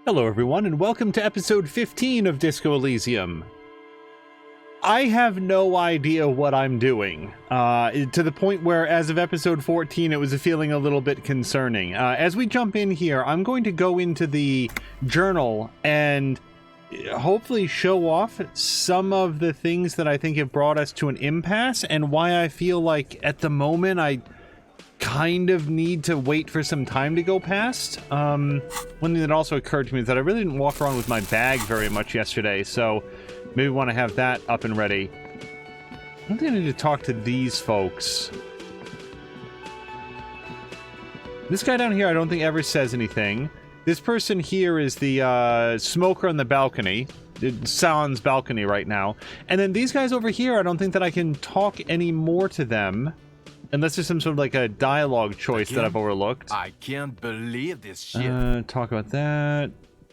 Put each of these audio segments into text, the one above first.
Hello everyone, and welcome to episode 15 of Disco Elysium. I have no idea what I'm doing, to the point where as of episode 14 it was feeling a little bit concerning. As we jump in here, I'm going to go into the journal and hopefully show off some of the things that I think have brought us to an impasse and why I feel like at the moment I kind of need to wait for some time to go past. One thing that also occurred to me is that I really didn't walk around with my bag very much yesterday, so maybe want to have that up and ready. I don't think I need to talk to these folks. This guy down here I don't think ever says anything. This person here is the smoker on the balcony. It's Salon's balcony right now. And then these guys over here, I don't think that I can talk any more to them. Unless there's some sort of like a dialogue choice that I've overlooked. I can't believe this shit. Talk about that.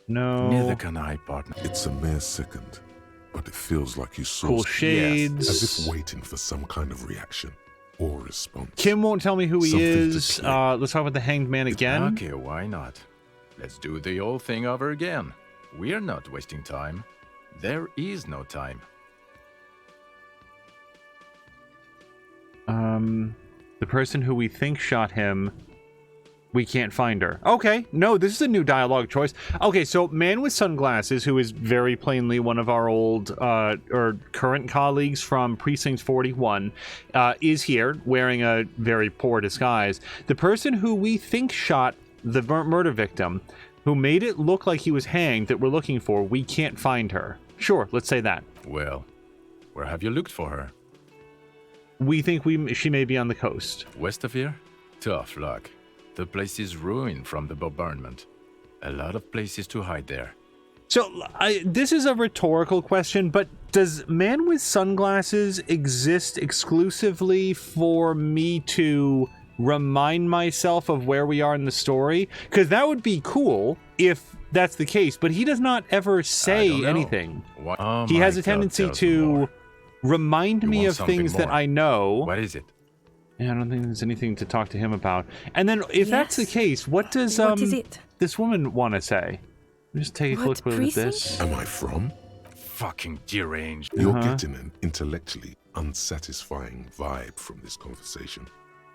No. Neither can I, partner. It's a mere second, but it feels like you saw Cool shades. as if waiting for some kind of reaction or response. Kim won't tell me who he Something is. to click. Let's talk about the Hanged Man again. Okay, why not? Let's do the old thing over again. We're not wasting time. There is no time. The person who we think shot him, we can't find her. Okay, no, this is a new dialogue choice. Okay, so Man with Sunglasses, who is very plainly one of our old or current colleagues from Precinct 41, is here wearing a very poor disguise. The person who we think shot the murder victim, who made it look like he was hanged that we're looking for, we can't find her. Sure, let's say that. Well, where have you looked for her? We think she may be on the coast. West of here? Tough luck. The place is ruined from the bombardment. A lot of places to hide there. So, this is a rhetorical question, but does Man with Sunglasses exist exclusively for me to remind myself of where we are in the story? Because that would be cool if that's the case, but he does not ever say anything. He has a tendency to remind me of things that I know. What is it? Yeah, I don't think there's anything to talk to him about. And then, if that's the case, what does What is it? this woman want to say? Just take a quick look at this. Am I from? Fucking deranged. You're getting an intellectually unsatisfying vibe from this conversation.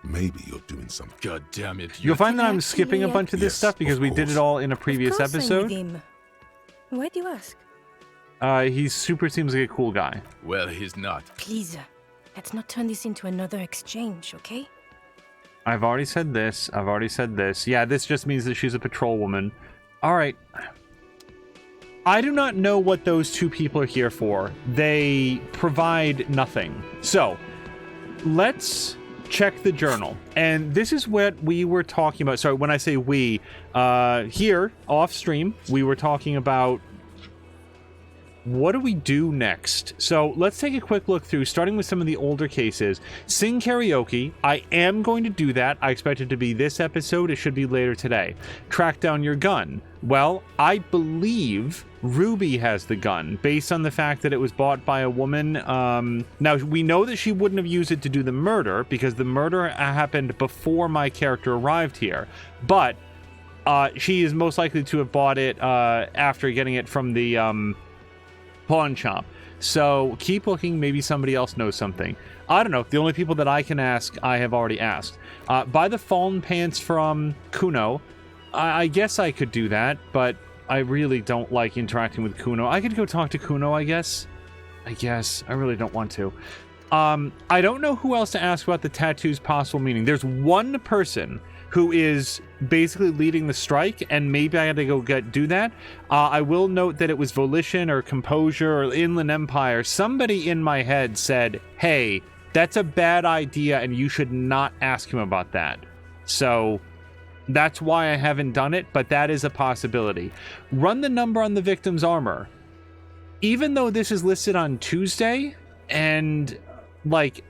Maybe you're doing something. God damn it. You'll find that Can I I'm skipping a actually, bunch of this Yes, stuff because of we did it course. all in a previous Of course I'm episode. with him. Why do you ask? He super seems like a cool guy. Well, he's not. Please, let's not turn this into another exchange, okay? I've already said this. Yeah, this just means that she's a patrol woman. All right. I do not know what those two people are here for. They provide nothing. So, let's check the journal. And this is what we were talking about. Sorry, when I say we, here, off stream, we were talking about what do we do next? So let's take a quick look through, starting with some of the older cases. Sing karaoke. I am going to do that. I expect it to be this episode. It should be later today. Track down your gun. Well, I believe Ruby has the gun, based on the fact that it was bought by a woman. Now, we know that she wouldn't have used it to do the murder, because the murder happened before my character arrived here. But she is most likely to have bought it after getting it from the pawn shop. So keep looking. Maybe somebody else knows something. I don't know. The only people that I can ask, I have already asked. Buy the fallen pants from Kuno. I guess I could do that, but I really don't like interacting with Kuno. I could go talk to Kuno, I guess. I really don't want to. I don't know who else to ask about the tattoo's possible meaning. There's one person who is basically leading the strike, and maybe I had to go do that. I will note that it was Volition or Composure or Inland Empire. Somebody in my head said, hey, that's a bad idea and you should not ask him about that. So that's why I haven't done it, but that is a possibility. Run the number on the victim's armor. Even though this is listed on Tuesday, and like,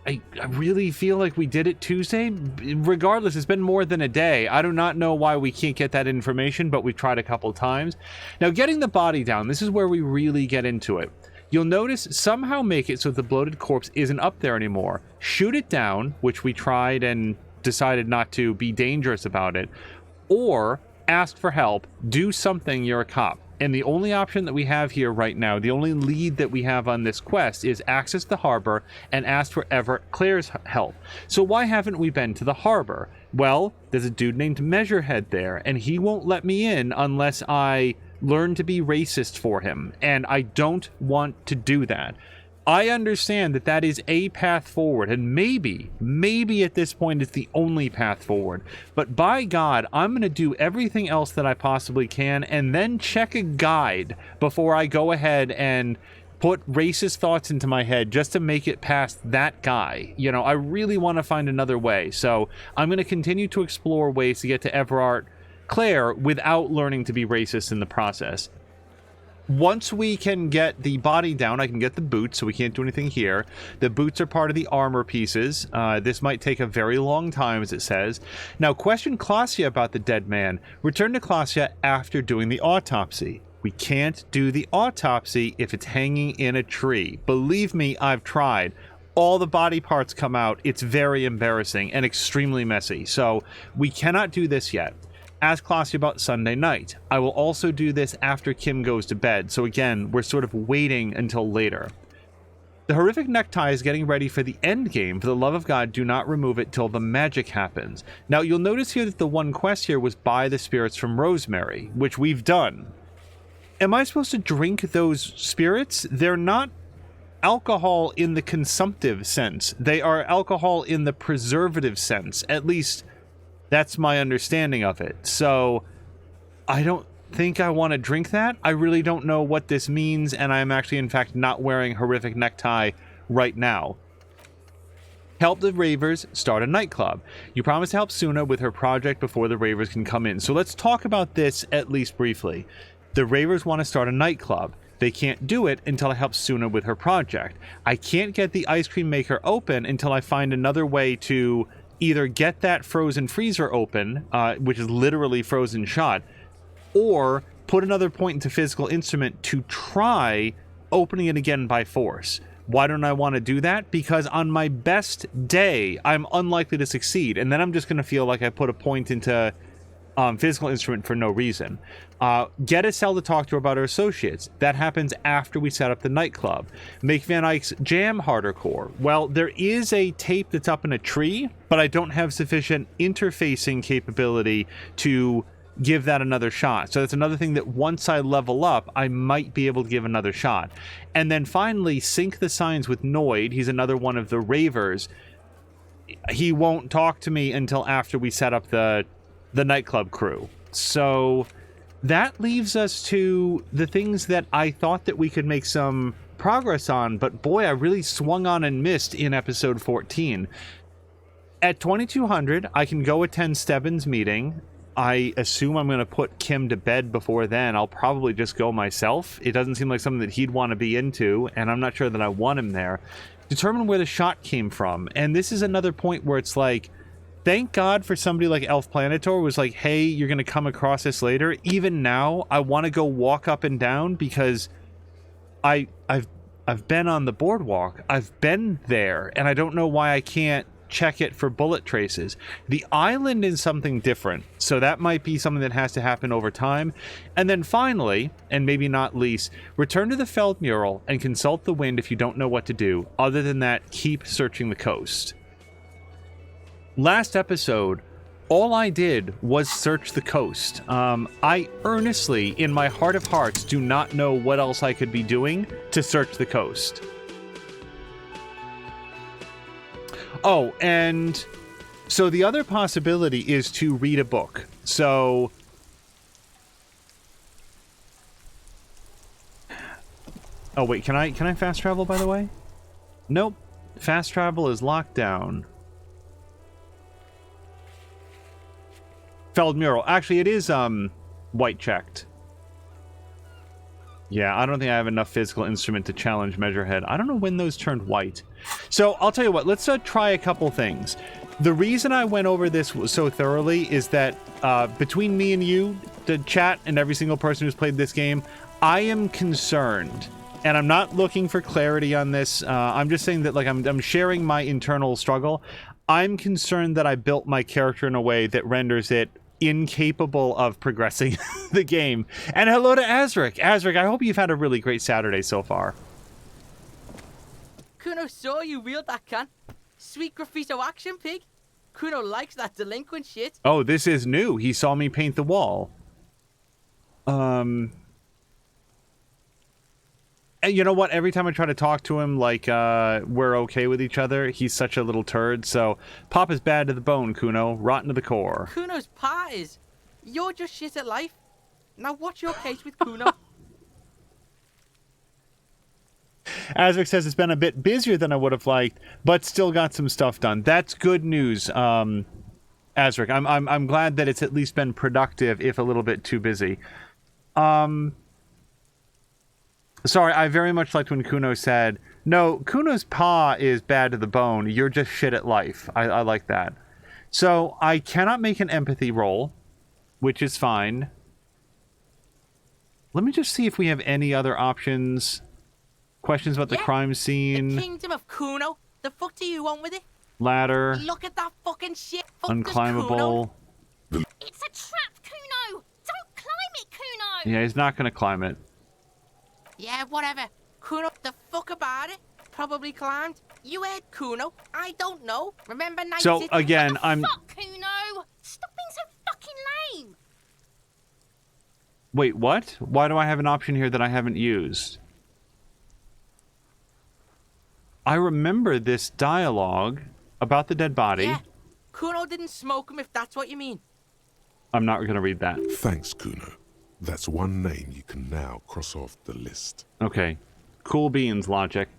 I really feel like we did it Tuesday. Regardless, it's been more than a day. I do not know why we can't get that information, but we've tried a couple times. Now, getting the body down, this is where we really get into it. You'll notice somehow make it so the bloated corpse isn't up there anymore. Shoot it down, which we tried and decided not to be dangerous about it, or ask for help, do something, you're a cop. And the only option that we have here right now, the only lead that we have on this quest is access the harbor and ask for Everett Claire's help. So why haven't we been to the harbor? Well, there's a dude named Measurehead there, and he won't let me in unless I learn to be racist for him, and I don't want to do that. I understand that that is a path forward, and maybe at this point it's the only path forward. But by God, I'm going to do everything else that I possibly can, and then check a guide before I go ahead and put racist thoughts into my head just to make it past that guy. You know, I really want to find another way. So I'm going to continue to explore ways to get to Everett Claire without learning to be racist in the process. Once we can get the body down, I can get the boots, so we can't do anything here. The boots are part of the armor pieces. This might take a very long time, as it says. Now, question Klasia about the dead man. Return to Klasia after doing the autopsy. We can't do the autopsy if it's hanging in a tree. Believe me, I've tried. All the body parts come out. It's very embarrassing and extremely messy. So we cannot do this yet. Ask Klasia about Sunday night. I will also do this after Kim goes to bed. So again, we're sort of waiting until later. The horrific necktie is getting ready for the end game. For the love of God, do not remove it till the magic happens. Now, you'll notice here that the one quest here was buy the spirits from Rosemary, which we've done. Am I supposed to drink those spirits? They're not alcohol in the consumptive sense. They are alcohol in the preservative sense. At least that's my understanding of it. So I don't think I want to drink that. I really don't know what this means, and I'm actually, in fact, not wearing horrific necktie right now. Help the Ravers start a nightclub. You promised to help Suna with her project before the Ravers can come in. So let's talk about this at least briefly. The Ravers want to start a nightclub. They can't do it until I help Suna with her project. I can't get the ice cream maker open until I find another way to either get that frozen freezer open, which is literally frozen shot, or put another point into physical instrument to try opening it again by force. Why don't I want to do that? Because on my best day, I'm unlikely to succeed, and then I'm just going to feel like I put a point into physical instrument for no reason. Get Estelle to talk to her about her associates. That happens after we set up the nightclub. Make Van Eyck's jam harder core. Well, there is a tape that's up in a tree, but I don't have sufficient interfacing capability to give that another shot. So that's another thing that once I level up, I might be able to give another shot. And then finally, sync the signs with Noid. He's another one of the Ravers. He won't talk to me until after we set up the nightclub crew. So that leaves us to the things that I thought that we could make some progress on, but boy, I really swung on and missed in episode 14. At 2200, I can go attend Stebbins' meeting. I assume I'm going to put Kim to bed before then. I'll probably just go myself. It doesn't seem like something that he'd want to be into, and I'm not sure that I want him there. Determine where the shot came from. And this is another point where it's like, thank God for somebody like Elf Planetor who was like, hey, you're going to come across this later. Even now, I want to go walk up and down because I've been on the boardwalk. I've been there, and I don't know why I can't check it for bullet traces. The island is something different, so that might be something that has to happen over time. And then finally, and maybe not least, return to the Feld mural and consult the wind if you don't know what to do. Other than that, keep searching the coast. Last episode, all I did was search the coast. I earnestly, in my heart of hearts, do not know what else I could be doing to search the coast. Oh, and so the other possibility is to read a book. So oh wait, can I fast travel, by the way? Nope. Fast travel is locked down. Feld mural. Actually, it is white checked. Yeah, I don't think I have enough physical instrument to challenge Measurehead. I don't know when those turned white. So I'll tell you what, let's try a couple things. The reason I went over this so thoroughly is that between me and you, the chat, and every single person who's played this game, I am concerned. And I'm not looking for clarity on this. I'm just saying that, like, I'm sharing my internal struggle. I'm concerned that I built my character in a way that renders it incapable of progressing the game. And hello to Azric. Azric, I hope you've had a really great Saturday so far. Kuno saw you wield that can. Sweet graffito action, pig. Kuno likes that delinquent shit. Oh, this is new. He saw me paint the wall. And you know what? Every time I try to talk to him, like, we're okay with each other, he's such a little turd. So, Pop is bad to the bone, Kuno. Rotten to the core. Kuno's part is. You're just shit at life. Now what's your case with Kuno? Azric says it's been a bit busier than I would have liked, but still got some stuff done. That's good news, Azric. I'm glad that it's at least been productive, if a little bit too busy. Sorry, I very much liked when Kuno said, no, Kuno's paw is bad to the bone. You're just shit at life. I like that. So, I cannot make an empathy roll, which is fine. Let me just see if we have any other options. Questions about the crime scene. The kingdom of Kuno. The fuck do you want with it? Ladder. Look at that fucking shit. Fuck Unclimbable. It's a trap, Kuno! Don't climb it, Kuno! Yeah, he's not going to climb it. Yeah, whatever. Kuno, the fuck about it? Probably climbed. You heard Kuno. I don't know. Remember Night So, City? again, I'm... Fuck, Kuno! Stop being so fucking lame! Wait, what? Why do I have an option here that I haven't used? I remember this dialogue about the dead body. Yeah. Kuno didn't smoke him, if that's what you mean. I'm not going to read that. Thanks, Kuno. That's one name you can now cross off the list. Okay. Cool beans, logic.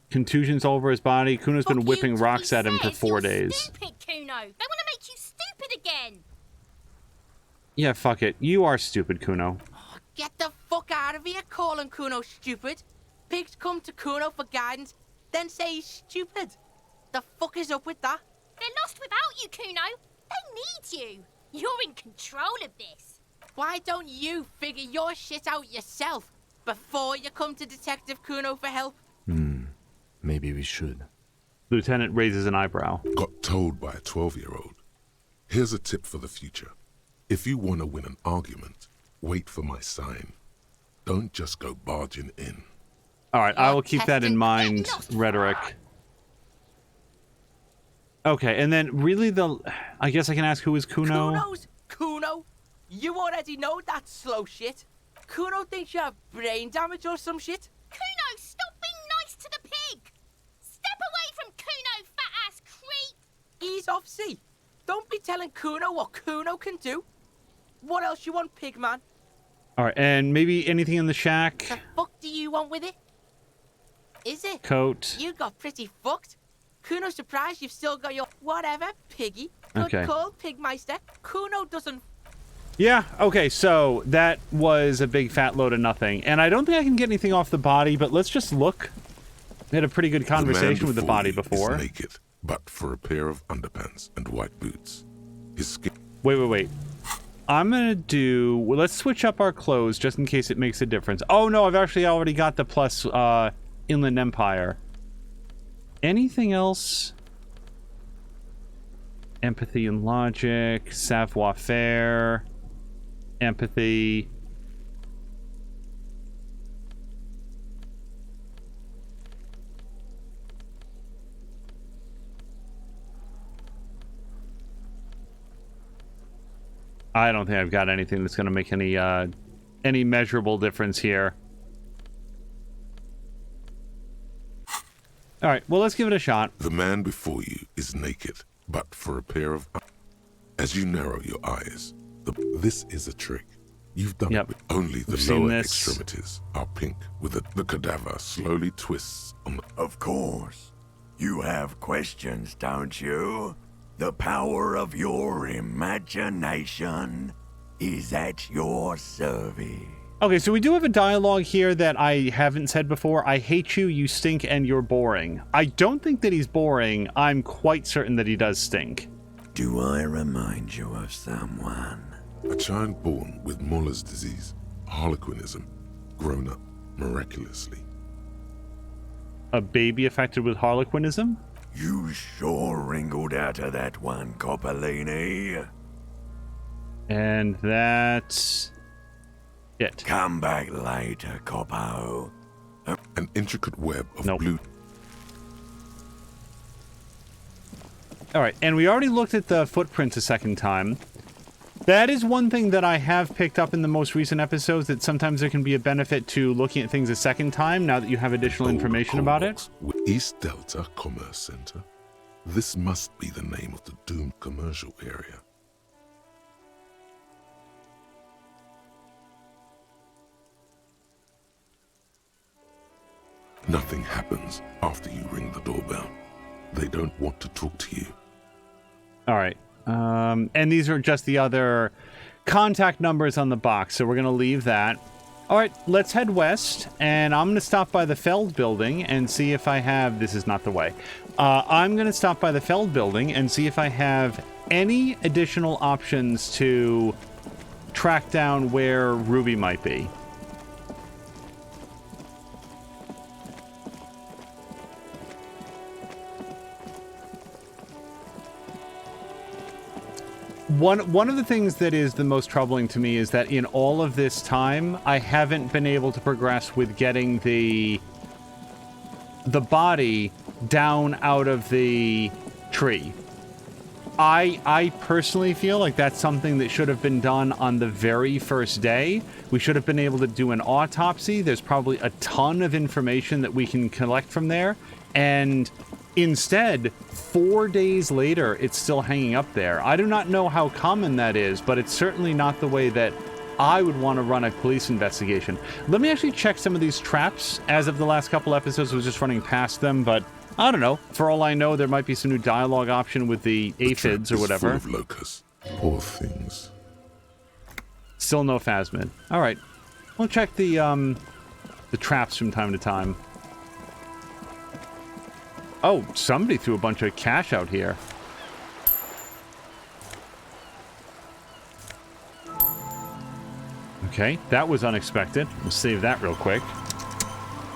Contusions all over his body. Kuno's been whipping rocks at him for 4 days. Stupid, Kuno! They want to make you stupid again! Yeah, fuck it. You are stupid, Kuno. Get the fuck out of here calling Kuno stupid. Pigs come to Kuno for guidance, then say he's stupid. The fuck is up with that? They're lost without you, Kuno! They need you! You're in control of this! Why don't you figure your shit out yourself before you come to Detective Kuno for help? Maybe we should. Lieutenant raises an eyebrow. Got told by a 12-year-old. Here's a tip for the future. If you want to win an argument, wait for my sign. Don't just go barging in. Alright, I will keep that in mind, Rhetoric. Okay, and then really I guess I can ask who is Kuno? Kuno's Kuno? You already know that slow shit. Kuno thinks you have brain damage or some shit. Kuno, stop being nice to the pig! Step away from Kuno, fat-ass creep! Ease off, see? Don't be telling Kuno what Kuno can do. What else you want, pig man? Alright, and maybe anything in the shack? The fuck do you want with it? Is it? Coat. You got pretty fucked. Kuno's surprised you've still got your whatever, piggy. Good Okay. call, Pigmeister. Kuno doesn't... Yeah, okay, so that was a big fat load of nothing. And I don't think I can get anything off the body, but let's just look. We had a pretty good conversation with the body before. Is naked, but for a pair of underpants and white boots. His skin... Wait. I'm gonna do... Well, let's switch up our clothes just in case it makes a difference. Oh, no, I've actually already got the plus Inland Empire. Anything else? Empathy and logic, savoir-faire, empathy. I don't think I've got anything that's going to make any measurable difference here. All right, well, let's give it a shot. The man before you is naked, but for a pair of... As you narrow your eyes, this is a trick. You've done it with only the lower extremities are pink, with the cadaver slowly twists on the... Of course. You have questions, don't you? The power of your imagination is at your service. Okay, so we do have a dialogue here that I haven't said before. I hate you, you stink, and you're boring. I don't think that he's boring. I'm quite certain that he does stink. Do I remind you of someone? A child born with Muller's disease, harlequinism, grown up miraculously. A baby affected with harlequinism? You sure wrinkled out of that one, Coppolini. And that's it. Come back later, Coppo. An intricate web of Nope. blue. Alright, and we already looked at the footprints a second time. That is one thing that I have picked up in the most recent episodes, that sometimes there can be a benefit to looking at things a second time now that you have additional information about it. East Delta Commerce Center. This must be the name of the doomed commercial area. Nothing happens after you ring the doorbell. They don't want to talk to you. Alright. And these are just the other contact numbers on the box, so we're going to leave that. Alright, let's head west, and I'm going to stop by the Feld building and see if I have... This is not the way. I'm going to stop by the Feld building and see if I have any additional options to track down where Ruby might be. One of the things that is the most troubling to me is that in all of this time, I haven't been able to progress with getting the body down out of the tree. I personally feel like that's something that should have been done on the very first day. We should have been able to do an autopsy. There's probably a ton of information that we can collect from there. And instead, 4 days later, it's still hanging up there. I do not know how common that is, but it's certainly not the way that I would want to run a police investigation. Let me actually check some of these traps. As of the last couple episodes, I was just running past them, but I don't know. For all I know, there might be some new dialogue option with the aphids or whatever. Full of locusts. Poor things. Still no phasmid. All right. We'll check the traps from time to time. Oh, somebody threw a bunch of cash out here. Okay, that was unexpected. We'll save that real quick.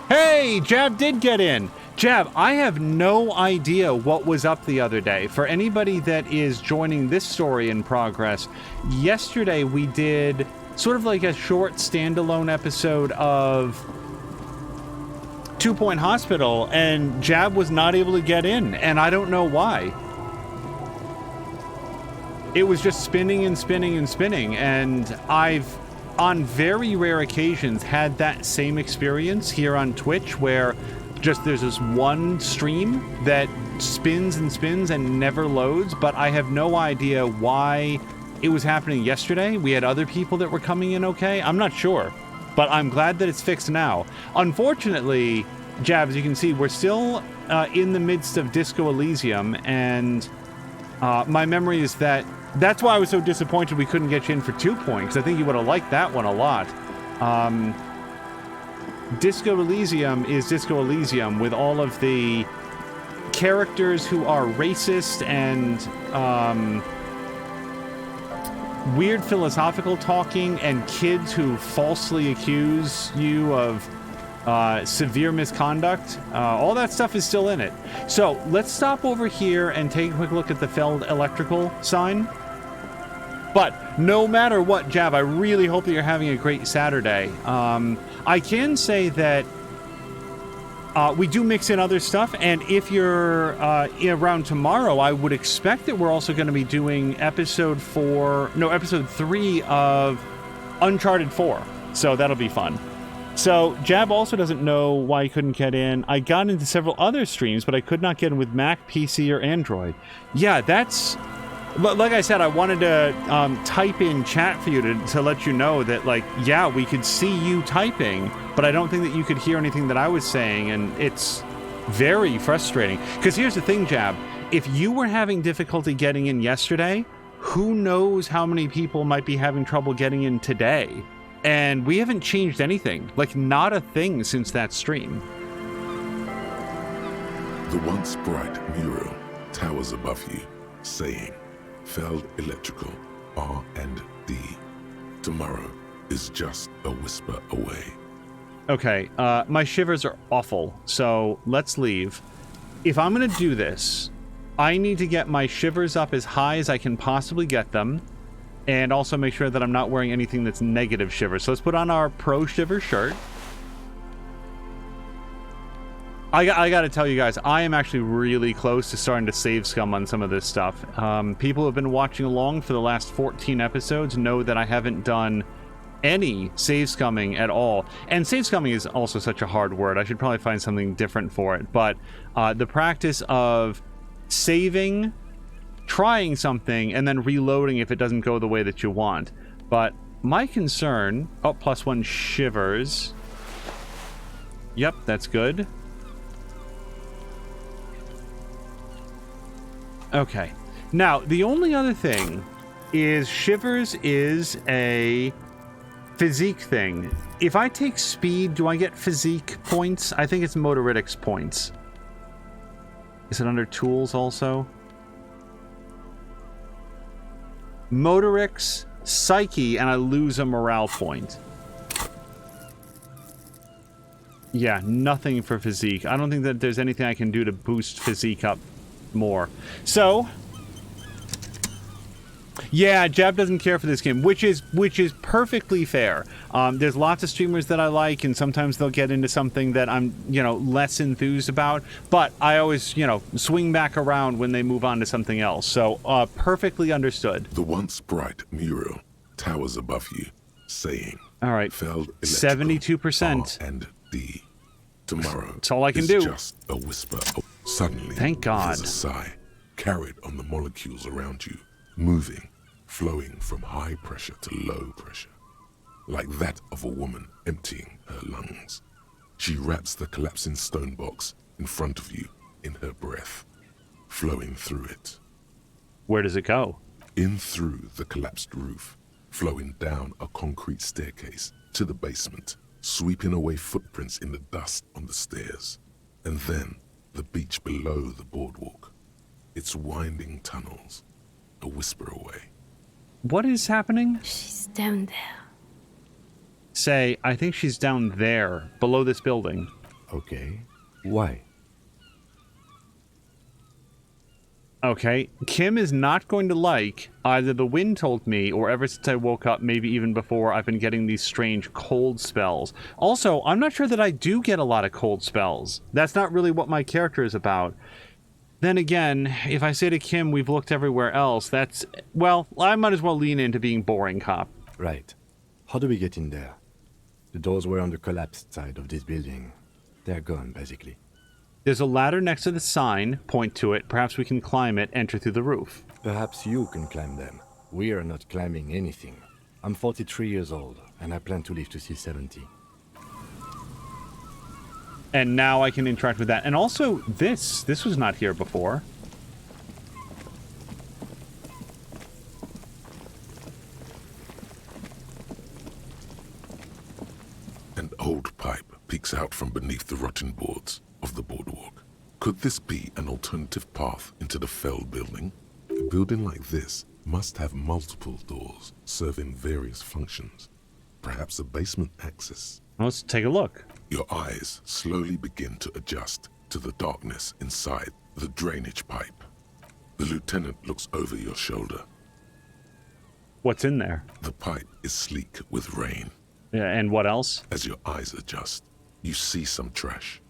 Hey, Jab did get in. Jab, I have no idea what was up the other day. For anybody that is joining this story in progress, yesterday we did sort of like a short standalone episode of 2 Point Hospital, and Jab was not able to get in, and I don't know why. It was just spinning and spinning and spinning, and I've, on very rare occasions, had that same experience here on Twitch, where just there's this one stream that spins and spins and never loads, but I have no idea why it was happening yesterday. We had other people that were coming in okay. I'm not sure. But I'm glad that it's fixed now. Unfortunately, Jab, as you can see, we're still in the midst of Disco Elysium, and my memory is that that's why I was so disappointed we couldn't get you in for 2 points. I think you would have liked that one a lot. Disco Elysium is Disco Elysium with all of the characters who are racist and weird philosophical talking, and kids who falsely accuse you of severe misconduct. All that stuff is still in it. So let's stop over here and take a quick look at the Feld electrical sign. But no matter what, Jab, I really hope that you're having a great Saturday. I can say that we do mix in other stuff, and if you're around tomorrow, I would expect that we're also going to be doing episode 3 of Uncharted 4. So that'll be fun. So Jab also doesn't know why he couldn't get in. I got into several other streams, but I could not get in with Mac, PC, or Android. Yeah, that's... Like I said, I wanted to type in chat for you to let you know that, like, yeah, we could see you typing, but I don't think that you could hear anything that I was saying, and it's very frustrating. Because here's the thing, Jab. If you were having difficulty getting in yesterday, who knows how many people might be having trouble getting in today? And we haven't changed anything. Like, not a thing since that stream. The once bright mural towers above you, saying, Feld Electrical, R&D. Tomorrow is just a whisper away. Okay, my shivers are awful, so let's leave. if I'm going to do this, I need to get my shivers up as high as I can possibly get them, and also make sure that I'm not wearing anything that's negative shivers. So let's put on our pro shiver shirt. I got to tell you guys, I am actually really close to starting to save scum on some of this stuff. People who have been watching along for the last 14 episodes know that I haven't done any save scumming at all. And save scumming is also such a hard word. I should probably find something different for it. But the practice of saving, trying something, and then reloading if it doesn't go the way that you want. But my concern... Oh, +1 shivers. Yep, that's good. Okay. Now, the only other thing is shivers is a physique thing. If I take speed, do I get physique points? I think it's motoristics points. Is it under tools also? Motorics, psyche, and I lose a morale point. Yeah, nothing for physique. I don't think that there's anything I can do to boost physique up more. So, yeah, Jab doesn't care for this game, which is perfectly fair. There's lots of streamers that I like, and sometimes they'll get into something that I'm, less enthused about. But I always, swing back around when they move on to something else. So, perfectly understood. The once bright mural towers above you, saying, all right, 72%. And D. Tomorrow. That's all I can do. Just a whisper. Suddenly, thank God. There's a sigh carried on the molecules around you, moving, flowing from high pressure to low pressure, like that of a woman emptying her lungs. She wraps the collapsing stone box in front of you in her breath, flowing through it. Where does it go? In through the collapsed roof, flowing down a concrete staircase to the basement, sweeping away footprints in the dust on the stairs, and then the beach below the boardwalk, its winding tunnels, a whisper away. What is happening? She's down there. Say, I think she's down there, below this building. Okay. Why? Okay, Kim is not going to like either the wind told me, or ever since I woke up, maybe even before, I've been getting these strange cold spells. Also, I'm not sure that I do get a lot of cold spells. That's not really what my character is about. Then again, if I say to Kim, we've looked everywhere else, that's... Well, I might as well lean into being boring cop. Right. How do we get in there? The doors were on the collapsed side of this building. They're gone, basically. There's a ladder next to the sign. Point to it. Perhaps we can climb it, enter through the roof. Perhaps you can climb them. We are not climbing anything. I'm 43 years old, and I plan to live to see 70. And now I can interact with that. And also, this was not here before. An old pipe peeks out from beneath the rotten boards of the boardwalk. Could this be an alternative path into the fell building? A building like this must have multiple doors serving various functions. Perhaps a basement access. Let's take a look. Your eyes slowly begin to adjust to the darkness inside the drainage pipe. The lieutenant looks over your shoulder. What's in there? The pipe is sleek with rain. Yeah, and what else? As your eyes adjust, you see some trash.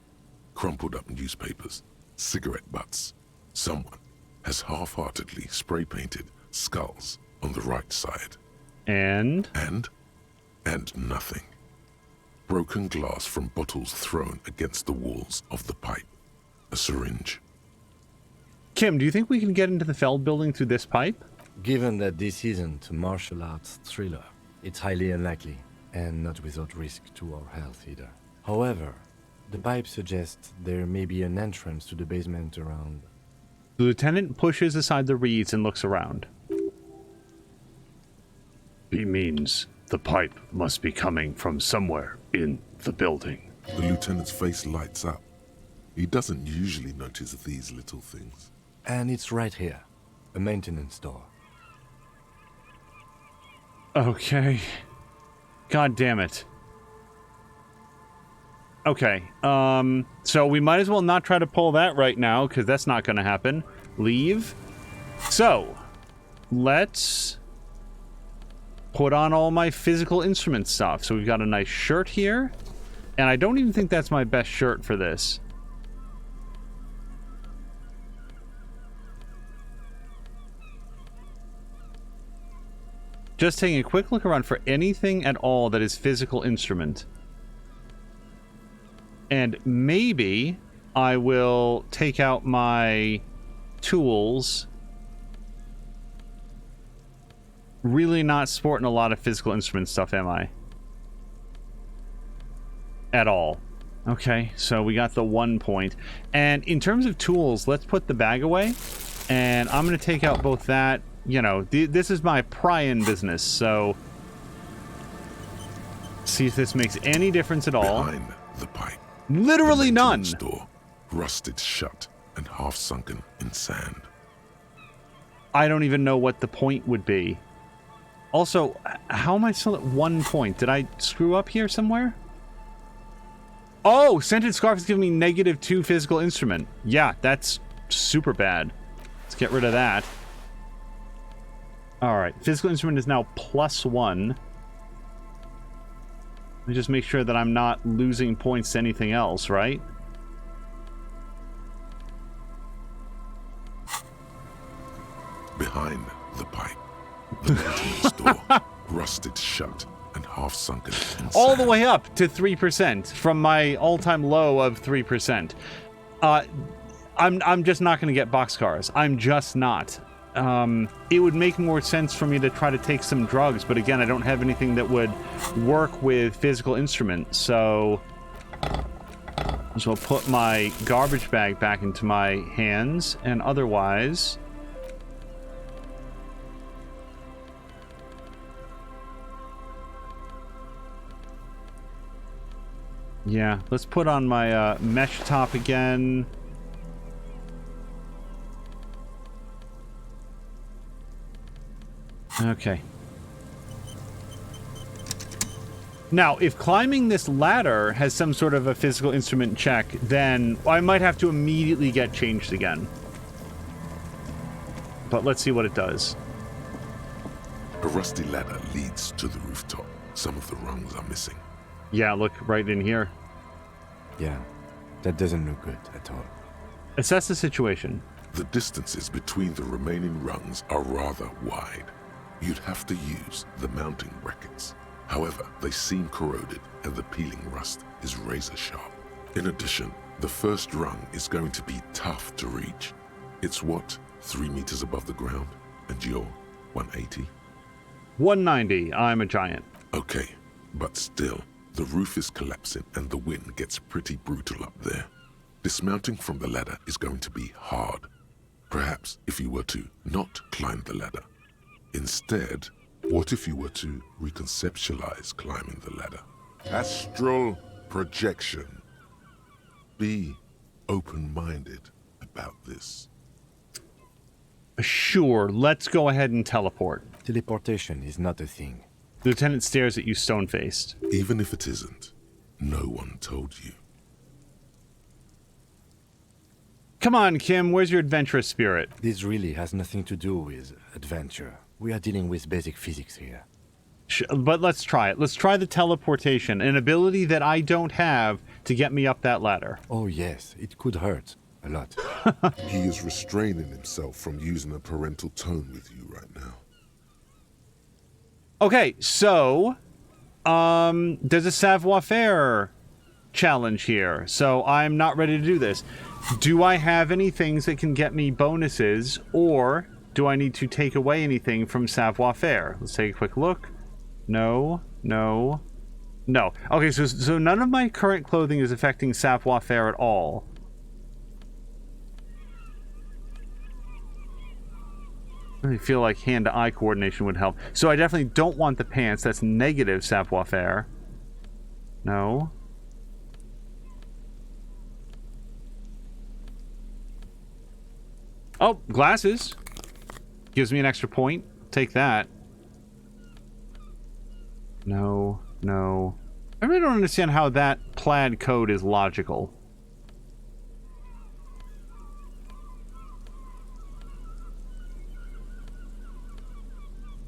Crumpled up newspapers, cigarette butts. Someone has half-heartedly spray-painted skulls on the right side. And nothing. Broken glass from bottles thrown against the walls of the pipe. A syringe. Kim, do you think we can get into the Feld building through this pipe? Given that this isn't a martial arts thriller, it's highly unlikely, and not without risk to our health either. However, the pipe suggests there may be an entrance to the basement around. The lieutenant pushes aside the reeds and looks around. He means the pipe must be coming from somewhere in the building. The lieutenant's face lights up. He doesn't usually notice these little things. And it's right here. A maintenance door. Okay. God damn it. Okay, so we might as well not try to pull that right now, because that's not going to happen. Leave. So, let's put on all my physical instrument stuff. So we've got a nice shirt here, and I don't even think that's my best shirt for this. Just taking a quick look around for anything at all that is physical instrument. And maybe I will take out my tools. Really not sporting a lot of physical instrument stuff, am I? At all. Okay, so we got the 1 point. And in terms of tools, let's put the bag away. And I'm going to take out both that. You know, this is my pry-in business, so... See if this makes any difference at all. Behind the pipe. Literally the none. Door, rusted shut and half sunken in sand. I don't even know what the point would be. Also, how am I still at 1 point? Did I screw up here somewhere? Oh, scented scarf is giving me -2 physical instrument. Yeah, that's super bad. Let's get rid of that. Alright, physical instrument is now +1. Let me just make sure that I'm not losing points to anything else, right? Behind the pipe, the maintenance door, rusted shut and half sunken in All the sand. way up to 3% from my all-time low of 3%. I'm just not going to get boxcars. I'm just not. It would make more sense for me to try to take some drugs, but again, I don't have anything that would work with physical instruments, so I'll put my garbage bag back into my hands, and otherwise... Yeah, let's put on my mesh top again. Okay. Now, if climbing this ladder has some sort of a physical instrument check, then I might have to immediately get changed again. But let's see what it does. A rusty ladder leads to the rooftop. Some of the rungs are missing. Yeah, look, right in here. Yeah, that doesn't look good at all. Assess the situation. The distances between the remaining rungs are rather wide. You'd have to use the mounting brackets. However, they seem corroded and the peeling rust is razor sharp. In addition, the first rung is going to be tough to reach. It's what, 3 meters above the ground? And you're 180? 190. I'm a giant. Okay, but still, the roof is collapsing and the wind gets pretty brutal up there. Dismounting from the ladder is going to be hard. Perhaps if you were to not climb the ladder. Instead, what if you were to reconceptualize climbing the ladder? Astral projection. Be open-minded about this. Sure, let's go ahead and teleport. Teleportation is not a thing. The lieutenant stares at you stone-faced. Even if it isn't, no one told you. Come on, Kim, where's your adventurous spirit? This really has nothing to do with adventure. We are dealing with basic physics here. But let's try it. Let's try the teleportation, an ability that I don't have to get me up that ladder. Oh yes, it could hurt. A lot. He is restraining himself from using a parental tone with you right now. Okay, so there's a savoir-faire challenge here, so I'm not ready to do this. Do I have any things that can get me bonuses, or do I need to take away anything from savoir-faire? Let's take a quick look. No, no, no. Okay, so none of my current clothing is affecting savoir-faire at all. I really feel like hand-to-eye coordination would help. So I definitely don't want the pants. That's negative savoir-faire. No. Oh, glasses. Gives me an extra point. Take that. No, no, I really don't understand how that plaid code is logical.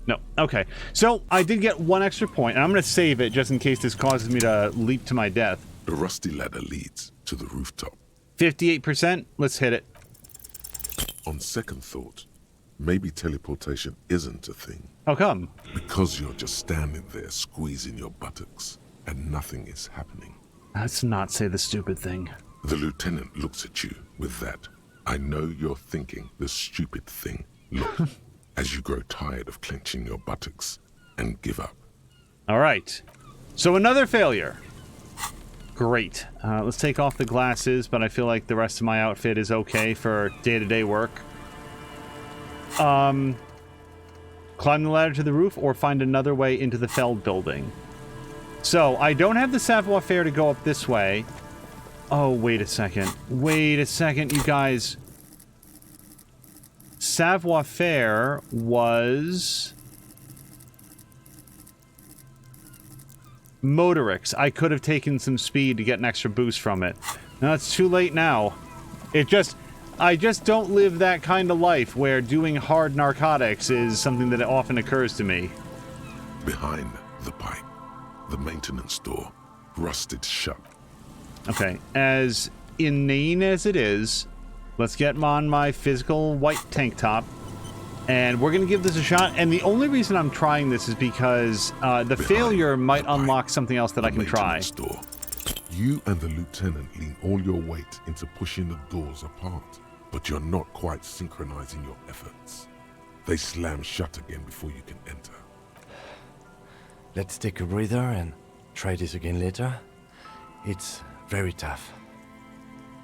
No. Okay. So, I did get one extra point, and I'm going to save it just in case this causes me to leap to my death. The rusty ladder leads to the rooftop. 58%? Let's hit it. On second thought, maybe teleportation isn't a thing. How come? Because you're just standing there squeezing your buttocks, and nothing is happening. Let's not say the stupid thing. The lieutenant looks at you with that "I know you're thinking the stupid thing" look as you grow tired of clenching your buttocks and give up. All right. So another failure. Great. Let's take off the glasses, but I feel like the rest of my outfit is okay for day-to-day work. Climb the ladder to the roof or find another way into the Feld building. So, I don't have the savoir-faire to go up this way. Oh, wait a second. Wait a second, you guys. Savoir-faire was... Motorix. I could have taken some speed to get an extra boost from it. No, it's too late now. I just don't live that kind of life where doing hard narcotics is something that often occurs to me. Behind the pipe, the maintenance door, rusted shut. Okay, as inane as it is, let's get on my physical white tank top, and we're going to give this a shot. And the only reason I'm trying this is because the failure might unlock something else that I can try. Door. You and the lieutenant lean all your weight into pushing the doors apart, but you're not quite synchronizing your efforts. They slam shut again before you can enter. Let's take a breather and try this again later. It's very tough.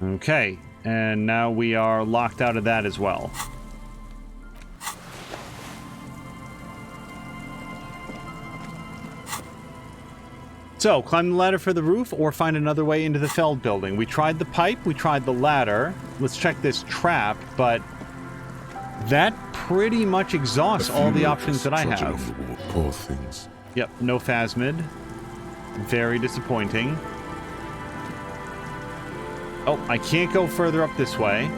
Okay, and now we are locked out of that as well. So, climb the ladder for the roof or find another way into the Feld building. We tried the pipe, we tried the ladder. Let's check this trap, but that pretty much exhausts all the options that I have. Poor things. Yep, no phasmid. Very disappointing. Oh, I can't go further up this way.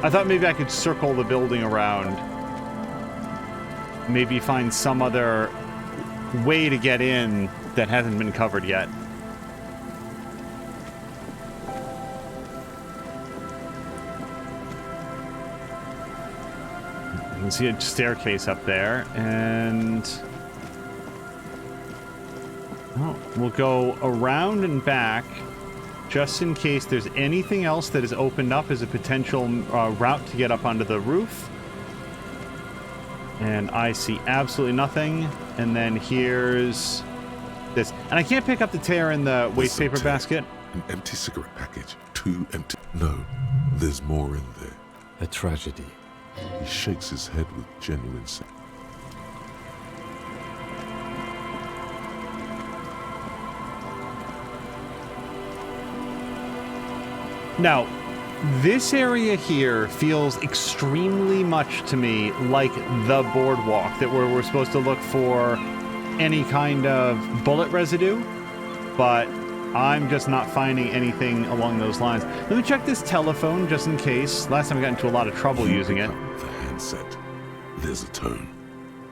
I thought maybe I could circle the building around. Maybe find some other way to get in that hasn't been covered yet. You can see a staircase up there, and oh, we'll go around and back just in case there's anything else that is opened up as a potential route to get up onto the roof. And I see absolutely nothing. And then here's this. And I can't pick up the tear in the waste paper basket. An empty cigarette package. 2 empty. No, there's more in there. A tragedy. He shakes his head with genuine sadness. Now, this area here feels extremely much to me like the boardwalk, that where we're supposed to look for any kind of bullet residue, but I'm just not finding anything along those lines. Let me check this telephone just in case. Last time I got into a lot of trouble using it. The handset. There's a tone.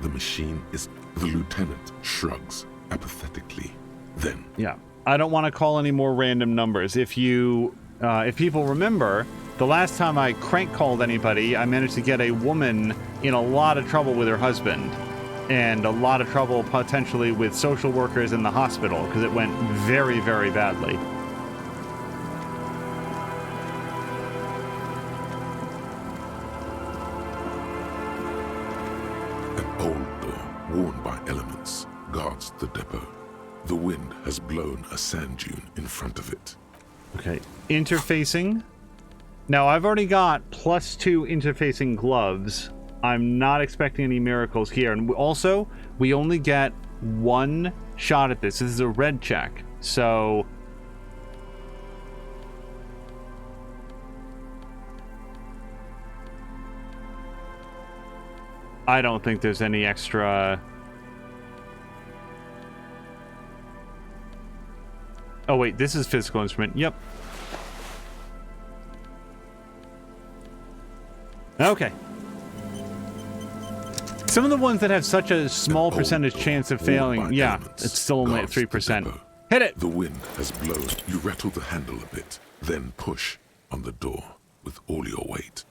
The machine is... The lieutenant shrugs apathetically. Then... Yeah. I don't want to call any more random numbers. If people remember, the last time I crank called anybody, I managed to get a woman in a lot of trouble with her husband. And a lot of trouble potentially with social workers in the hospital, because it went very, very badly. An old door, worn by elements, guards the depot. The wind has blown a sand dune in front of it. Okay, interfacing. Now, I've already got +2 interfacing gloves. I'm not expecting any miracles here. And also, we only get one shot at this. This is a red check. So... I don't think there's any extra... Oh, wait, this is physical instrument. Yep. Okay. Some of the ones that have such a small percentage chance of failing, yeah, it's still only at 3%. Hit it! The wind has blown. You rattle the handle a bit, then push on the door with all your weight.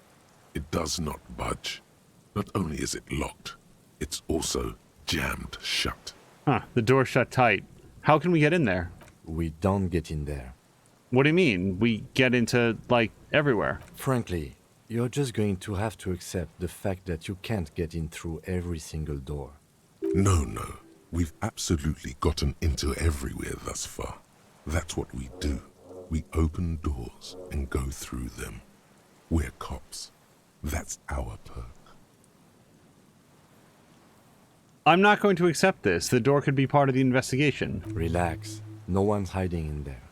It does not budge. Not only is it locked, it's also jammed shut. Huh, the door shut tight. How can we get in there? We don't get in there. What do you mean? We get into, like, everywhere. Frankly, you're just going to have to accept the fact that you can't get in through every single door. No. We've absolutely gotten into everywhere thus far. That's what we do. We open doors and go through them. We're cops. That's our perk. I'm not going to accept this. The door could be part of the investigation. Relax. No one's hiding in there.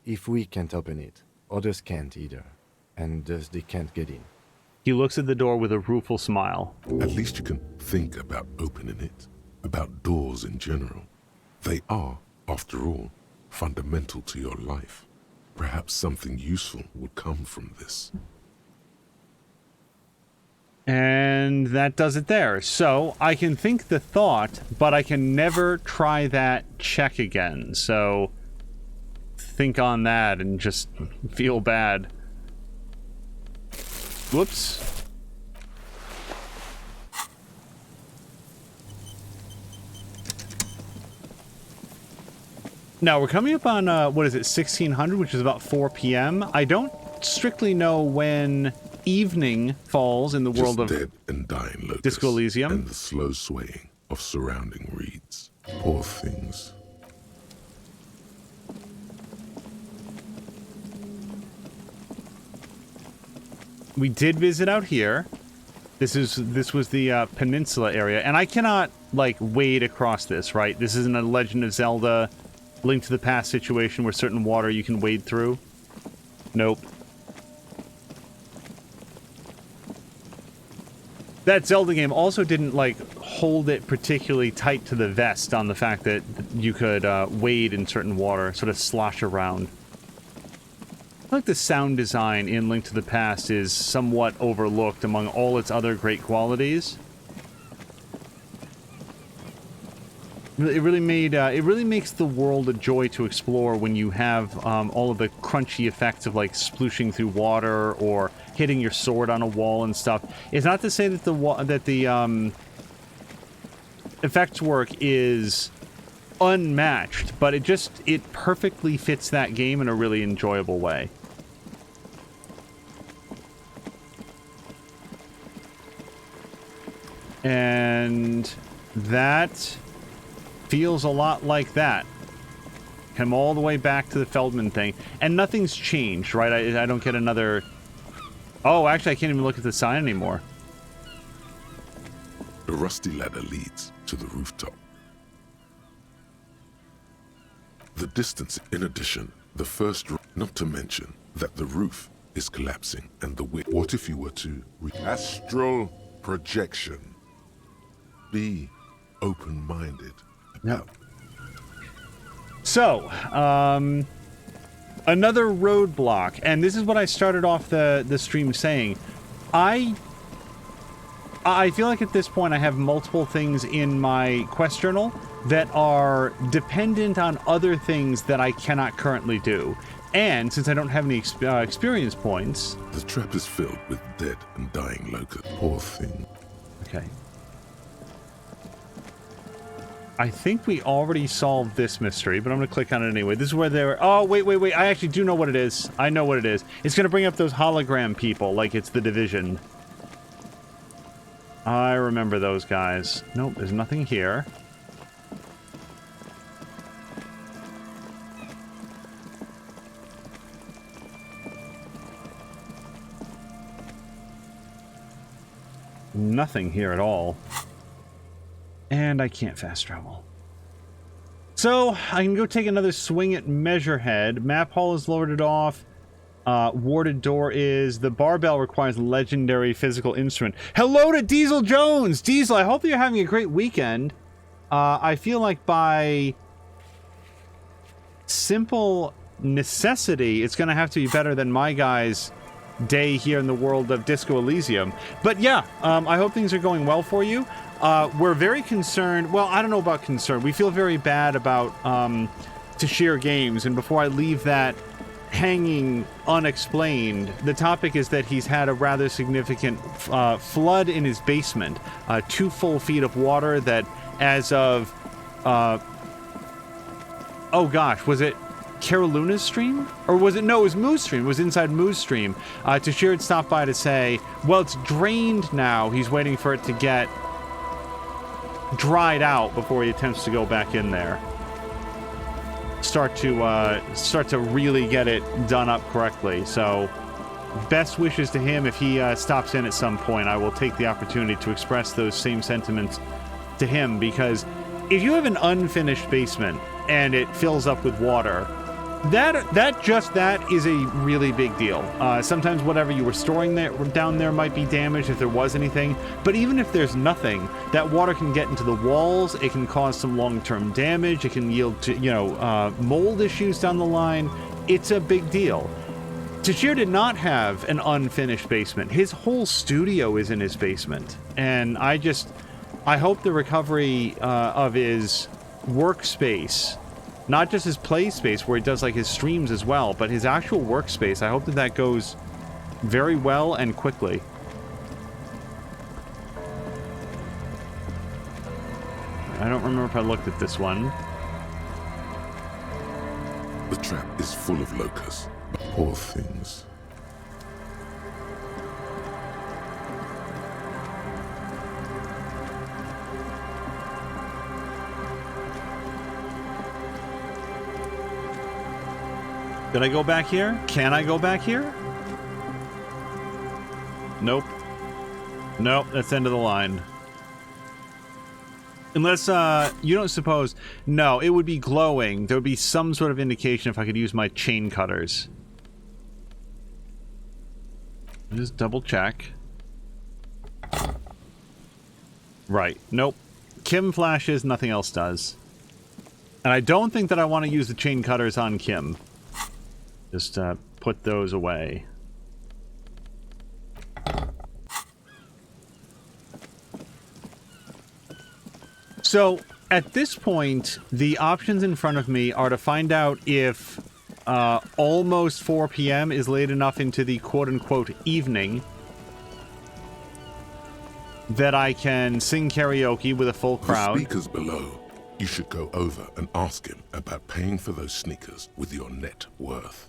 If we can't open it, others can't either. And thus they can't get in. He looks at the door with a rueful smile. At least you can think about opening it, about doors in general. They are, after all, fundamental to your life. Perhaps something useful would come from this. And that does it there. So I can think the thought, but I can never try that check again. So think on that and just feel bad. Whoops. Now we're coming up on, what is it, 1600, which is about 4 p.m. I don't strictly know when evening falls in the world of dead and dying locusts Disco Elysium. And the slow swaying of surrounding reeds. Poor things. We did visit out here. This was the peninsula area, and I cannot like wade across this, right? This isn't a Legend of Zelda Link to the Past situation where certain water you can wade through. Nope. That Zelda game also didn't like hold it particularly tight to the vest on the fact that you could wade in certain water, sort of slosh around. I feel like the sound design in Link to the Past is somewhat overlooked among all its other great qualities. It really makes the world a joy to explore when you have all of the crunchy effects of like splooshing through water or hitting your sword on a wall and stuff. It's not to say that the effects work is unmatched, but it perfectly fits that game in a really enjoyable way. And that feels a lot like that. Come all the way back to the Feldman thing. And nothing's changed, right? I don't get another... Oh, actually, I can't even look at the sign anymore. The rusty ladder leads to the rooftop. The distance, in addition, the first... Not to mention that the roof is collapsing and the wind... What if you were to... Astral projection. Be open-minded. No. So, another roadblock, and this is what I started off the stream saying. I feel like at this point I have multiple things in my quest journal that are dependent on other things that I cannot currently do. And since I don't have any experience points... The trap is filled with dead and dying locusts. Poor thing. Okay. I think we already solved this mystery, but I'm going to click on it anyway. This is where they were... Oh, wait. I actually do know what it is. I know what it is. It's going to bring up those hologram people like it's The Division. I remember those guys. Nope, there's nothing here. Nothing here at all. And I can't fast travel. So, I can go take another swing at Measurehead. Map hall is loaded off. Warded door is... The barbell requires legendary physical instrument. Hello to Diesel Jones! Diesel, I hope you're having a great weekend. I feel like by simple necessity, it's going to have to be better than my guy's day here in the world of Disco Elysium. But yeah, I hope things are going well for you. We're very concerned. Well, I don't know about concerned. We feel very bad about Tashir Games. And before I leave that hanging unexplained, the topic is that he's had a rather significant flood in his basement. 2 full feet of water that as of... oh gosh, was it Caraluna's stream? Or was it... No, it was Moo's stream. It was inside Moo's stream. Tashir had stopped by to say, well, it's drained now. He's waiting for it to get dried out before he attempts to go back in there. Start to really get it done up correctly. So best wishes to him. If he stops in at some point, I will take the opportunity to express those same sentiments to him, because if you have an unfinished basement and it fills up with water, that is a really big deal. Sometimes whatever you were storing down there might be damaged if there was anything, but even if there's nothing, that water can get into the walls. It can cause some long-term damage. It can yield to, mold issues down the line. It's a big deal. Tashir did not have an unfinished basement. His whole studio is in his basement, and I hope the recovery of his workspace, not just his play space where he does like his streams as well, but his actual workspace, I hope that goes very well and quickly. I don't remember if I looked at this one. The trap is full of locusts. Poor things. Did I go back here? Can I go back here? Nope. Nope, that's the end of the line. Unless, you don't suppose... No, it would be glowing. There would be some sort of indication if I could use my chain cutters. Just double check. Right. Nope. Kim flashes, nothing else does. And I don't think that I want to use the chain cutters on Kim. Just put those away. So, at this point, the options in front of me are to find out if almost 4 p.m. is late enough into the quote-unquote evening that I can sing karaoke with a full crowd. The speakers below. You should go over and ask him about paying for those sneakers with your net worth.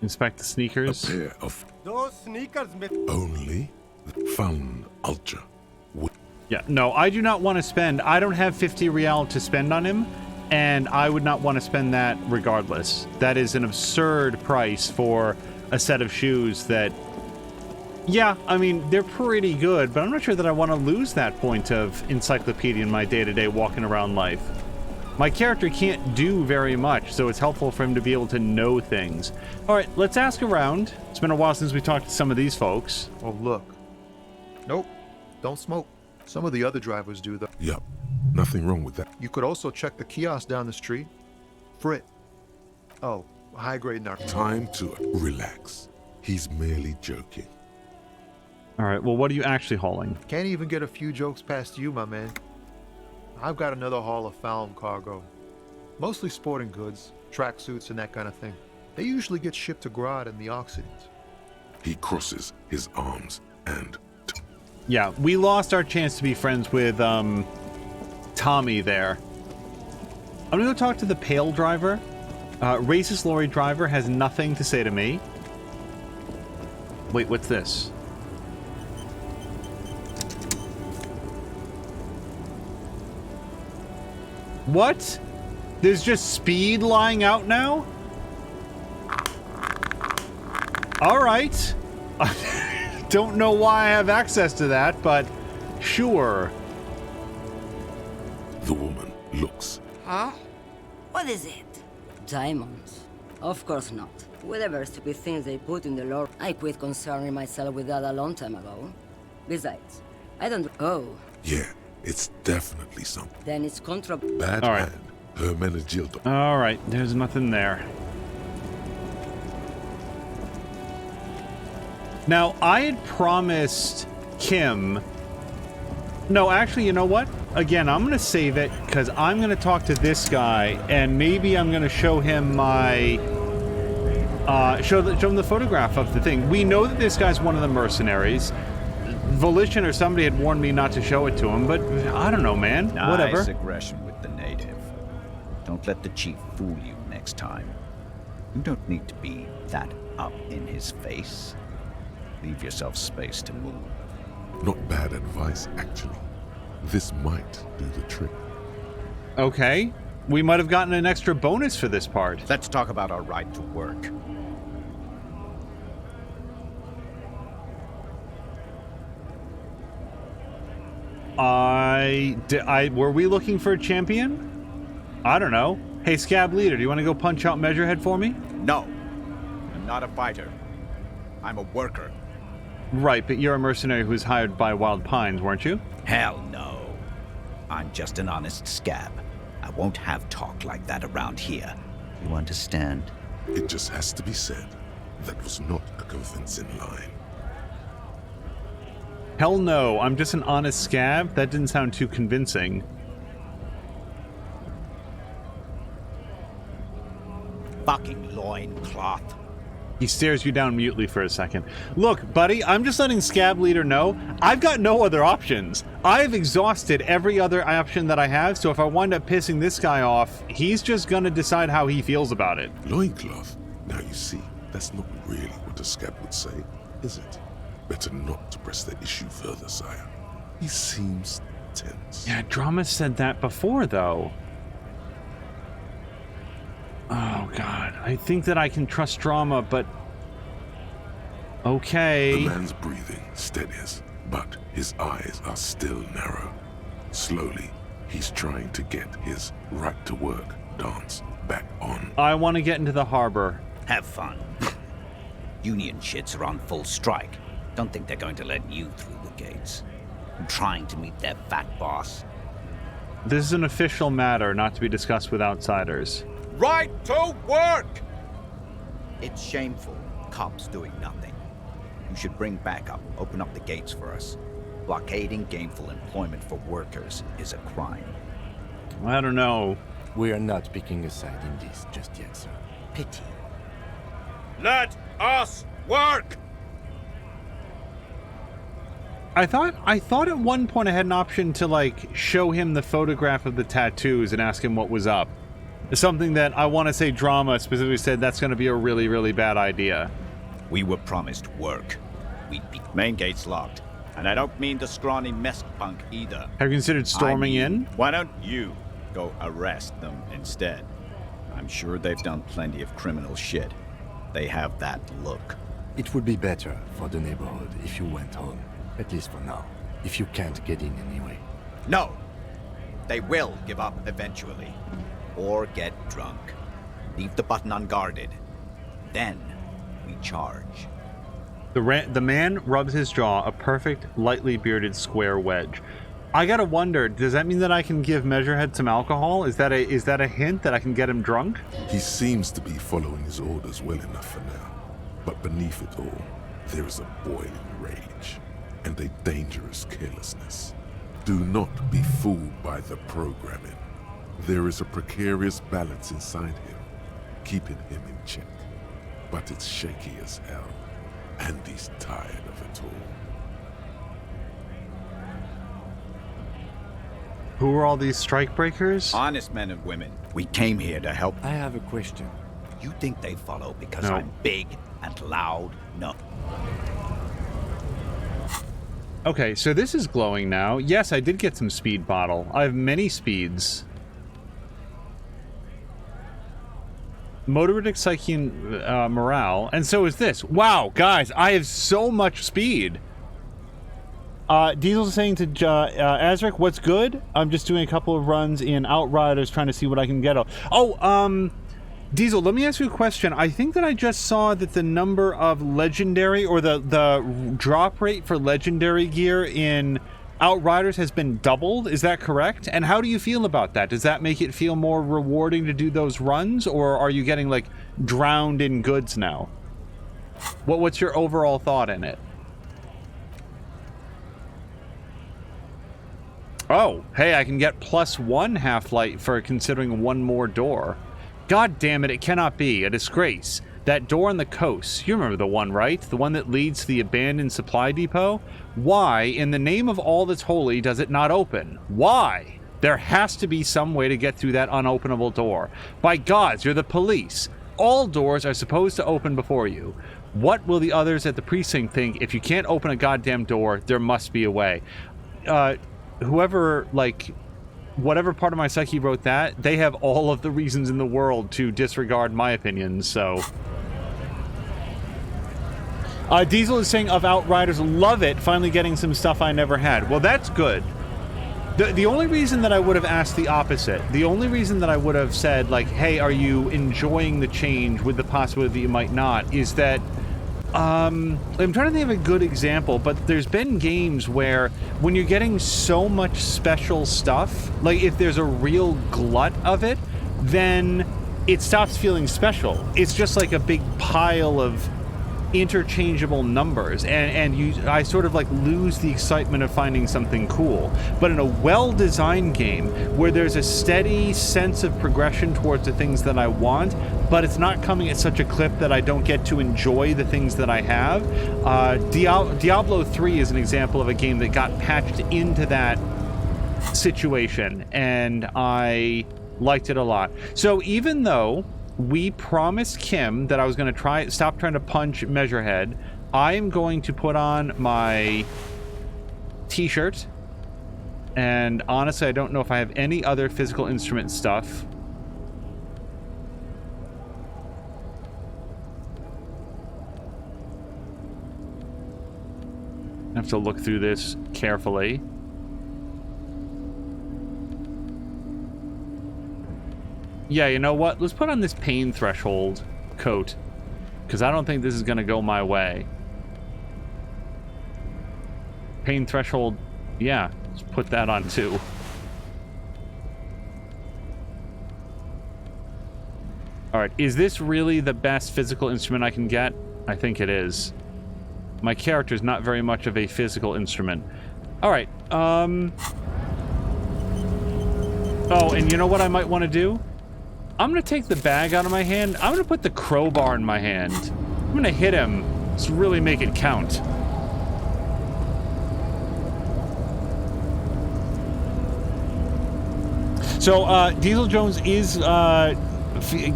Inspect the sneakers. A pair of... Those sneakers... Only fun ultra. Yeah, no, I do not want to spend... I don't have 50 real to spend on him, and I would not want to spend that regardless. That is an absurd price for a set of shoes that... Yeah, I mean, they're pretty good, but I'm not sure that I want to lose that point of encyclopedia in my day-to-day walking around life. My character can't do very much, so it's helpful for him to be able to know things. Alright, let's ask around. It's been a while since we talked to some of these folks. Oh, look. Nope. Don't smoke. Some of the other drivers do, though. Yup. Nothing wrong with that. You could also check the kiosk down the street. Frit. Oh, high-grade narcotics. Time to relax. He's merely joking. Alright, well, what are you actually hauling? Can't even get a few jokes past you, my man. I've got another haul of found cargo. Mostly sporting goods, tracksuits, and that kind of thing. They usually get shipped to Grad and the Occident. He crosses his arms and... Yeah, we lost our chance to be friends with, Tommy there. I'm gonna go talk to the Pale driver. Racist lorry driver has nothing to say to me. Wait, what's this? What? There's just speed lying out now? Alright. Don't know why I have access to that, but sure. The woman looks. Huh? What is it? Diamonds? Of course not. Whatever stupid things they put in the lore, I quit concerning myself with that a long time ago. Besides, I don't... Oh. Yeah, it's definitely something. Then it's contra... Bad All right. hand. Hermenegildo. All right, there's nothing there. Now, I had promised Kim... No, actually, you know what? Again, I'm going to save it, because I'm going to talk to this guy, and maybe I'm going to show him my... show him the photograph of the thing. We know that this guy's one of the mercenaries. Volition or somebody had warned me not to show it to him, but I don't know, man. Nice Whatever. aggression with the native. Don't let the chief fool you next time. You don't need to be that up in his face. Leave yourself space to move. Not bad advice, actually. This might do the trick. Okay. We might have gotten an extra bonus for this part. Let's talk about our right to work. Were we looking for a champion? I don't know. Hey, Scab Leader, do you want to go punch out Measurehead for me? No. I'm not a fighter. I'm a worker. Right, but you're a mercenary who was hired by Wild Pines, weren't you? Hell no. I'm just an honest scab. I won't have talk like that around here. You understand? It just has to be said. That was not a convincing line. Hell no, I'm just an honest scab? That didn't sound too convincing. Fucking loincloth. He stares you down mutely for a second. Look, buddy, I'm just letting Scab Leader know I've got no other options. I've exhausted every other option that I have, so if I wind up pissing this guy off, he's just gonna decide how he feels about it. Loincloth? Now you see, that's not really what a scab would say, is it? Better not to press the issue further, sire. He seems tense. Yeah, Drama said that before, though. Oh, God. I think that I can trust Drama, but... Okay. The man's breathing steadies, but his eyes are still narrow. Slowly, he's trying to get his right-to-work dance back on. I want to get into the harbor. Have fun. Union shits are on full strike. Don't think they're going to let you through the gates. I'm trying to meet their fat boss. This is an official matter, not to be discussed with outsiders. Right to work! It's shameful. Cops doing nothing. You should bring backup. Open up the gates for us. Blockading gainful employment for workers is a crime. I don't know. We are not picking a side in this just yet, sir. Pity. Let us work! I thought at one point I had an option to, like, show him the photograph of the tattoos and ask him what was up. Something that I want to say Drama specifically said that's going to be a really, really bad idea. We were promised work. We'd be... Main gate's locked. And I don't mean the scrawny mess punk either. Have you considered storming in? Why don't you go arrest them instead? I'm sure they've done plenty of criminal shit. They have that look. It would be better for the neighborhood if you went home. At least for now. If you can't get in anyway. No! They will give up eventually. Or get drunk. Leave the button unguarded. Then we charge. The man rubs his jaw, a perfect, lightly bearded square wedge. I gotta wonder, does that mean that I can give Measurehead some alcohol? Is that a hint that I can get him drunk? He seems to be following his orders well enough for now. But beneath it all, there is a boiling rage and a dangerous carelessness. Do not be fooled by the programming. There is a precarious balance inside him, keeping him in check. But it's shaky as hell, and he's tired of it all. Who are all these strikebreakers? Honest men and women. We came here to help. I have a question. You think they follow because No. I'm big and loud? No. Okay, so this is glowing now. Yes, I did get some speed bottle. I have many speeds. Motoric psyche and morale, and so is this. Wow, guys, I have so much speed. Diesel's saying to Azric, what's good? I'm just doing a couple of runs in Outriders trying to see what I can get. Diesel, let me ask you a question. I think that I just saw that the number of legendary, or the drop rate for legendary gear in Outriders has been doubled, is that correct? And how do you feel about that? Does that make it feel more rewarding to do those runs, or are you getting, like, drowned in goods now? What's your overall thought in it? Oh, hey, I can get +1 half-light for considering one more door. God damn it, it cannot be. A disgrace. That door on the coast, you remember the one, right? The one that leads to the abandoned supply depot? Why, in the name of all that's holy, does it not open? Why? There has to be some way to get through that unopenable door. By gods, you're the police. All doors are supposed to open before you. What will the others at the precinct think? If you can't open a goddamn door, there must be a way. Whoever, like, whatever part of my psyche wrote that, they have all of the reasons in the world to disregard my opinions, so... Diesel is saying, of Outriders, love it, finally getting some stuff I never had. Well, that's good. The only reason that I would have asked the opposite, the only reason that I would have said, like, hey, are you enjoying the change with the possibility that you might not, is that, I'm trying to think of a good example, but there's been games where when you're getting so much special stuff, like, if there's a real glut of it, then it stops feeling special. It's just like a big pile of interchangeable numbers, and I sort of like lose the excitement of finding something cool. But in a well-designed game where there's a steady sense of progression towards the things that I want, but it's not coming at such a clip that I don't get to enjoy the things that I have. Diablo 3 is an example of a game that got patched into that situation, and I liked it a lot. So even though we promised Kim that I was going to stop trying to punch Measurehead, I am going to put on my t-shirt, and honestly I don't know if I have any other physical instrument stuff. I have to look through this carefully. Yeah, you know what? Let's put on this pain threshold coat, because I don't think this is going to go my way. Pain threshold, yeah, let's put that on too. Alright, is this really the best physical instrument I can get? I think it is. My character's not very much of a physical instrument. Alright, oh, and you know what I might want to do? I'm going to take the bag out of my hand. I'm going to put the crowbar in my hand. I'm going to hit him to really make it count. So, Diesel Jones is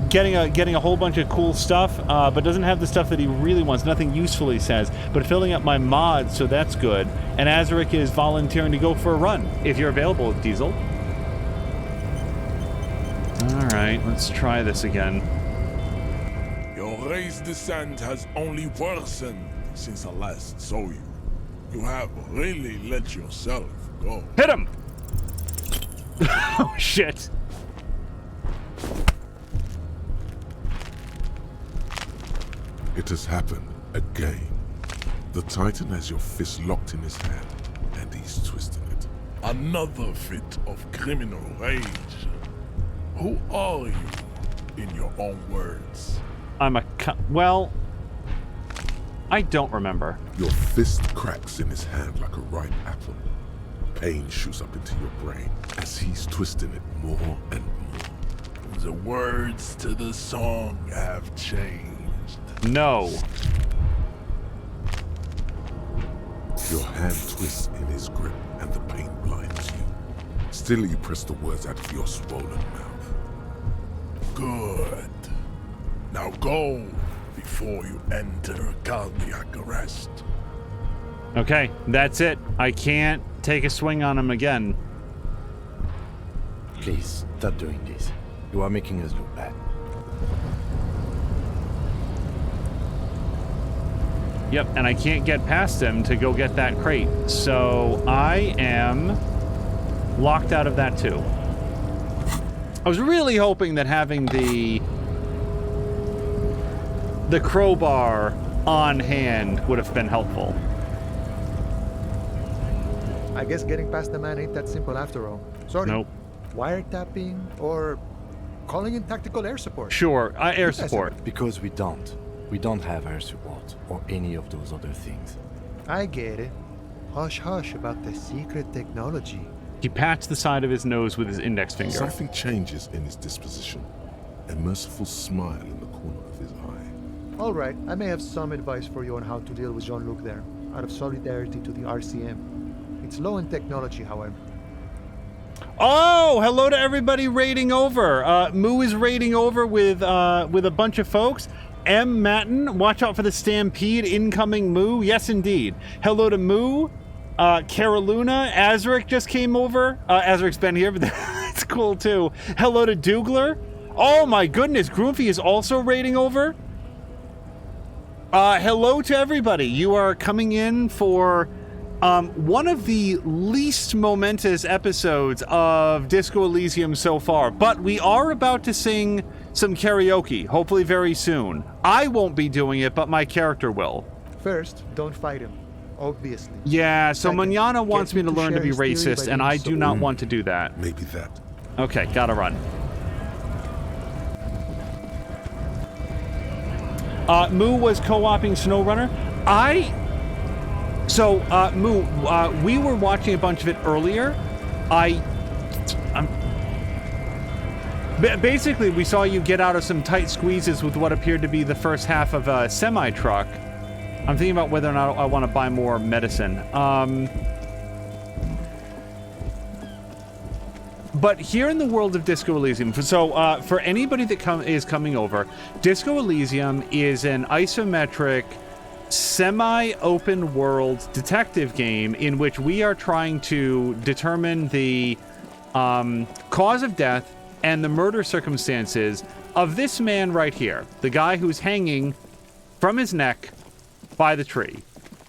getting a whole bunch of cool stuff, but doesn't have the stuff that he really wants. Nothing useful, he says. But filling up my mods, so that's good. And Azaric is volunteering to go for a run, if you're available, Diesel. Alright, let's try this again. Your race descent has only worsened since I last saw you. You have really let yourself go. Hit him! Oh, shit. It has happened again. The Titan has your fist locked in his hand, and he's twisting it. Another fit of criminal rage. Who are you, in your own words? I'm a well, I don't remember. Your fist cracks in his hand like a ripe apple. Pain shoots up into your brain as he's twisting it more and more. The words to the song have changed. No. Your hand twists in his grip and the pain blinds you. Still you press the words out of your swollen mouth. Good. Now go before you enter cardiac arrest. Okay, that's it. I can't take a swing on him again. Please, stop doing this. You are making us look bad. Yep, and I can't get past him to go get that crate. So I am locked out of that too. I was really hoping that having the crowbar on hand would have been helpful. I guess getting past the man ain't that simple after all. Sorry. Nope. Wiretapping or calling in tactical air support. Sure, air support. Because we don't. We don't have air support or any of those other things. I get it. Hush hush about the secret technology. He pats the side of his nose with his index finger. Something changes in his disposition. A merciful smile in the corner of his eye. All right, I may have some advice for you on how to deal with Jean-Luc there, out of solidarity to the RCM. It's low in technology, however. Oh, hello to everybody raiding over. Moo is raiding over with a bunch of folks. M. Matten, watch out for the stampede. Incoming Moo. Yes, indeed. Hello to Moo. Caroluna. Azric just came over. Azric's been here, but that's cool too. Hello to Dougler. Oh my goodness, Groomfy is also raiding over. Hello to everybody. You are coming in for one of the least momentous episodes of Disco Elysium so far, but we are about to sing some karaoke, hopefully very soon. I won't be doing it, but my character will. First, don't fight him, obviously. Yeah, so Second, Manana wants me to learn to be share his theory racist, by and being I do not want to do that. Maybe that. Okay, gotta run. Moo was co-oping SnowRunner. Moo, we were watching a bunch of it earlier. Basically, we saw you get out of some tight squeezes with what appeared to be the first half of a semi-truck. I'm thinking about whether or not I want to buy more medicine. But here in the world of Disco Elysium, so for anybody that is coming over, Disco Elysium is an isometric, semi-open world detective game in which we are trying to determine the cause of death and the murder circumstances of this man right here, the guy who's hanging from his neck by the tree.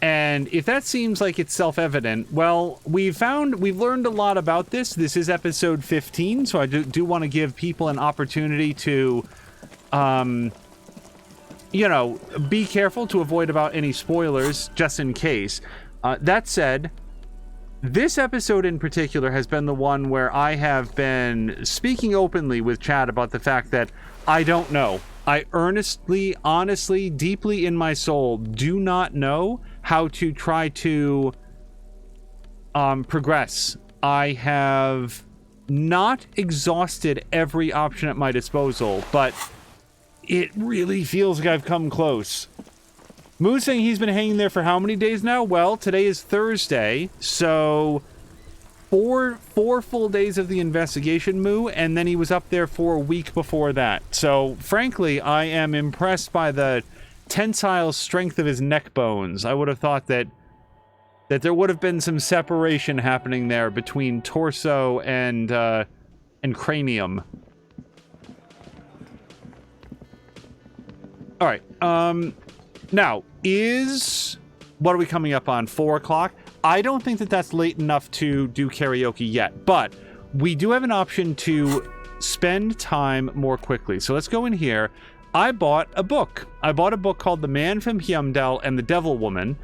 And if that seems like it's self-evident, well, we've learned a lot about this. This is episode 15, so I do want to give people an opportunity to, be careful to avoid about any spoilers, just in case. That said, this episode in particular has been the one where I have been speaking openly with Chad about the fact that I don't know. I earnestly, honestly, deeply in my soul do not know how to try to progress. I have not exhausted every option at my disposal, but it really feels like I've come close. Moo's saying he's been hanging there for how many days now? Well, today is Thursday, so four full days of the investigation, Moo, and then he was up there for a week before that. So, frankly, I am impressed by the tensile strength of his neck bones. I would have thought that there would have been some separation happening there between torso and cranium. All right. Now, what are we coming up on? 4 o'clock? I don't think that that's late enough to do karaoke yet, but we do have an option to spend time more quickly. So let's go in here. I bought a book. I bought a book called The Man from Hyundal and the Devil Woman.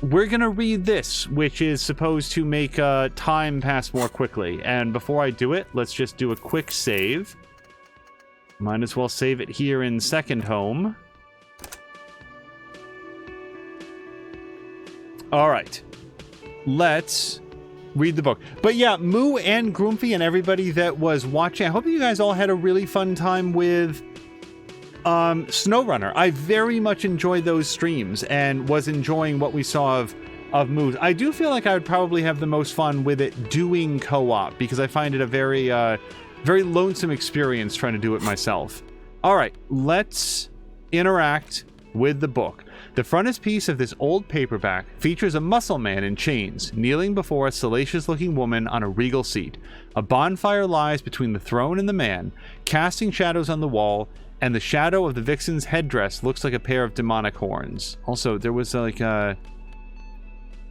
We're going to read this, which is supposed to make time pass more quickly. And before I do it, let's just do a quick save. Might as well save it here in Second Home. All right. Let's read the book. But yeah, Moo and Groomfy and everybody that was watching, I hope you guys all had a really fun time with SnowRunner. I very much enjoyed those streams and was enjoying what we saw of Moo. I do feel like I would probably have the most fun with it doing co-op because I find it a very, very lonesome experience trying to do it myself. All right, let's interact with the book. The frontispiece of this old paperback features a muscle man in chains, kneeling before a salacious-looking woman on a regal seat. A bonfire lies between the throne and the man, casting shadows on the wall, and the shadow of the vixen's headdress looks like a pair of demonic horns. Also, there was like a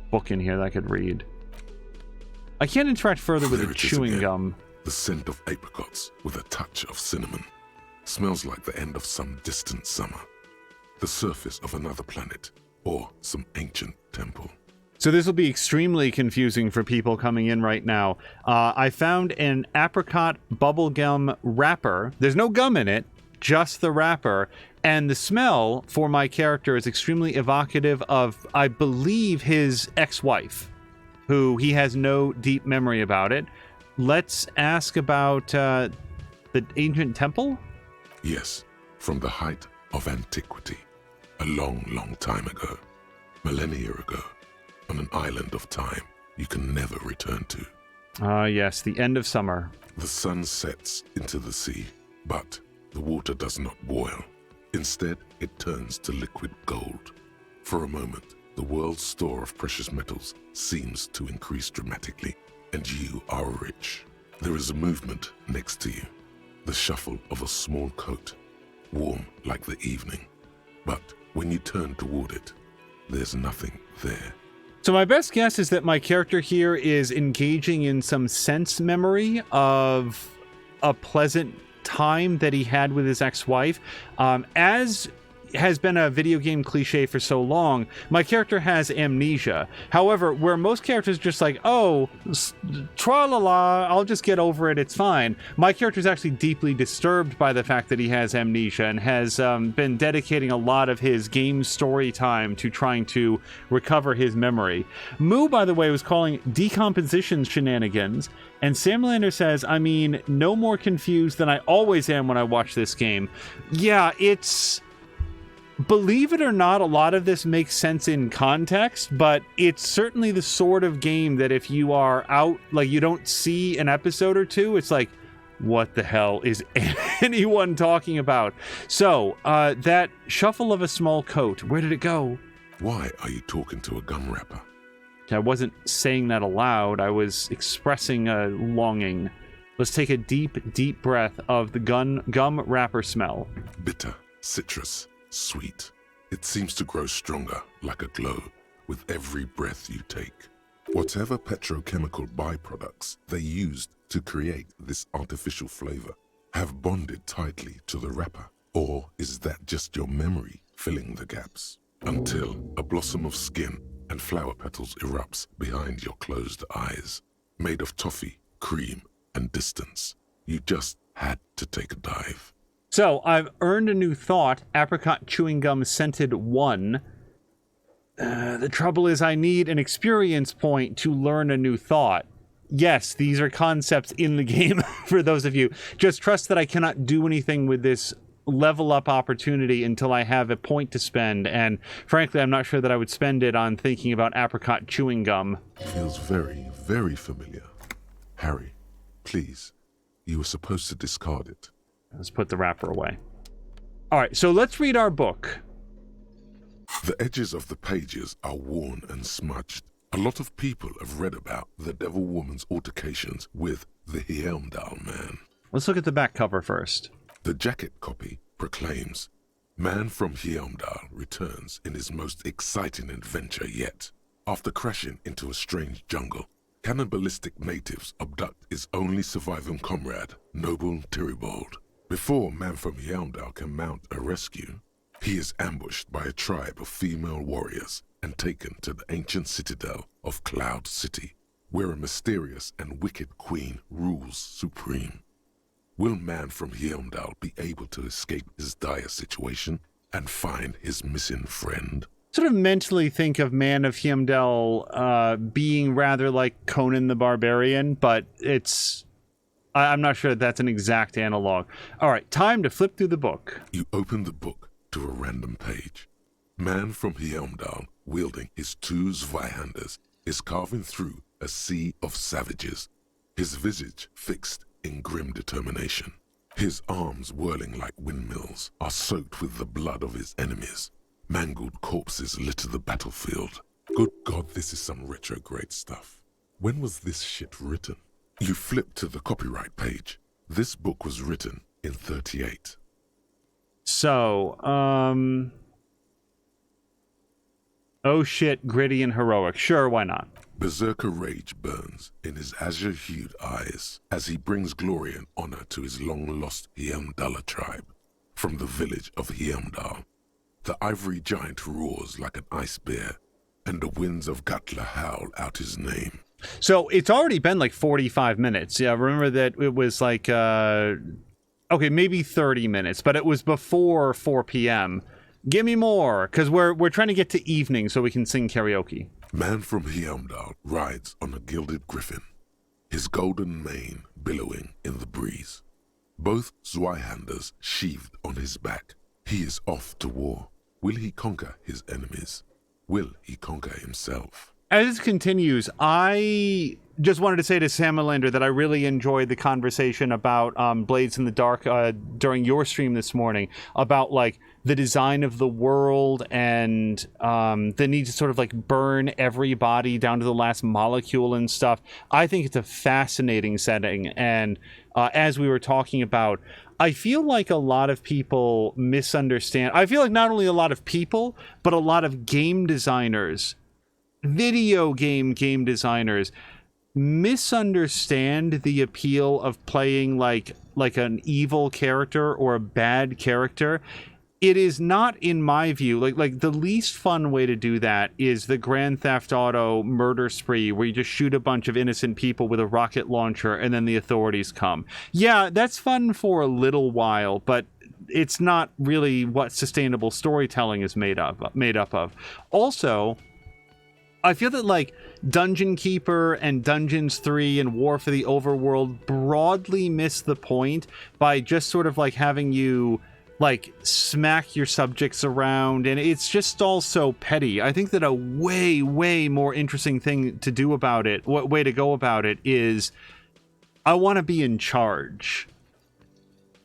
book in here that I could read. I can't interact further with the chewing gum. The scent of apricots with a touch of cinnamon. Smells like the end of some distant summer. The surface of another planet, or some ancient temple. So this will be extremely confusing for people coming in right now. I found an apricot bubblegum wrapper. There's no gum in it, just the wrapper. And the smell for my character is extremely evocative of, I believe, his ex-wife, who he has no deep memory about it. Let's ask about the ancient temple? Yes, from the height of antiquity. A long, long time ago. Millennia ago. On an island of time you can never return to. Yes, the end of summer. The sun sets into the sea, but the water does not boil. Instead, it turns to liquid gold. For a moment, the world's store of precious metals seems to increase dramatically, and you are rich. There is a movement next to you, the shuffle of a small coat, warm like the evening. But when you turn toward it, there's nothing there. So my best guess is that my character here is engaging in some sense memory of a pleasant time that he had with his ex-wife. As has been a video game cliche for so long, my character has amnesia. However, where most characters just like, oh, tra-la-la, I'll just get over it, it's fine. My character is actually deeply disturbed by the fact that he has amnesia and has been dedicating a lot of his game story time to trying to recover his memory. Moo, by the way, was calling decomposition shenanigans, and Sam Lander says, I mean, no more confused than I always am when I watch this game. Yeah, it's... Believe it or not, a lot of this makes sense in context, but it's certainly the sort of game that if you are out, like you don't see an episode or two, it's like, what the hell is anyone talking about? So, that shuffle of a small coat, where did it go? Why are you talking to a gum wrapper? I wasn't saying that aloud, I was expressing a longing. Let's take a deep, deep breath of the gum wrapper smell. Bitter, citrus. Sweet. It seems to grow stronger, like a glow, with every breath you take. Whatever petrochemical byproducts they used to create this artificial flavor have bonded tightly to the wrapper. Or is that just your memory filling the gaps? Until a blossom of skin and flower petals erupts behind your closed eyes, made of toffee, cream, and distance. You just had to take a dive. So, I've earned a new thought, apricot chewing gum scented 1. The trouble is I need an experience point to learn a new thought. Yes, these are concepts in the game for those of you. Just trust that I cannot do anything with this level up opportunity until I have a point to spend, and frankly, I'm not sure that I would spend it on thinking about apricot chewing gum. Feels very, very familiar. Harry, please, you were supposed to discard it. Let's put the wrapper away. All right, so let's read our book. The edges of the pages are worn and smudged. A lot of people have read about the Devil Woman's altercations with the Heimdall man. Let's look at the back cover first. The jacket copy proclaims, Man from Heimdall returns in his most exciting adventure yet. After crashing into a strange jungle, cannibalistic natives abduct his only surviving comrade, Noble Tyribald. Before Man from Heimdall can mount a rescue, he is ambushed by a tribe of female warriors and taken to the ancient citadel of Cloud City, where a mysterious and wicked queen rules supreme. Will Man from Heimdall be able to escape his dire situation and find his missing friend? Sort of mentally think of Man of Heimdall being rather like Conan the Barbarian, but I'm not sure that's an exact analog. All right, time to flip through the book. You open the book to a random page. Man from Heimdall, wielding his 2 Zweihanders, is carving through a sea of savages, his visage fixed in grim determination. His arms, whirling like windmills, are soaked with the blood of his enemies. Mangled corpses litter the battlefield. Good God, this is some retrograde stuff. When was this shit written? You flip to the copyright page. This book was written in 1938. So, oh shit, gritty and heroic. Sure, why not? Berserker rage burns in his azure-hued eyes as he brings glory and honor to his long-lost Heimdall tribe. From the village of Heimdall, the ivory giant roars like an ice bear, and the winds of Gatla howl out his name. So it's already been like 45 minutes. Yeah, remember that it was like, okay, maybe 30 minutes, but it was before 4 p.m. Give me more, because we're trying to get to evening so we can sing karaoke. Man from Heimdall rides on a gilded griffin, his golden mane billowing in the breeze. Both Zweihanders sheathed on his back. He is off to war. Will he conquer his enemies? Will he conquer himself? As it continues, I just wanted to say to Samalander that I really enjoyed the conversation about Blades in the Dark during your stream this morning, about like the design of the world and the need to sort of like burn everybody down to the last molecule and stuff. I think it's a fascinating setting, and as we were talking about, I feel like a lot of people misunderstand. I feel like not only a lot of people, but a lot of game designers, video game designers, misunderstand the appeal of playing like an evil character or a bad character. It is not, in my view, like the least fun way to do that is the Grand Theft Auto murder spree where you just shoot a bunch of innocent people with a rocket launcher and then the authorities come. Yeah, that's fun for a little while, but it's not really what sustainable storytelling is made up of. Also, I feel that like Dungeon Keeper and Dungeons 3 and War for the Overworld broadly miss the point by just sort of like having you like smack your subjects around, and it's just all so petty. I think that a way more interesting thing to do about it, what way to go about it, is I want to be in charge.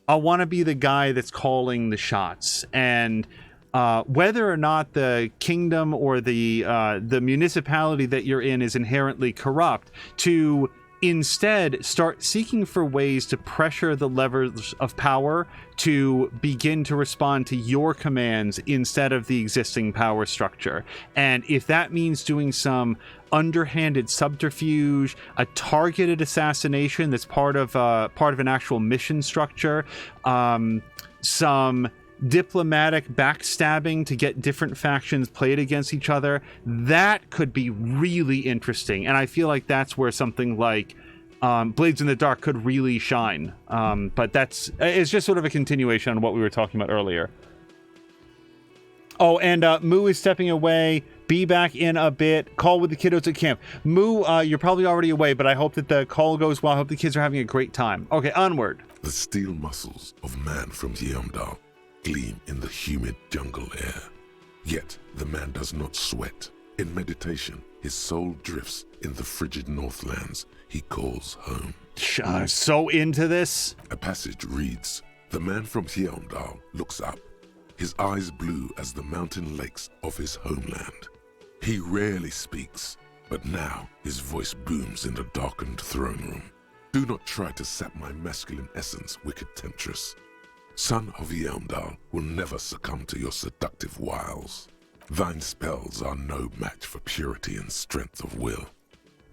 I want to be the guy that's calling the shots, and whether or not the kingdom or the municipality that you're in is inherently corrupt, to instead start seeking for ways to pressure the levers of power to begin to respond to your commands instead of the existing power structure. And if that means doing some underhanded subterfuge, a targeted assassination that's part of an actual mission structure, some diplomatic backstabbing to get different factions played against each other, that could be really interesting. And I feel like that's where something like Blades in the Dark could really shine. But it's just sort of a continuation on what we were talking about earlier. Oh, and Moo is stepping away. Be back in a bit. Call with the kiddos at camp. Moo, you're probably already away, but I hope that the call goes well. I hope the kids are having a great time. Okay, onward. The steel muscles of man from Heimdall gleam in the humid jungle air. Yet the man does not sweat. In meditation, his soul drifts in the frigid northlands he calls home. I'm so into this. A passage reads, "The man from Heimdall looks up, his eyes blue as the mountain lakes of his homeland. He rarely speaks, but now his voice booms in the darkened throne room. Do not try to sap my masculine essence, wicked temptress. Son of Heimdall will never succumb to your seductive wiles. Thine spells are no match for purity and strength of will.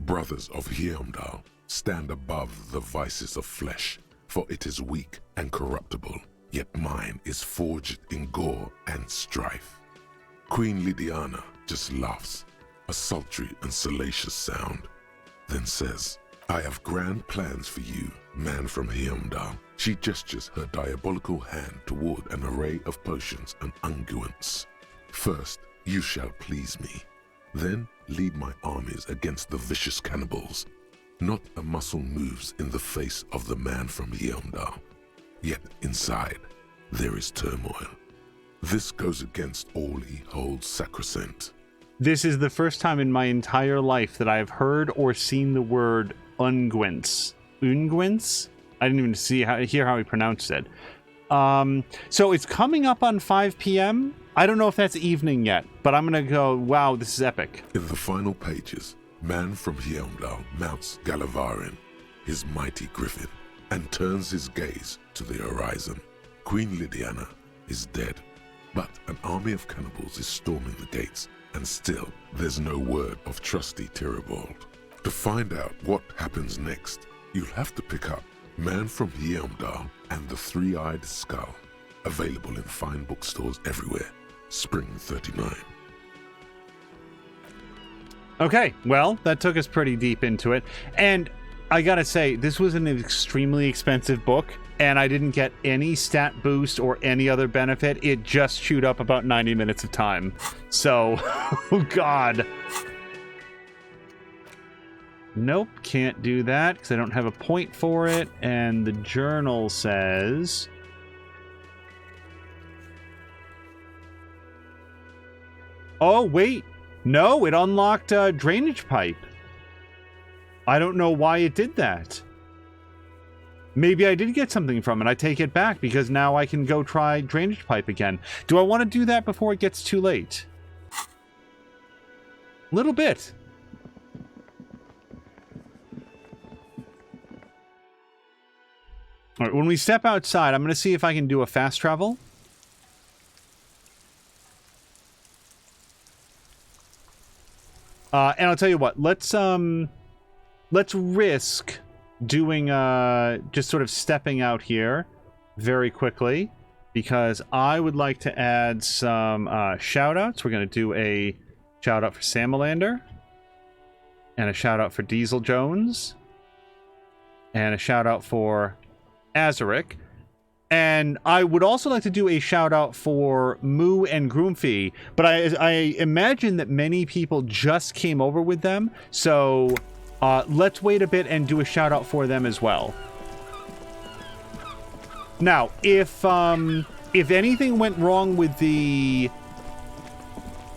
Brothers of Heimdall, stand above the vices of flesh, for it is weak and corruptible, yet mine is forged in gore and strife." Queen Lydiana just laughs, a sultry and salacious sound, then says, "I have grand plans for you, man from Heimdall." She gestures her diabolical hand toward an array of potions and unguents. "First, you shall please me. Then lead my armies against the vicious cannibals. Not a muscle moves in the face of the man from Heimdall. Yet inside, there is turmoil. This goes against all he holds sacrosanct." This is the first time in my entire life that I have heard or seen the word unguents. Unguents? I didn't even hear how he pronounced it. So it's coming up on 5 p.m. I don't know if that's evening yet, but I'm going to go, wow, this is epic. In the final pages, man from Heimdall mounts Galavarin, his mighty griffin, and turns his gaze to the horizon. Queen Lydiana is dead, but an army of cannibals is storming the gates, and still there's no word of trusty Tyribald. To find out what happens next, you'll have to pick up Man from Heimdall and the Three-Eyed Skull, available in fine bookstores everywhere. Spring 39. Okay, well, that took us pretty deep into it. And I gotta say, this was an extremely expensive book, and I didn't get any stat boost or any other benefit. It just chewed up about 90 minutes of time. So, oh god. Nope, can't do that because I don't have a point for it. And the journal says... Oh, wait. No, it unlocked a drainage pipe. I don't know why it did that. Maybe I did get something from it. I take it back because now I can go try drainage pipe again. Do I want to do that before it gets too late? Little bit. All right, when we step outside, I'm going to see if I can do a fast travel. And I'll tell you what, let's risk doing, just sort of stepping out here very quickly, because I would like to add some, shout-outs. We're going to do a shout-out for Samalander, and a shout-out for Diesel Jones, and a shout-out for Azaric. And I would also like to do a shout out for Moo and Groomfee, but I imagine that many people just came over with them, so let's wait a bit and do a shout out for them as well. Now, if anything went wrong with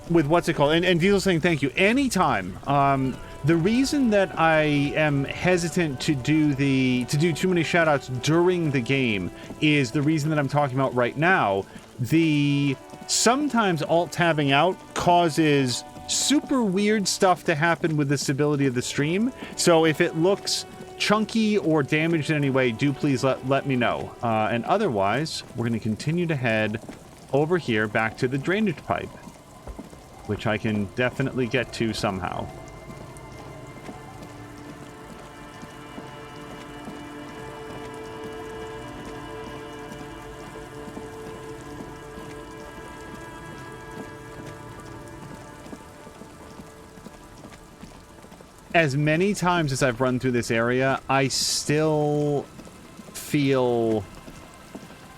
what's it called, and Diesel's saying thank you anytime. The reason that I am hesitant to do too many shoutouts during the game is the reason that I'm talking about right now. Sometimes alt-tabbing out causes super weird stuff to happen with the stability of the stream. So if it looks chunky or damaged in any way, do please let me know. And otherwise, we're going to continue to head over here back to the drainage pipe, which I can definitely get to somehow. As many times as I've run through this area, I still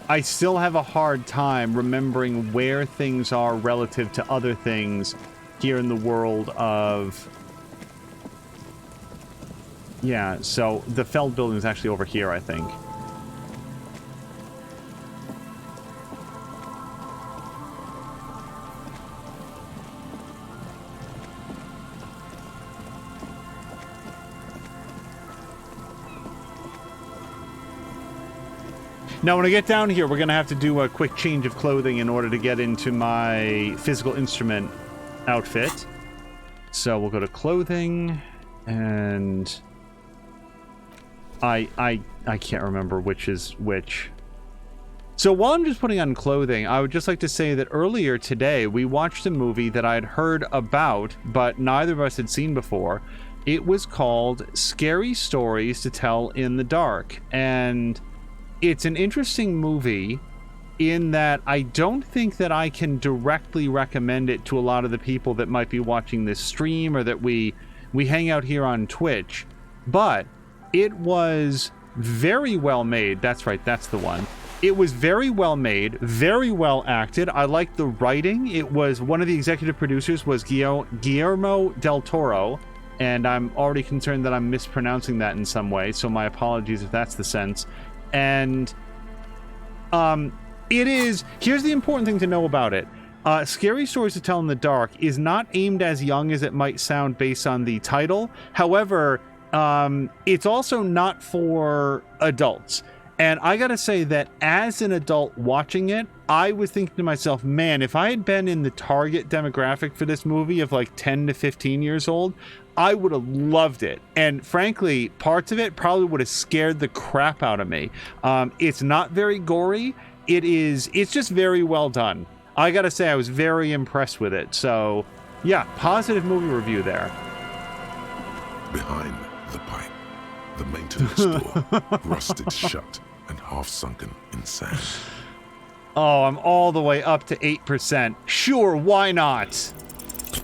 have a hard time remembering where things are relative to other things here in the world of... Yeah, so the Feld building is actually over here, I think. Now, when I get down here, we're going to have to do a quick change of clothing in order to get into my physical instrument outfit. So we'll go to clothing, and I can't remember which is which. So while I'm just putting on clothing, I would just like to say that earlier today, we watched a movie that I had heard about, but neither of us had seen before. It was called Scary Stories to Tell in the Dark, and... it's an interesting movie in that I don't think that I can directly recommend it to a lot of the people that might be watching this stream or that we hang out here on Twitch, but it was very well made. That's right, that's the one. It was very well made, very well acted. I liked the writing. It was, one of the executive producers was Guillermo del Toro, and I'm already concerned that I'm mispronouncing that in some way, so my apologies if that's the sense. And it is, here's the important thing to know about it. Scary Stories to Tell in the Dark is not aimed as young as it might sound based on the title. However, it's also not for adults. And I gotta say that as an adult watching it, I was thinking to myself, man, if I had been in the target demographic for this movie of like 10 to 15 years old, I would have loved it. And frankly, parts of it probably would have scared the crap out of me. It's not very gory. It's just very well done. I gotta say, I was very impressed with it. So, yeah, positive movie review there. Behind the pipe, the maintenance door, rusted shut and half sunken in sand. Oh, I'm all the way up to 8%. Sure, why not?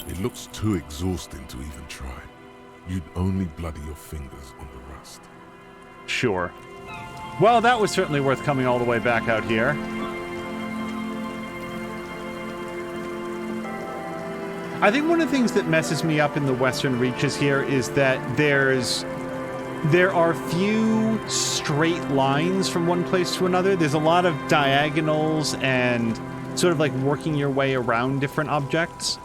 It looks too exhausting to even try. You'd only bloody your fingers on the rust. Sure. Well, that was certainly worth coming all the way back out here. I think one of the things that messes me up in the Western Reaches here is that there are few straight lines from one place to another. There's a lot of diagonals and sort of like working your way around different objects.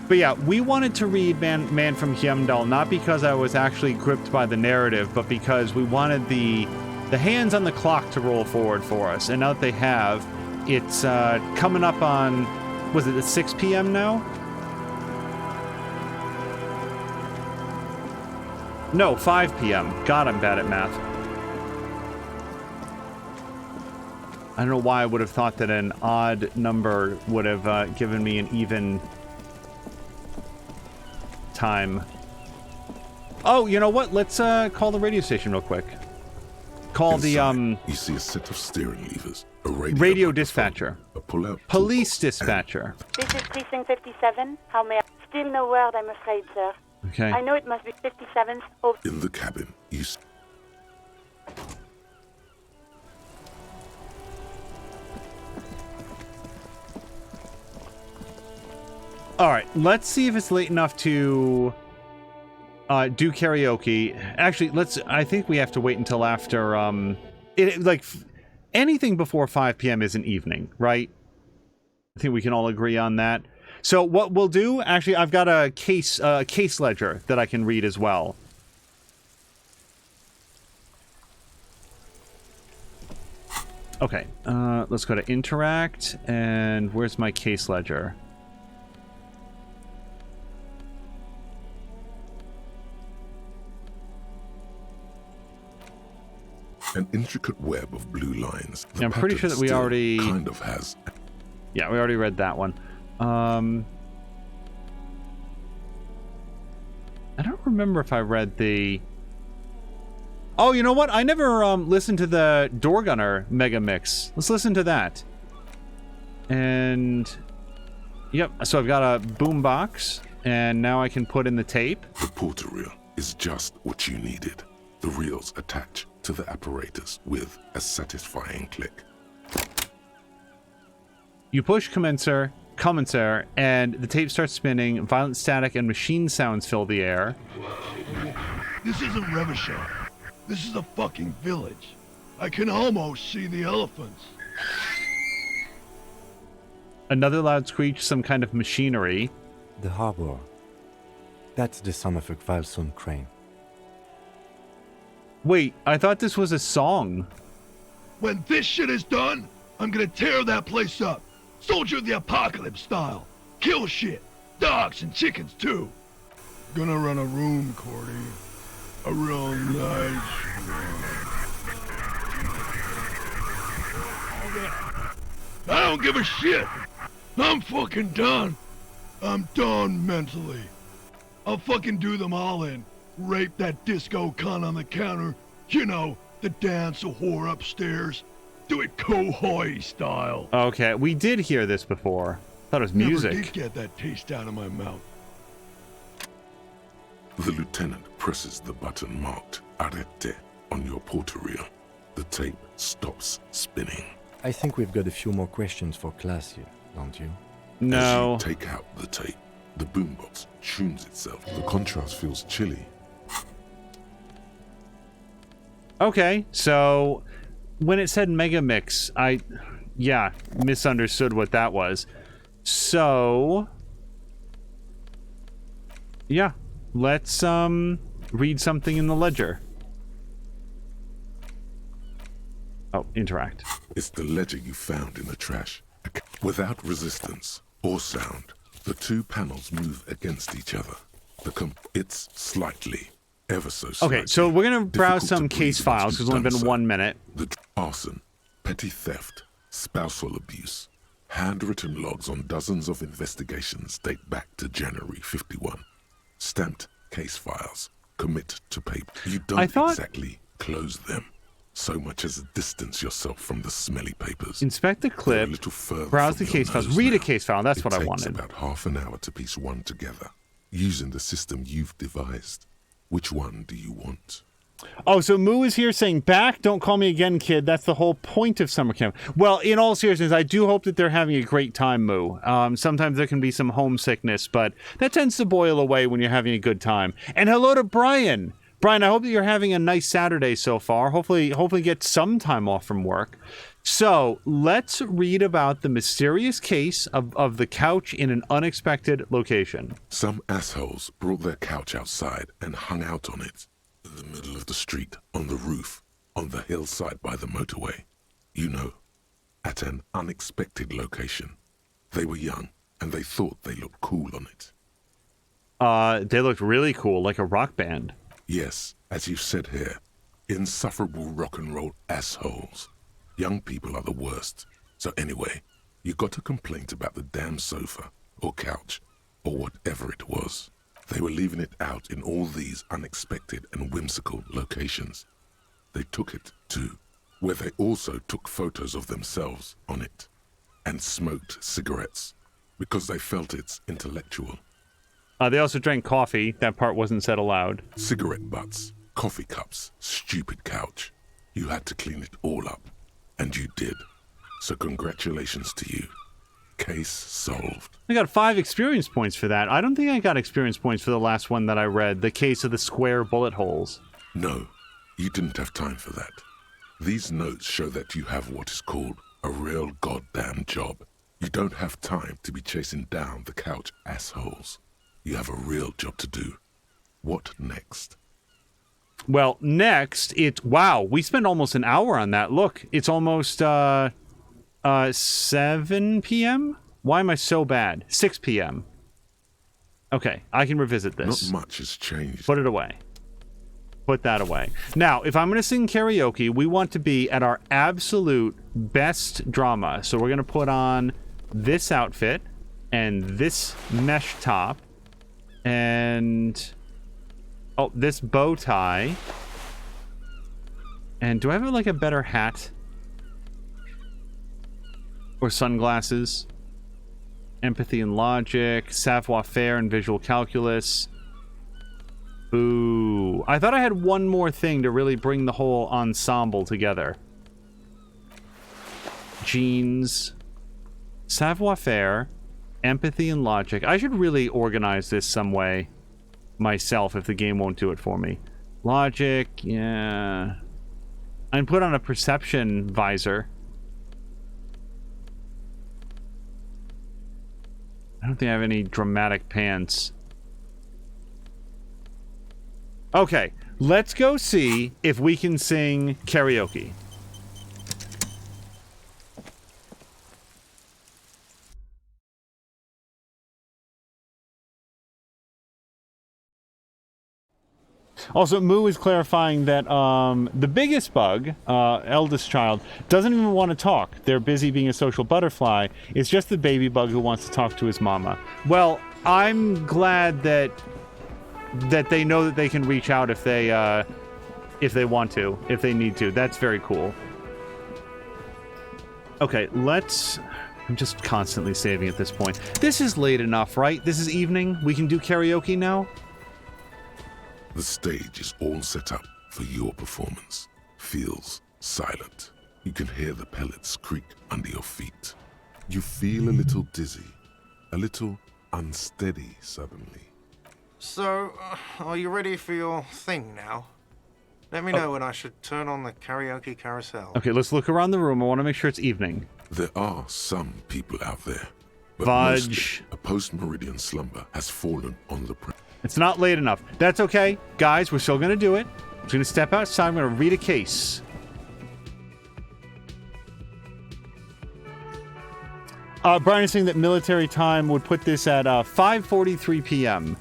But yeah, we wanted to read Man from Heimdall, not because I was actually gripped by the narrative, but because we wanted the hands on the clock to roll forward for us. And now that they have, it's coming up on, was it at 6 p.m. now? No, 5 p.m. God, I'm bad at math. I don't know why I would have thought that an odd number would have given me an even time. Oh, you know what? Let's call the radio station real quick. Call Inside, you see a set of steering levers, a radio dispatcher, a pull-out police dispatcher. This is precinct 57. How may I? Still no word, I'm afraid, sir. Okay. I know it must be 57th. Oh. In the cabin, you see. All right, let's see if it's late enough to do karaoke. Actually, I think we have to wait until after, anything before 5 p.m. is an evening, right? I think we can all agree on that. So what we'll do, actually, I've got a case ledger that I can read as well. Okay, let's go to interact, and where's my case ledger? An intricate web of blue lines. Yeah, I'm pretty sure that we already kind of has. Yeah, we already read that one. I don't remember if I read the... Oh, you know what? I never listened to the Door Gunner Mega Mix. Let's listen to that. And... Yep, so I've got a boombox, and now I can put in the tape. The porter reel is just what you needed. The reels attach to the apparatus with a satisfying click. You push commencer, and the tape starts spinning. Violent static and machine sounds fill the air. This isn't Revachol. This is a fucking village. I can almost see the elephants. Another loud screech, some kind of machinery. The harbor. That's the son of a Kvalsund crane. Wait, I thought this was a song. When this shit is done, I'm gonna tear that place up. Soldier of the Apocalypse style. Kill shit. Dogs and chickens, too. Gonna run a room, Cordy. A real nice room. I don't give a shit. I'm fucking done. I'm done mentally. I'll fucking do them all in. Rape that disco cunt on the counter. You know, the dance a whore upstairs. Do it Kohoi style. Okay, we did hear this before. Thought it was music. Never did get that taste out of my mouth. The lieutenant presses the button marked Arrête on your porter reel. The tape stops spinning. I think we've got a few more questions for class here, don't you? No. As you take out the tape, the boombox tunes itself. The contrast feels chilly. Okay, so when it said Mega Mix, I misunderstood what that was. So, yeah, let's read something in the ledger. Oh, interact. It's the ledger you found in the trash. Without resistance or sound, the two panels move against each other. It's slightly, ever so slightly. Okay, so we're going to browse some case files, because it's only been 1 minute. The arson, petty theft, spousal abuse. Handwritten logs on dozens of investigations date back to January 51. Stamped case files. Commit to paper. You don't exactly close them. so much as distance yourself from the smelly papers. Inspect the clip, browse the case files, read a case file. That's what I wanted. It takes about half an hour to piece one together, using the system you've devised. Which one do you want? Oh, so Moo is here saying, back, don't call me again, kid. That's the whole point of summer camp. Well, in all seriousness, I do hope that they're having a great time, Moo. Sometimes there can be some homesickness, but that tends to boil away when you're having a good time. And hello to Brian. Brian, I hope that you're having a nice Saturday so far. Hopefully get some time off from work. So let's read about the mysterious case of the couch in an unexpected location. Some assholes brought their couch outside and hung out on it. In the middle of the street, on the roof, on the hillside by the motorway. You know, at an unexpected location. They were young, and they thought they looked cool on it. They looked really cool, like a rock band. Yes, as you've said here, insufferable rock and roll assholes. Young people are the worst. So anyway, you got a complaint about the damn sofa, or couch, or whatever it was. They were leaving it out in all these unexpected and whimsical locations. They took it, too, where they also took photos of themselves on it, and smoked cigarettes, because they felt it's intellectual. They also drank coffee. That part wasn't said aloud. Cigarette butts, coffee cups, stupid couch. You had to clean it all up, and you did. So congratulations to you. Case solved. I got 5 experience points for that. I don't think I got experience points for the last one that I read, the case of the square bullet holes. No, you didn't have time for that. These notes show that you have what is called a real goddamn job. You don't have time to be chasing down the couch assholes. You have a real job to do. What next? Well, next, wow, we spent almost an hour on that. Look, it's almost, 7 p.m.? Why am I so bad? 6 p.m. Okay, I can revisit this. Not much has changed. Put it away. Put that away. Now, if I'm going to sing karaoke, we want to be at our absolute best drama. So we're going to put on this outfit and this mesh top and this bow tie. And do I have like a better hat? Or sunglasses? Empathy and logic, savoir-faire and visual calculus. Ooh. I thought I had one more thing to really bring the whole ensemble together. Jeans. Savoir-faire. Empathy and logic. I should really organize this some way myself if the game won't do it for me. Logic, yeah. I can put on a perception visor. I don't think I have any dramatic pants. Okay, let's go see if we can sing karaoke. Also, Moo is clarifying that the biggest bug, eldest child, doesn't even want to talk. They're busy being a social butterfly. It's just the baby bug who wants to talk to his mama. Well, I'm glad that they know that they can reach out if they want to, if they need to. That's very cool. Okay, I'm just constantly saving at this point. This is late enough, right? This is evening. We can do karaoke now? The stage is all set up for your performance. Feels silent. You can hear the pellets creak under your feet. You feel a little dizzy, a little unsteady suddenly. So, are you ready for your thing now? Let me know when I should turn on the karaoke carousel. Okay, let's look around the room. I want to make sure it's evening. There are some people out there, but Fudge. mostly a post-meridian slumber has fallen on the It's not late enough. That's okay. Guys, we're still going to do it. I'm just going to step outside. I'm going to read a case. Brian is saying that military time would put this at 5:43 p.m.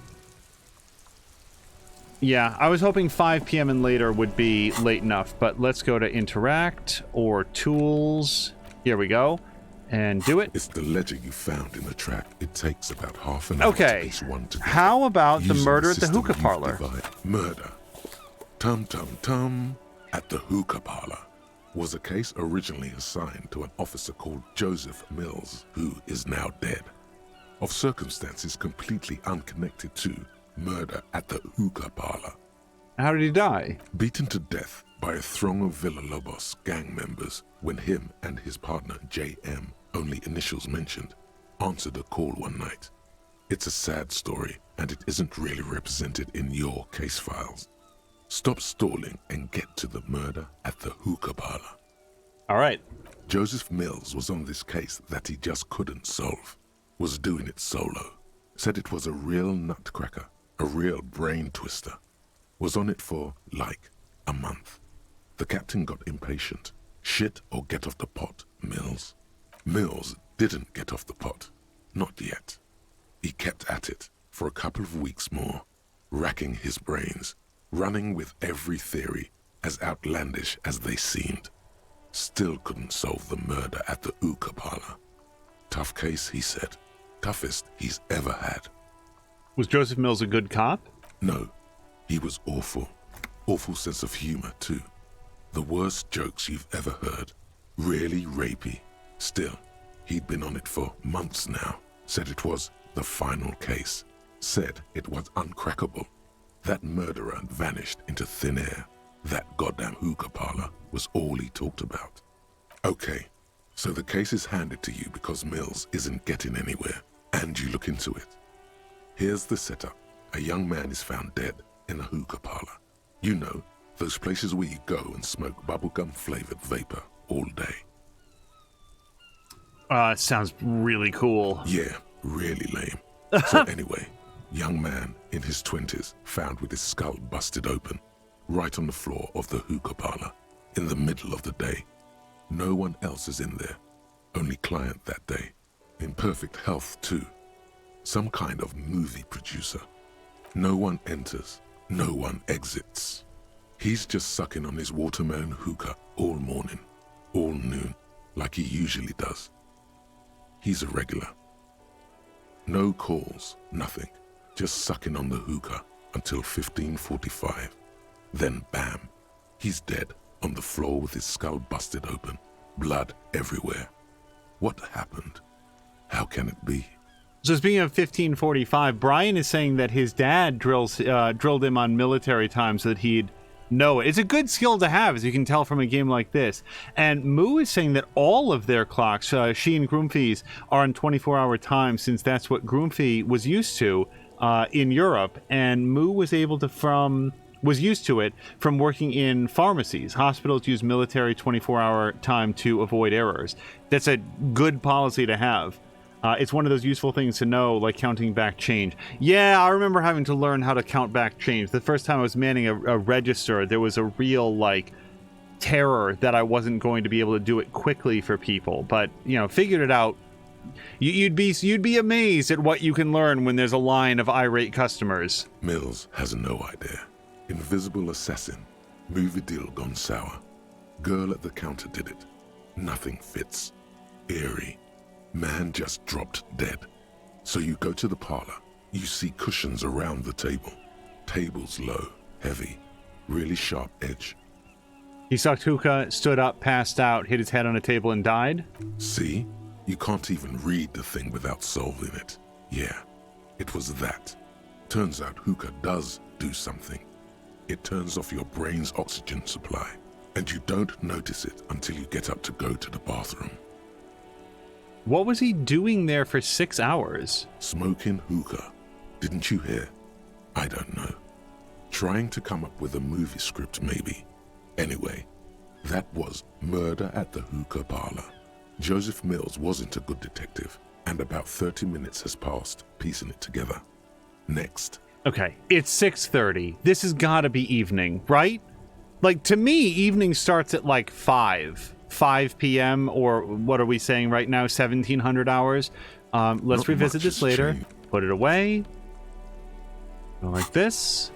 Yeah, I was hoping 5 p.m. and later would be late enough, but let's go to interact or tools. Here we go. And do it. It's the ledger you found in the track. It takes about half an hour to piece one together. How about the murder at the hookah parlor? Murder. Tum tum tum. at the hookah parlor was a case originally assigned to an officer called Joseph Mills, who is now dead, of circumstances completely unconnected to murder at the hookah parlor. How did he die? Beaten to death by a throng of Villalobos gang members when him and his partner J.M., only initials mentioned, answered a call one night. It's a sad story, and it isn't really represented in your case files. Stop stalling and get to the murder at the hookah parlor. All right. Joseph Mills was on this case that he just couldn't solve. Was doing it solo. Said it was a real nutcracker, a real brain twister. Was on it for, like, a month. The captain got impatient. Shit or get off the pot, Mills. Mills didn't get off the pot. Not yet. He kept at it for a couple of weeks more, racking his brains, running with every theory, as outlandish as they seemed. Still couldn't solve the murder at the hookah parlor. Tough case, he said. Toughest he's ever had. Was Joseph Mills a good cop? No. He was awful. Awful sense of humor, too. The worst jokes you've ever heard. Really rapey. Still, he'd been on it for months now. Said it was the final case. Said it was uncrackable. That murderer vanished into thin air. That goddamn hookah parlor was all he talked about. Okay, so the case is handed to you because Mills isn't getting anywhere, and you look into it. Here's the setup. A young man is found dead in a hookah parlor. You know, those places where you go and smoke bubblegum-flavored vapor all day. Sounds really cool. Yeah, really lame. So anyway, young man in his 20s found with his skull busted open, right on the floor of the hookah parlor, in the middle of the day. No one else is in there. Only client that day. In perfect health, too. Some kind of movie producer. No one enters. No one exits. He's just sucking on his watermelon hookah all morning, all noon, like he usually does. He's a regular. No calls, nothing. Just sucking on the hookah until 15:45. Then bam, he's dead on the floor with his skull busted open, blood everywhere. What happened? How can it be? So speaking of 1545, Brian is saying that his dad drilled him on military time so that he'd know it. It's a good skill to have, as you can tell from a game like this. And Moo is saying that all of their clocks, she and Groomfie's, are on 24-hour time, since that's what Groomfie was used to in Europe. And Moo was used to it from working in pharmacies. Hospitals use military 24-hour time to avoid errors. That's a good policy to have. It's one of those useful things to know, like counting back change. Yeah, I remember having to learn how to count back change. The first time I was manning a register, there was a real, terror that I wasn't going to be able to do it quickly for people. But, figured it out. You'd be amazed at what you can learn when there's a line of irate customers. Mills has no idea. Invisible assassin. Movie deal gone sour. Girl at the counter did it. Nothing fits. Eerie. Man just dropped dead. So you go to the parlor. You see cushions around the table. Table's low, heavy, really sharp edge. He sucked hookah, stood up, passed out, hit his head on a table, and died? See? You can't even read the thing without solving it. Yeah, it was that. Turns out hookah does do something. It turns off your brain's oxygen supply, and you don't notice it until you get up to go to the bathroom. What was he doing there for 6 hours? Smoking hookah. Didn't you hear? I don't know. Trying to come up with a movie script, maybe. Anyway, that was murder at the hookah parlor. Joseph Mills wasn't a good detective, and about 30 minutes has passed piecing it together. Next. Okay, it's 6:30. This has got to be evening, right? To me, evening starts at 5 p.m. or what are we saying right now? 1700 hours. Let's revisit this later. Put it away. Go like this.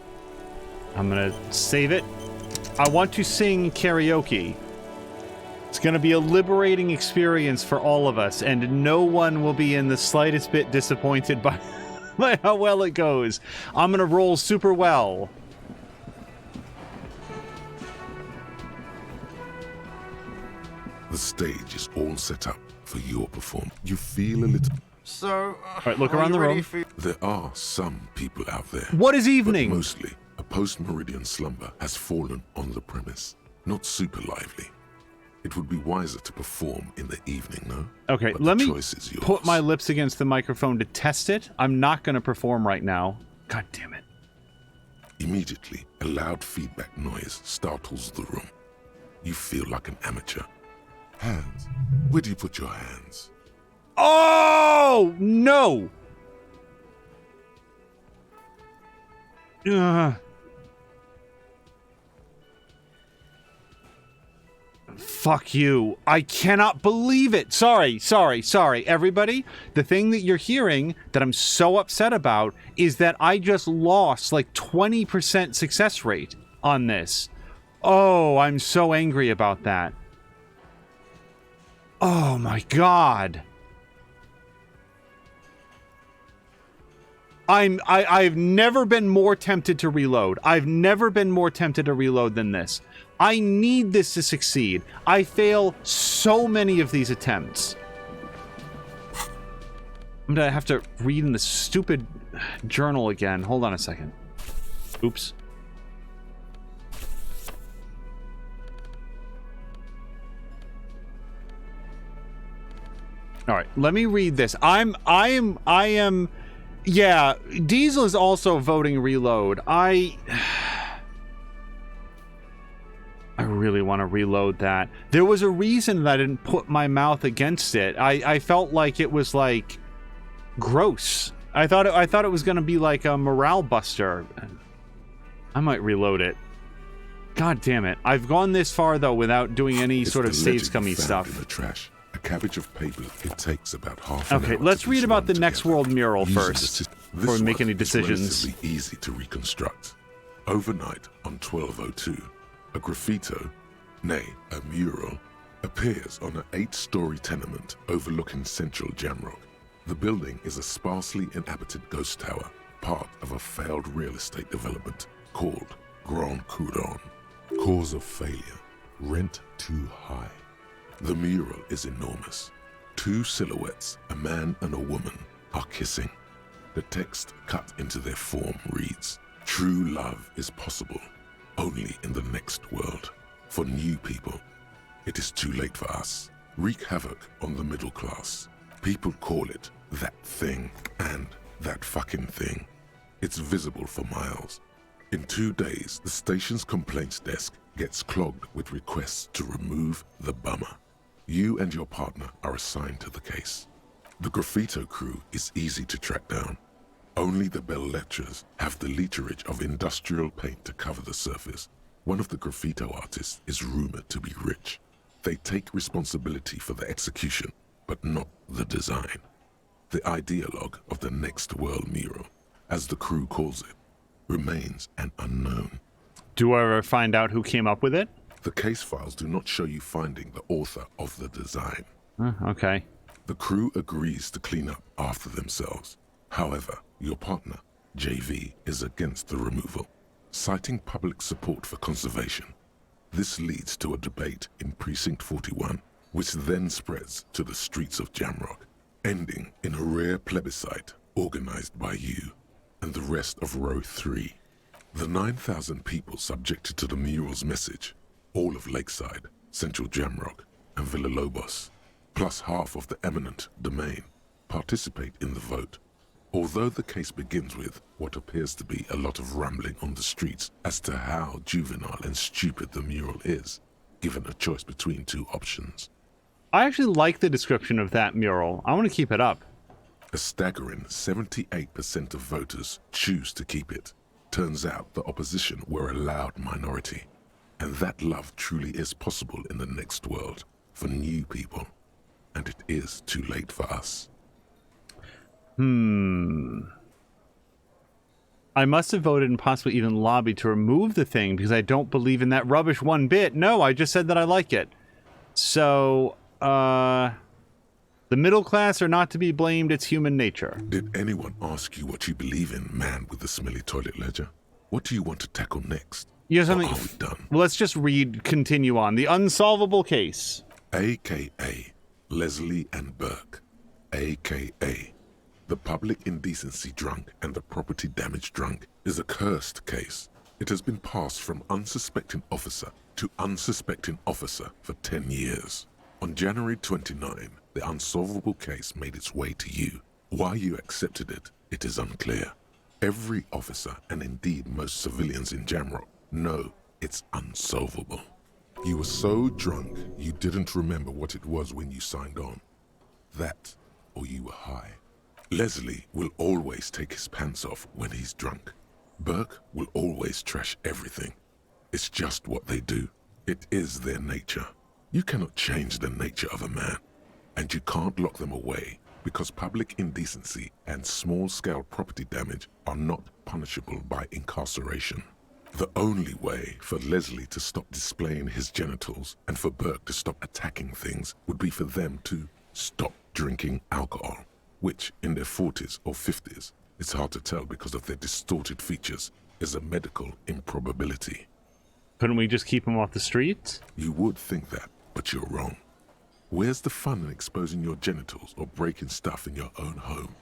I'm gonna save it. I want to sing karaoke. It's gonna be a liberating experience for all of us, and no one will be in the slightest bit disappointed by how well it goes. I'm gonna roll super well. The stage is all set up for your performance. You feel a little... So, all right, look around the room. There are some people out there. What is evening? But mostly, a post-meridian slumber has fallen on the premise. Not super lively. It would be wiser to perform in the evening, no? Okay, but let me put my lips against the microphone to test it. I'm not going to perform right now. God damn it. Immediately, a loud feedback noise startles the room. You feel like an amateur. Hands. Where do you put your hands? Oh, no! Fuck you. I cannot believe it. Sorry. Everybody, the thing that you're hearing that I'm so upset about is that I just lost like 20% success rate on this. Oh, I'm so angry about that. Oh my god. I've never been more tempted to reload. I've never been more tempted to reload than this. I need this to succeed. I fail so many of these attempts. I'm gonna have to read in the stupid journal again. Hold on a second. Oops. All right, let me read this. I am. Yeah, Diesel is also voting reload. I really want to reload that. There was a reason that I didn't put my mouth against it. I felt like it was like gross. I thought it was going to be like a morale buster. I might reload it. God damn it. I've gone this far though without doing any sort of save scummy stuff. In the trash. A cabbage of paper. It takes about half an hour. Okay, let's read about the next world mural first before we make any decisions. Relatively easy to reconstruct. Overnight on 1202, a graffito, nay, a mural, appears on an 8-story tenement overlooking central Jamrock. The building is a sparsely inhabited ghost tower, part of a failed real estate development called Grand Couronne. Cause of failure: rent too high. The mural is enormous. 2 silhouettes, a man and a woman, are kissing. The text cut into their form reads, "True love is possible only in the next world. For new people, it is too late for us. Wreak havoc on the middle class. People call it that thing and that fucking thing. It's visible for miles. In 2 days, the station's complaints desk gets clogged with requests to remove the bummer. You and your partner are assigned to the case. The graffito crew is easy to track down. Only the bell lectures have the literage of industrial paint to cover the surface. One of the graffito artists is rumored to be rich. They take responsibility for the execution, but not the design. The ideologue of the next world mural, as the crew calls it, remains an unknown. Do I ever find out who came up with it? The case files do not show you finding the author of the design. Okay. The crew agrees to clean up after themselves. However, your partner, JV, is against the removal, citing public support for conservation. This leads to a debate in Precinct 41, which then spreads to the streets of Jamrock, ending in a rare plebiscite organized by you and the rest of Row 3. The 9,000 people subjected to the mural's message, all of Lakeside, Central Jamrock, and Villalobos, plus half of the eminent domain, participate in the vote. Although the case begins with what appears to be a lot of rambling on the streets as to how juvenile and stupid the mural is, given a choice between 2 options. I actually like the description of that mural. I want to keep it up. A staggering 78% of voters choose to keep it. Turns out the opposition were a loud minority. And that love truly is possible in the next world for new people. And it is too late for us. I must have voted and possibly even lobbied to remove the thing because I don't believe in that rubbish one bit. No, I just said that I like it. So, the middle class are not to be blamed. It's human nature. Did anyone ask you what you believe in, man with the smelly toilet ledger? What do you want to tackle next? You have something? Or are we done? Well, let's just continue on. The unsolvable case. A.K.A. Leslie and Burke, A.K.A. The public indecency drunk and the property damage drunk, is a cursed case. It has been passed from unsuspecting officer to unsuspecting officer for 10 years. On January 29, the unsolvable case made its way to you. Why you accepted it, it is unclear. Every officer, and indeed most civilians in Jamrock, know it's unsolvable. You were so drunk you didn't remember what it was when you signed on. That, or you were high. Leslie will always take his pants off when he's drunk. Burke will always trash everything. It's just what they do. It is their nature. You cannot change the nature of a man, and you can't lock them away because public indecency and small-scale property damage are not punishable by incarceration. The only way for Leslie to stop displaying his genitals and for Burke to stop attacking things would be for them to stop drinking alcohol, which in their 40s or 50s, it's hard to tell because of their distorted features, is a medical improbability. Couldn't we just keep him off the streets? You would think that, but you're wrong. Where's the fun in exposing your genitals or breaking stuff in your own home?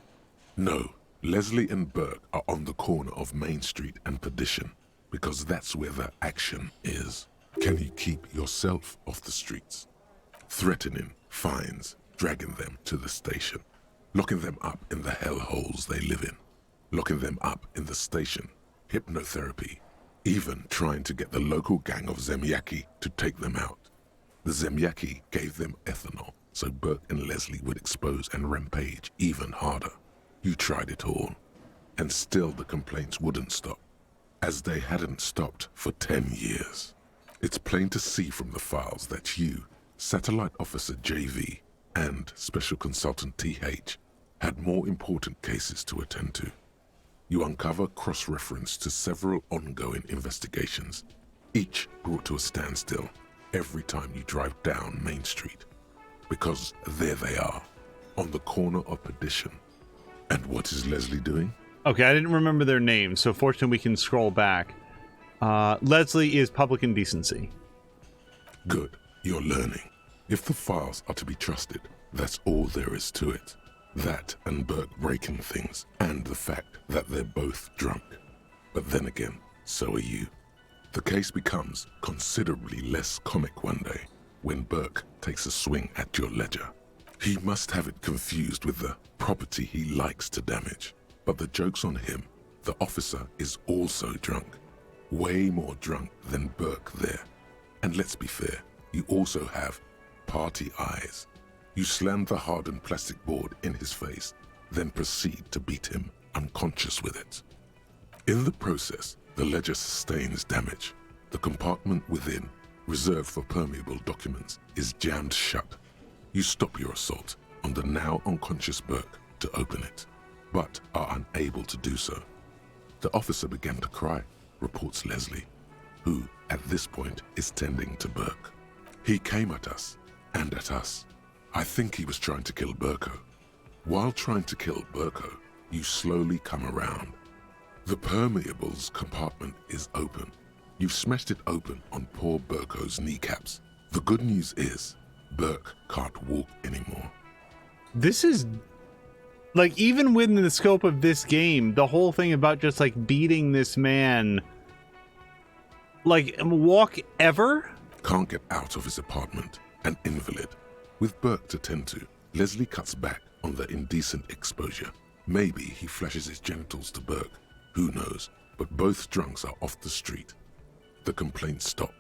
No, Leslie and Burke are on the corner of Main Street and Perdition, because that's where the action is. Can you keep yourself off the streets? Threatening, fines, dragging them to the station, locking them up in the hellholes they live in, locking them up in the station, hypnotherapy, even trying to get the local gang of Zemyaki to take them out. The Zemyaki gave them ethanol, so Burke and Leslie would expose and rampage even harder. You tried it all, and still the complaints wouldn't stop, as they hadn't stopped for 10 years. It's plain to see from the files that you, Satellite Officer JV, and Special Consultant TH, had more important cases to attend to. You uncover cross-reference to several ongoing investigations, each brought to a standstill every time you drive down Main Street. Because there they are, on the corner of Perdition. And what is Leslie doing? Okay, I didn't remember their names, so fortunately we can scroll back. Leslie is public indecency. Good, you're learning. If the files are to be trusted, that's all there is to it. That and Burke breaking things, and the fact that they're both drunk. But then again, so are you. The case becomes considerably less comic one day when Burke takes a swing at your ledger. He must have it confused with the property he likes to damage. But the joke's on him. The officer is also drunk. Way more drunk than Burke there. And let's be fair, you also have party eyes. You slam the hardened plastic board in his face, then proceed to beat him unconscious with it. In the process, the ledger sustains damage. The compartment within, reserved for permeable documents, is jammed shut. You stop your assault on the now unconscious Burke to open it, but are unable to do so. The officer began to cry, reports Leslie, who, at this point, is tending to Burke. He came at us, and at us. I think he was trying to kill Burko. While trying to kill Burko, you slowly come around. The permeables compartment is open. You've smashed it open on poor Burko's kneecaps. The good news is, Burke can't walk anymore. This is... like, even within the scope of this game, the whole thing about just, like, beating this man... like, walk ever? Can't get out of his apartment. An invalid. With Burke to tend to, Leslie cuts back on the indecent exposure. Maybe he flashes his genitals to Burke. Who knows? But both drunks are off the street. The complaints stop.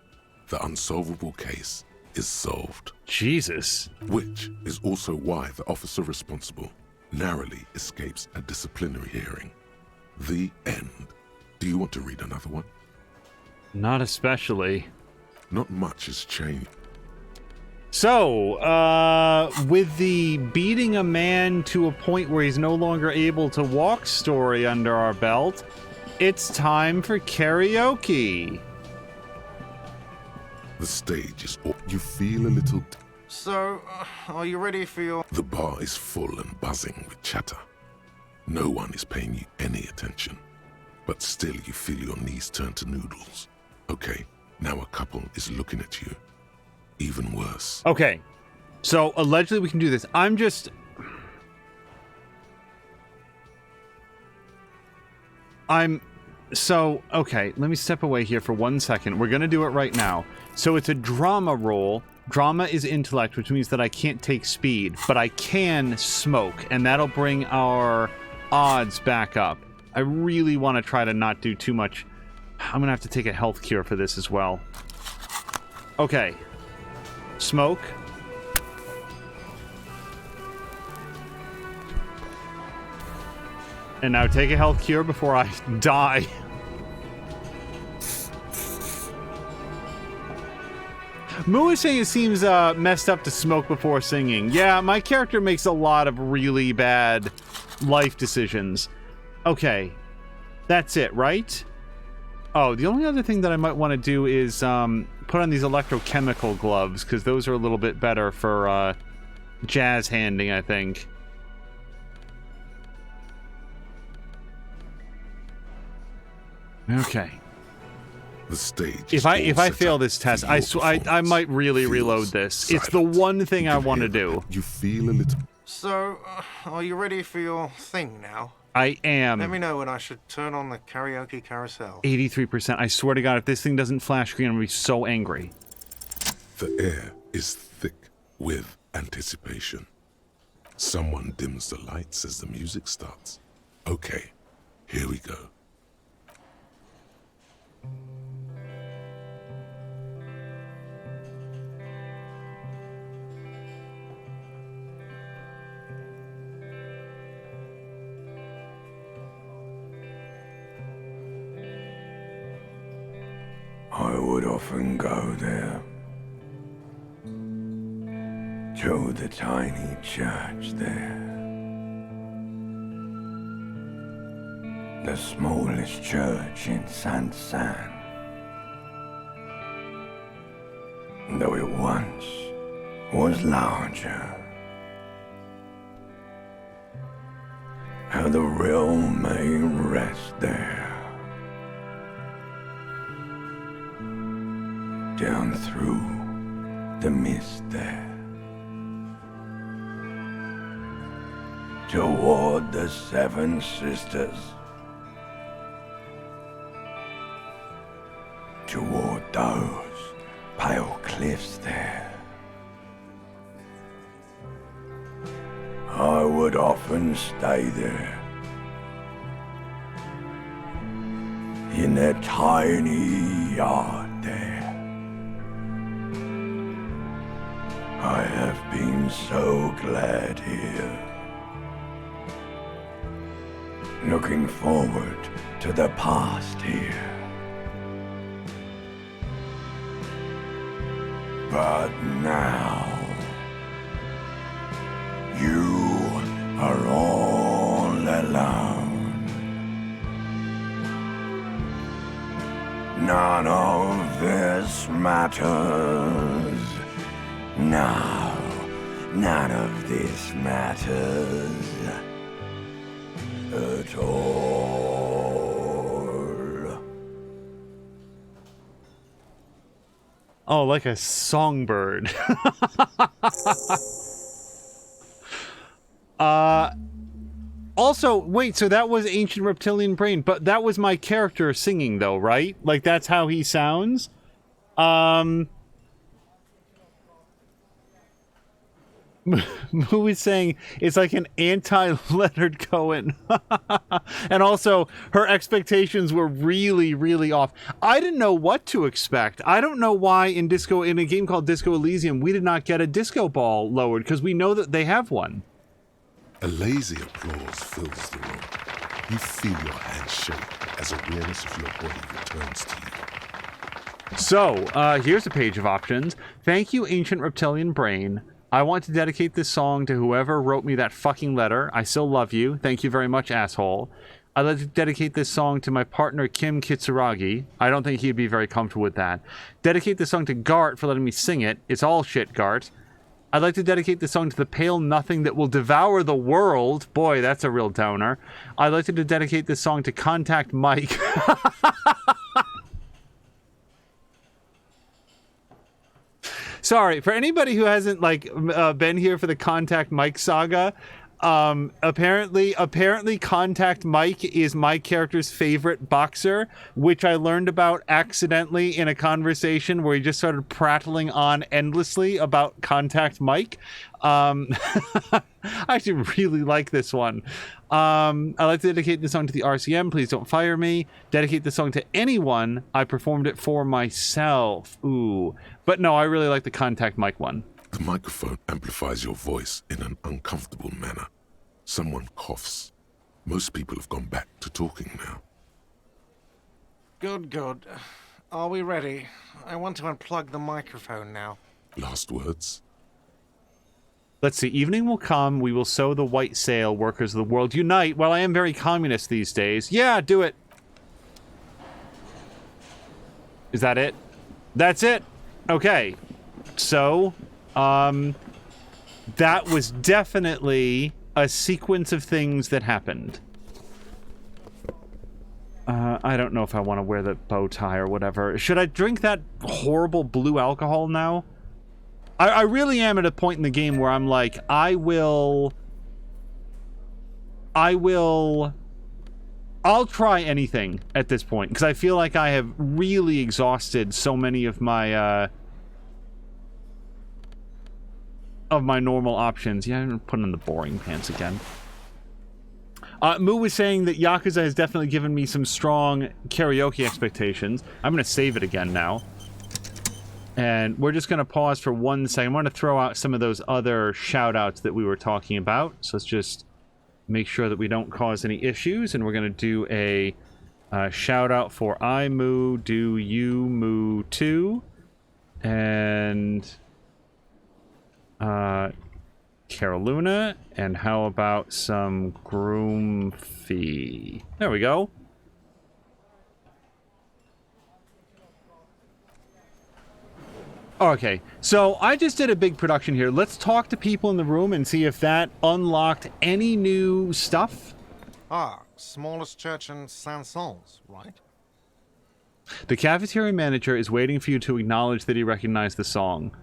The unsolvable case is solved. Jesus. Which is also why the officer responsible narrowly escapes a disciplinary hearing. The end. Do you want to read another one? Not especially. Not much has changed. So, with the beating a man to a point where he's no longer able to walk story under our belt, it's time for karaoke. The stage is all. You feel a little... So, are you ready for your... The bar is full and buzzing with chatter. No one is paying you any attention. But still you feel your knees turn to noodles. Okay, now a couple is looking at you. Even worse. Okay, So, allegedly we can do this. So, okay, let me step away here for 1 second. We're gonna do it right now. So it's a drama roll. Drama is intellect, which means that I can't take speed, but I can smoke, and that'll bring our odds back up. I really want to try to not do too much. I'm gonna have to take a health cure for this as well. Okay. Smoke. And now take a health cure before I die. Moo is saying it seems messed up to smoke before singing. Yeah, my character makes a lot of really bad life decisions. Okay. That's it, right? Oh, the only other thing that I might want to do is put on these electrochemical gloves, because those are a little bit better for jazz handing, I think. Okay. The stage. If I fail this test, I might really reload this. It's the one thing I want to do. You feel a little. So, are you ready for your thing now? I am. Let me know when I should turn on the karaoke carousel. 83%. I swear to God, if this thing doesn't flash green, I'm gonna be so angry. The air is thick with anticipation. Someone dims the lights as the music starts. Okay, here we go. I would often go there, to the tiny church there, the smallest church in Saint-Saëns, though it once was larger. How the realm may rest there. Down through the mist there, toward the Seven Sisters, toward those pale cliffs there. I would often stay there, in that tiny yard there. I have been so glad here, looking forward to the past here. But now, you are all alone. None of this matters. No, none of this matters at all. Oh, like a songbird. Also, wait, so that was Ancient Reptilian Brain, but that was my character singing, though, right? Like, that's how he sounds? Moo is saying it's like an anti-Leonard Cohen. And also, her expectations were really, really off. I didn't know what to expect. I don't know why in a game called Disco Elysium, we did not get a disco ball lowered, because we know that they have one. A lazy applause fills the room. You feel your hands shake as awareness of your body returns to you. So, here's a page of options. Thank you, Ancient Reptilian Brain. I want to dedicate this song to whoever wrote me that fucking letter. I still love you. Thank you very much, asshole. I'd like to dedicate this song to my partner, Kim Kitsuragi. I don't think he'd be very comfortable with that. Dedicate this song to Gart for letting me sing it. It's all shit, Gart. I'd like to dedicate this song to the pale nothing that will devour the world. Boy, that's a real downer. I'd like to dedicate this song to Contact Mike. sorry for anybody who hasn't like been here for the Contact Mike saga. Apparently Contact Mike is my character's favorite boxer, which I learned about accidentally in a conversation where he just started prattling on endlessly about Contact Mike. I actually really like this one. I like to dedicate the song to the RCM. Please don't fire me. Dedicate the song to anyone. I performed it for myself. Ooh. But no, I really like the Contact Mike one. The microphone amplifies your voice in an uncomfortable manner. Someone coughs. Most people have gone back to talking now. Good. Are we ready? I want to unplug the microphone now. Last words? Let's see. Evening will come. We will sow the white sail. Workers of the world unite. Well, I am very communist these days. Yeah, do it. Is that it? That's it. Okay. So, that was definitely a sequence of things that happened. I don't know if I want to wear the bow tie or whatever. Should I drink that horrible blue alcohol now? I really am at a point in the game where I'm like, I'll try anything at this point, because I feel like I have really exhausted so many of my normal options. Yeah, I'm putting on the boring pants again. Moo was saying that Yakuza has definitely given me some strong karaoke expectations. I'm going to save it again now. And we're just going to pause for 1 second. I'm going to throw out some of those other shout-outs that we were talking about. So let's just make sure that we don't cause any issues. And we're going to do a shout-out for I Moo, do you Moo too. And Caroluna. And how about some groom fee? There we go. Okay, so I just did a big production here. Let's talk to people in the room and see if that unlocked any new stuff. Smallest church in Saint-Saëns, right? The cafeteria manager is waiting for you to acknowledge that he recognized the song.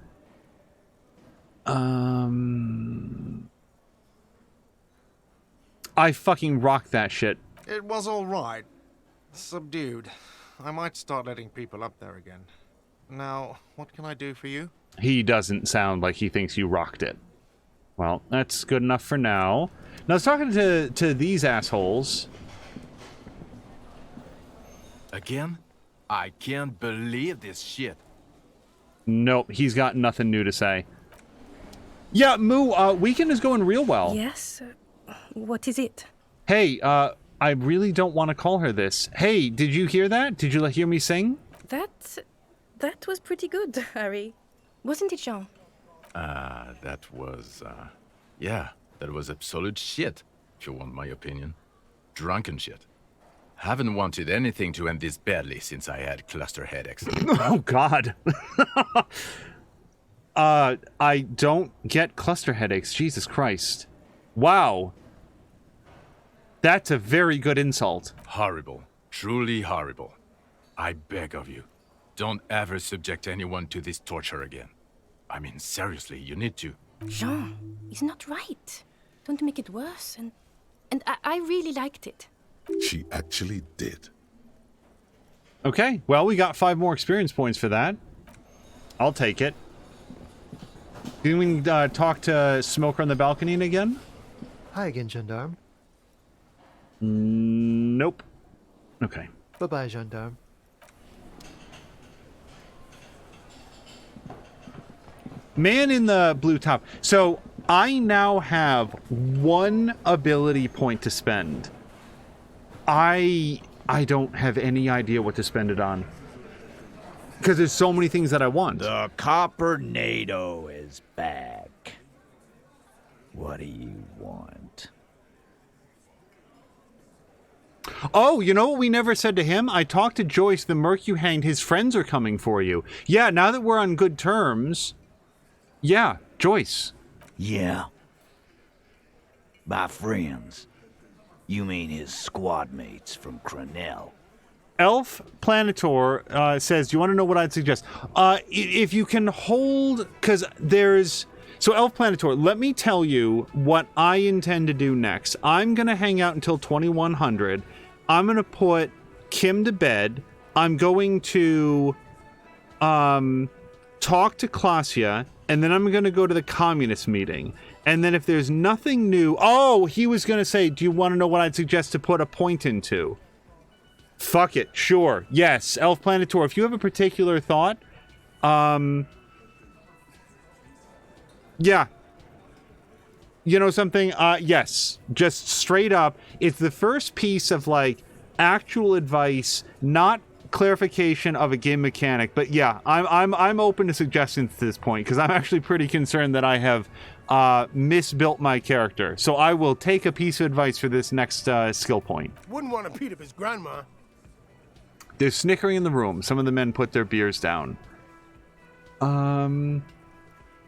I fucking rocked that shit. It was alright. Subdued. I might start letting people up there again. Now, what can I do for you? He doesn't sound like he thinks you rocked it. Well, that's good enough for now. Now, I was talking to these assholes. Again? I can't believe this shit. Nope, he's got nothing new to say. Yeah, Moo, weekend is going real well. Yes? What is it? Hey, I really don't want to call her this. Hey, did you hear that? Did you hear me sing? That was pretty good, Harry. Wasn't it, Jean? That was, yeah, that was absolute shit, if you want my opinion. Drunken shit. Haven't wanted anything to end this badly since I had cluster headaches. Oh, God. I don't get cluster headaches. Jesus Christ. Wow. That's a very good insult. Horrible. Truly horrible. I beg of you, don't ever subject anyone to this torture again. I mean, seriously, you need to. Jean, he's not right. Don't make it worse. And I really liked it. She actually did. Okay, well, we got 5 more experience points for that. I'll take it. Can we talk to Smoker on the balcony again? Hi again, Gendarme. Nope. Okay. Bye-bye, Gendarme. Man in the blue top. So, I now have 1 ability point to spend. I don't have any idea what to spend it on. Because there's so many things that I want. The Copper-nado is back. What do you want? Oh, you know what we never said to him? I talked to Joyce, the merc you hanged. His friends are coming for you. Yeah, now that we're on good terms. Yeah, Joyce. Yeah. By friends, you mean his squad mates from Crenell. Elf Planitor says, do you want to know what I'd suggest? If you can hold, because there's... So, Elf Planitor, let me tell you what I intend to do next. I'm going to hang out until 2100. I'm going to put Kim to bed. I'm going to talk to Klasia, and then I'm going to go to the communist meeting. And then if there's nothing new... Oh, he was going to say, do you want to know what I'd suggest to put a point into? Fuck it. Sure. Yes. Elf Planitor, if you have a particular thought... Yeah. You know something? Yes. Just straight up. It's the first piece of, like, actual advice, not clarification of a game mechanic. But yeah, I'm open to suggestions at this point, because I'm actually pretty concerned that I have misbuilt my character. So I will take a piece of advice for this next skill point. Wouldn't want to beat up his grandma. There's snickering in the room. Some of the men put their beers down.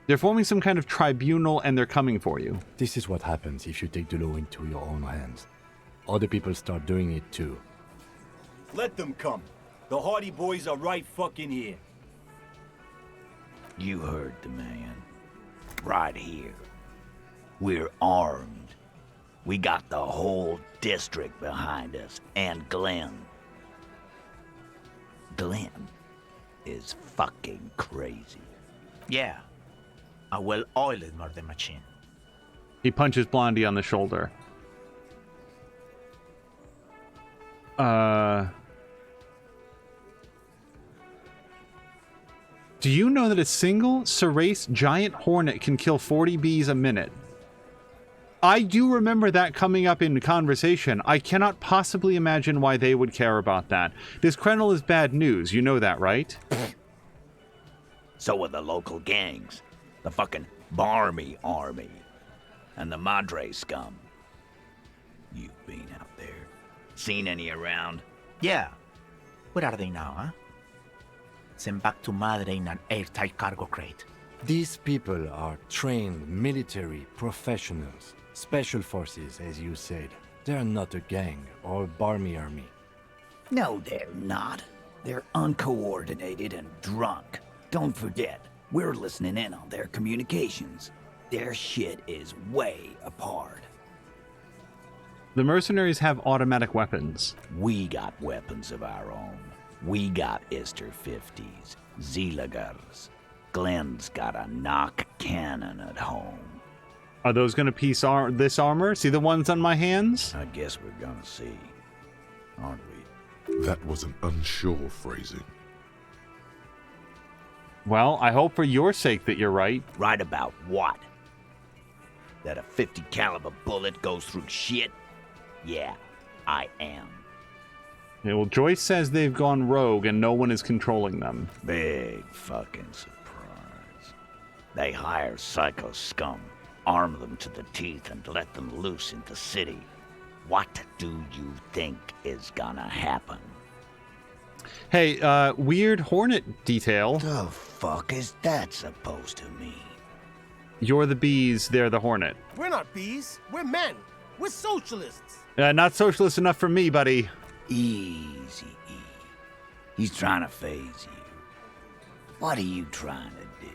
They're forming some kind of tribunal, and they're coming for you. This is what happens if you take the law into your own hands. Other people start doing it too. Let them come. The Hardy Boys are right fucking here. You heard the man. Right here. We're armed. We got the whole district behind us, and Glenn. Glenn is fucking crazy. Yeah. A well-oiled murder machine. He punches Blondie on the shoulder. Do you know that a single Cerace giant hornet can kill 40 bees a minute? I do remember that coming up in conversation. I cannot possibly imagine why they would care about that. This Krenel is bad news. You know that, right? So are the local gangs. The fucking Barmy Army. And the Madre scum. You've been out there. Seen any around? Yeah. Where are they now, huh? Sent back to Madre in an airtight cargo crate. These people are trained military professionals. Special forces, as you said. They're not a gang or Barmy Army. No, they're not. They're uncoordinated and drunk. Don't forget, we're listening in on their communications. Their shit is way apart. The mercenaries have automatic weapons. We got weapons of our own. We got Ister 50s, Zeelagers. Glenn's got a knock cannon at home. Are those going to piece this armor? See the ones on my hands? I guess we're gonna see, aren't we? That was an unsure phrasing. Well, I hope for your sake that you're right. Right about what? That a 50 caliber bullet goes through shit? Yeah, I am. Yeah, well, Joyce says they've gone rogue and no one is controlling them. Big fucking surprise. They hire psycho scum, arm them to the teeth, and let them loose in the city. What do you think is gonna happen? Hey, weird hornet detail. The fuck is that supposed to mean? You're the bees, they're the hornet. We're not bees. We're men. We're socialists. Not socialist enough for me, buddy. Easy, E. He's trying to phase you. What are you trying to do?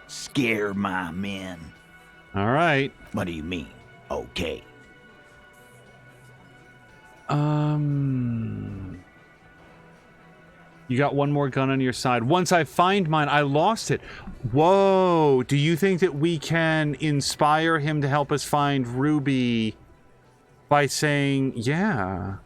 Scare my men? All right. What do you mean, okay? You got one more gun on your side. Once I find mine, I lost it. Whoa. Do you think that we can inspire him to help us find Ruby by saying, yeah.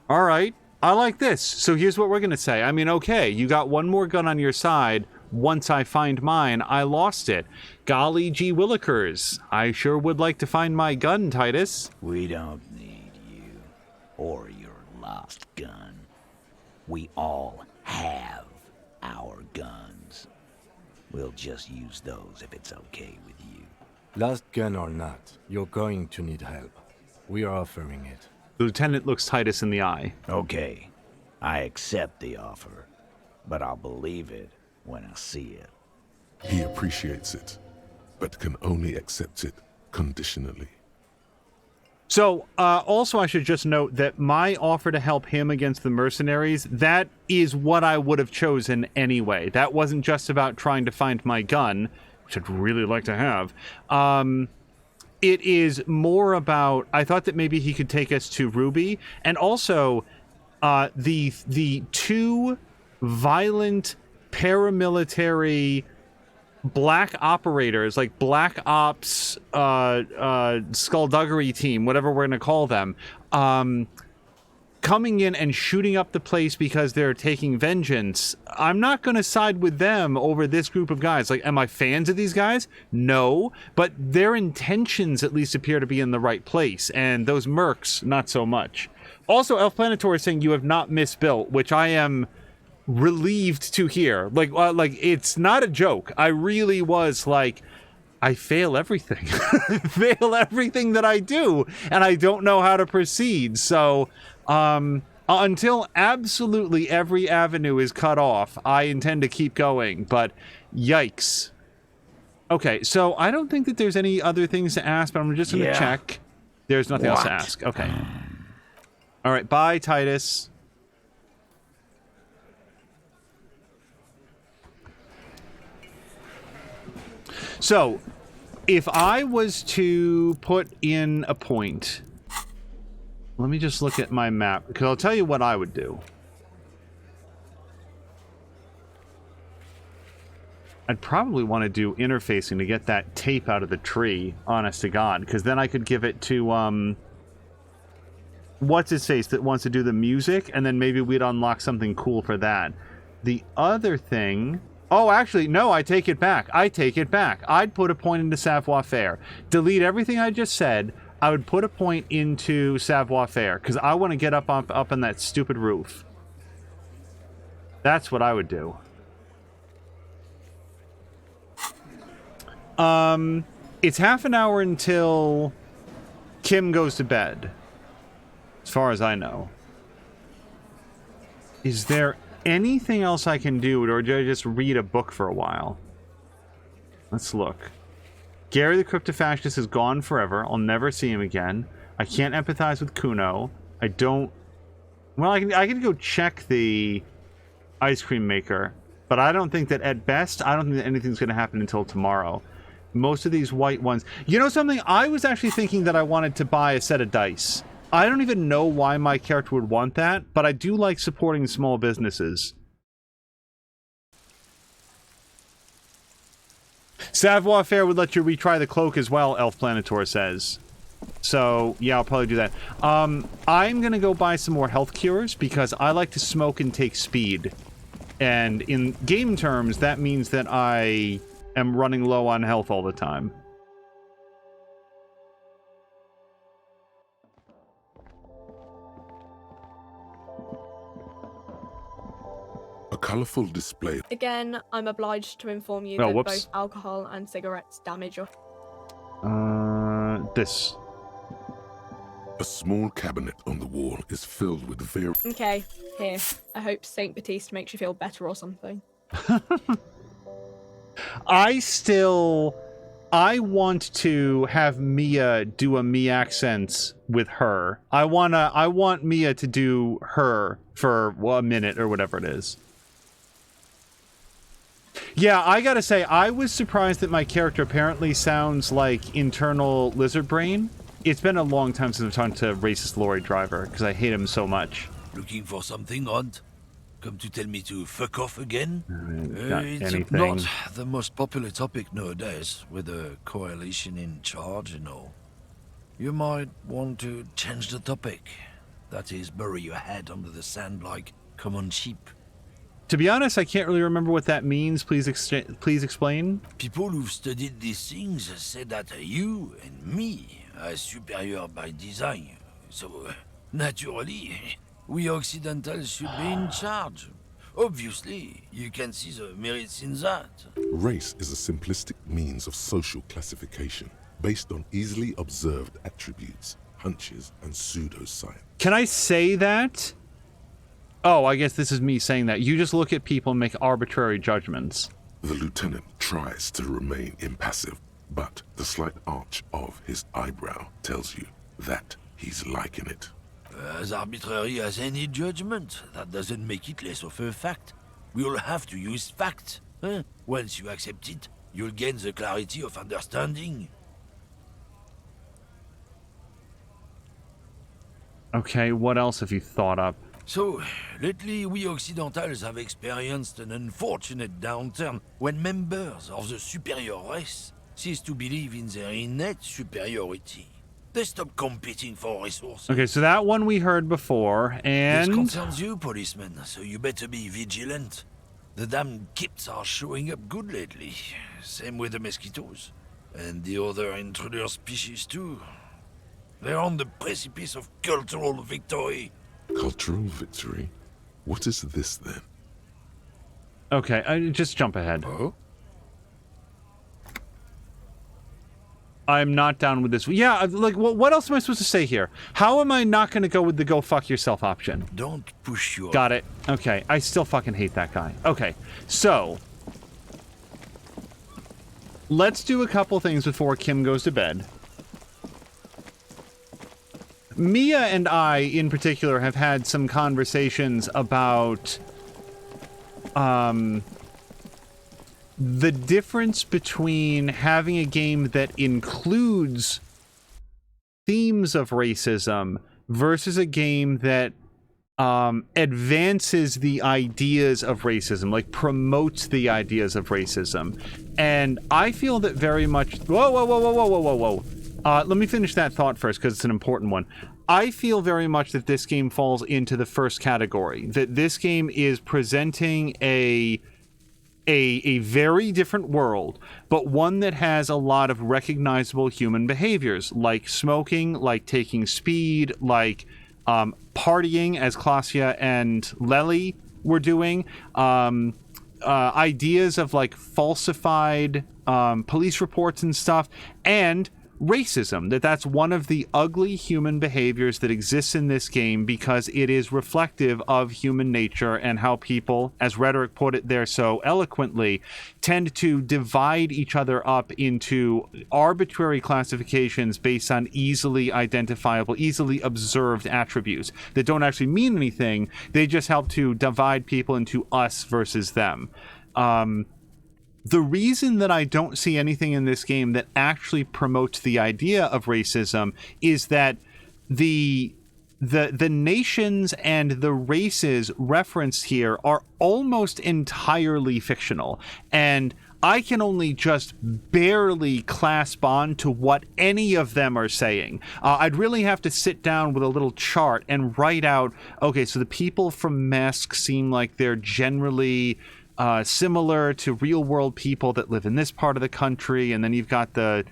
All right. I like this. So here's what we're going to say. I mean, okay, you got one more gun on your side. Once I find mine, I lost it. Golly gee willikers. I sure would like to find my gun, Titus. We don't need you or your lost gun. We all have our guns. We'll just use those if it's okay with you. Lost gun or not, you're going to need help. We are offering it. The lieutenant looks Titus in the eye. Okay, I accept the offer, but I'll believe it when I see it. He appreciates it, but can only accept it conditionally. So, also I should just note that my offer to help him against the mercenaries, that is what I would have chosen anyway. That wasn't just about trying to find my gun, which I'd really like to have. It is more about, I thought that maybe he could take us to Ruby, and also the two violent paramilitary black operators, like black ops skullduggery team, whatever we're gonna call them, coming in and shooting up the place because they're taking vengeance. I'm not gonna side with them over this group of guys. Like, am I fans of these guys? No, but their intentions at least appear to be in the right place, and those mercs, not so much. Also, Elf Planitor is saying you have not misbuilt, which I am relieved to hear. Like it's not a joke. I really was like, I fail everything. Fail everything that I do, and I don't know how to proceed. So until absolutely every avenue is cut off, I intend to keep going, but yikes. Okay, so I don't think that there's any other things to ask, but I'm just gonna check. There's nothing else to ask. Okay. All right, bye, Titus. So, if I was to put in a point, let me just look at my map, because I'll tell you what I would do. I'd probably want to do interfacing to get that tape out of the tree, honest to God, because then I could give it to, what's-his-face that wants to do the music, and then maybe we'd unlock something cool for that. The other thing... Oh, actually, no, I take it back. I take it back. I'd put a point into Savoir Faire. Delete everything I just said. I would put a point into Savoir Faire, because I want to get up on that stupid roof. That's what I would do. It's half an hour until Kim goes to bed, as far as I know. Is there anything else I can do, or do I just read a book for a while? Let's look. Gary the Cryptofascist is gone forever. I'll never see him again. I can't empathize with Kuno. I don't... Well, I can go check the ice cream maker, but I don't think that, at best, I don't think that anything's going to happen until tomorrow. Most of these white ones... You know something? I was actually thinking that I wanted to buy a set of dice. I don't even know why my character would want that, but I do like supporting small businesses. Savoir Faire would let you retry the cloak as well, Elf Planitor says. So, yeah, I'll probably do that. I'm gonna go buy some more health cures, because I like to smoke and take speed. And in game terms, that means that I am running low on health all the time. A colourful display. Again, I'm obliged to inform you that both alcohol and cigarettes damage your... This. A small cabinet on the wall is filled with various... Okay, here. I hope Saint Baptiste makes you feel better or something. I want to have Mia do a me accents with her. I want Mia to do her for a minute or whatever it is. Yeah, I gotta say, I was surprised that my character apparently sounds like internal lizard brain. It's been a long time since I've talked to racist lorry driver, because I hate him so much. Looking for something odd? Come to tell me to fuck off again? It's anything. not the most popular topic nowadays, with the coalition in charge and all. You might want to change the topic. That is, bury your head under the sand like common sheep. To be honest, I can't really remember what that means. Please explain. People who've studied these things say that you and me are superior by design. So, naturally, we Occidentals should be in charge. Obviously, you can see the merits in that. Race is a simplistic means of social classification based on easily observed attributes, hunches, and pseudoscience. Can I say that? Oh, I guess this is me saying that. You just look at people and make arbitrary judgments. The lieutenant tries to remain impassive, but the slight arch of his eyebrow tells you that he's liking it. As arbitrary as any judgment, that doesn't make it less of a fact. We'll have to use facts. Huh? Once you accept it, you'll gain the clarity of understanding. Okay, what else have you thought up? So, lately we Occidentals have experienced an unfortunate downturn when members of the superior race cease to believe in their innate superiority. They stop competing for resources. Okay, so that one we heard before, and... This concerns you, policeman, so you better be vigilant. The damn kips are showing up good lately. Same with the mosquitoes. And the other intruder species too. They're on the precipice of cultural victory. Cultural victory? What is this then? Okay, just jump ahead. Oh? I'm not down with this. Yeah, like, what else am I supposed to say here? How am I not going to go with the go fuck yourself option? Don't push your... Got it. Okay, I still fucking hate that guy. Okay, so... let's do a couple things before Kim goes to bed. Mia and I, in particular, have had some conversations about... the difference between having a game that includes themes of racism versus a game that advances the ideas of racism, like promotes the ideas of racism. And I feel that very much... Whoa. Let me finish that thought first, because it's an important one. I feel very much that this game falls into the first category. That this game is presenting a very different world, but one that has a lot of recognizable human behaviors, like smoking, like taking speed, like partying, as Klasia and Lely were doing, ideas of like falsified police reports and stuff, and racism, that's one of the ugly human behaviors that exists in this game because it is reflective of human nature and how people, as Rhetoric put it there so eloquently, tend to divide each other up into arbitrary classifications based on easily identifiable, easily observed attributes that don't actually mean anything. They just help to divide people into us versus them. The reason that I don't see anything in this game that actually promotes the idea of racism is that the nations and the races referenced here are almost entirely fictional, and I can only just barely clasp on to what any of them are saying. I'd really have to sit down with a little chart and write out, okay, so the people from Mask seem like they're generally... similar to real-world people that live in this part of the country, and then you've got the